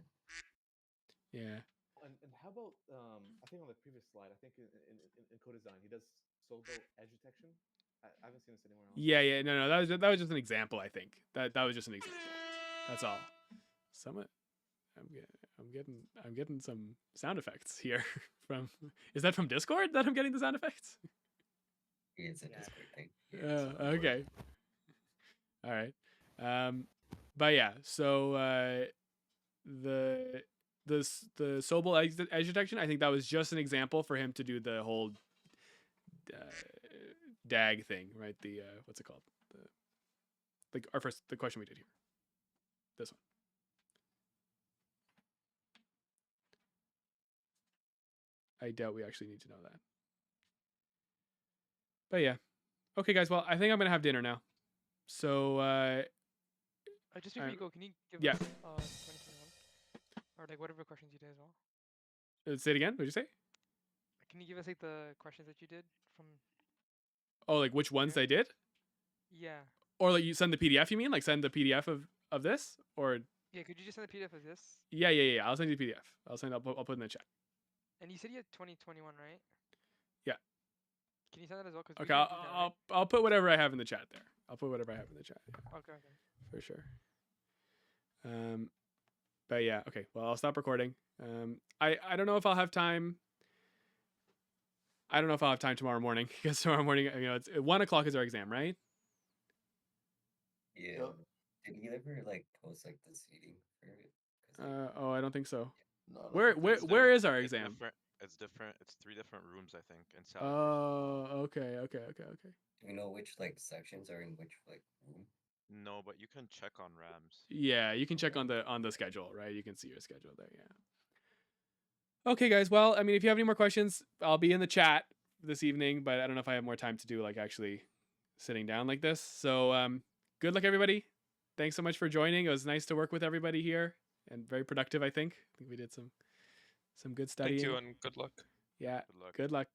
Yeah. And how about I think on the previous slide, I think in co-design he does solo edge detection. I haven't seen this anywhere else. Yeah, no, that was just an example. I think that was just an example. That's all. I'm getting some sound effects here from. Is that from Discord that I'm getting the sound effects? Yeah, it's a Discord thing. Okay. All right. But yeah, so the Sobel edge detection, I think that was just an example for him to do the whole DAG thing, right? The what's it called? The question we did here. This one. I doubt we actually need to know that. But yeah. Okay, guys. Well, I think I'm going to have dinner now. So, just before you go, can you give us 2021? Or like whatever questions you did as well? Say it again. What did you say? Can you give us like the questions that you did from... Oh, like which ones I did? Yeah. Or like you send the PDF, you mean? Like send the PDF of this? Or... Yeah, could you just send the PDF of this? Yeah. I'll send you the PDF. I'll put in the chat. And you said you had 2021, right? Yeah. Can you send that as well? Okay, I'll put whatever I have in the chat there. I'll put whatever I have in the chat. Yeah. Okay. For sure. But yeah, okay. Well, I'll stop recording. I don't know if I'll have time. I don't know if I'll have time tomorrow morning because tomorrow morning, it's 1:00 is our exam, right? Yeah. Did you ever like post like the seating for it? Oh, I don't think so. No, where is our exam? It's different. It's 3 different rooms, I think, in South. Oh, okay. Do you know which like sections are in which like room? No, but you can check on RAMs. Yeah, you can check on the schedule, right? You can see your schedule there, yeah. Okay, guys. Well, I mean, if you have any more questions, I'll be in the chat this evening, but I don't know if I have more time to do like actually sitting down like this. So, good luck, everybody. Thanks so much for joining. It was nice to work with everybody here and very productive, I think. I think we did some good studying. Thank you and good luck. Yeah, good luck.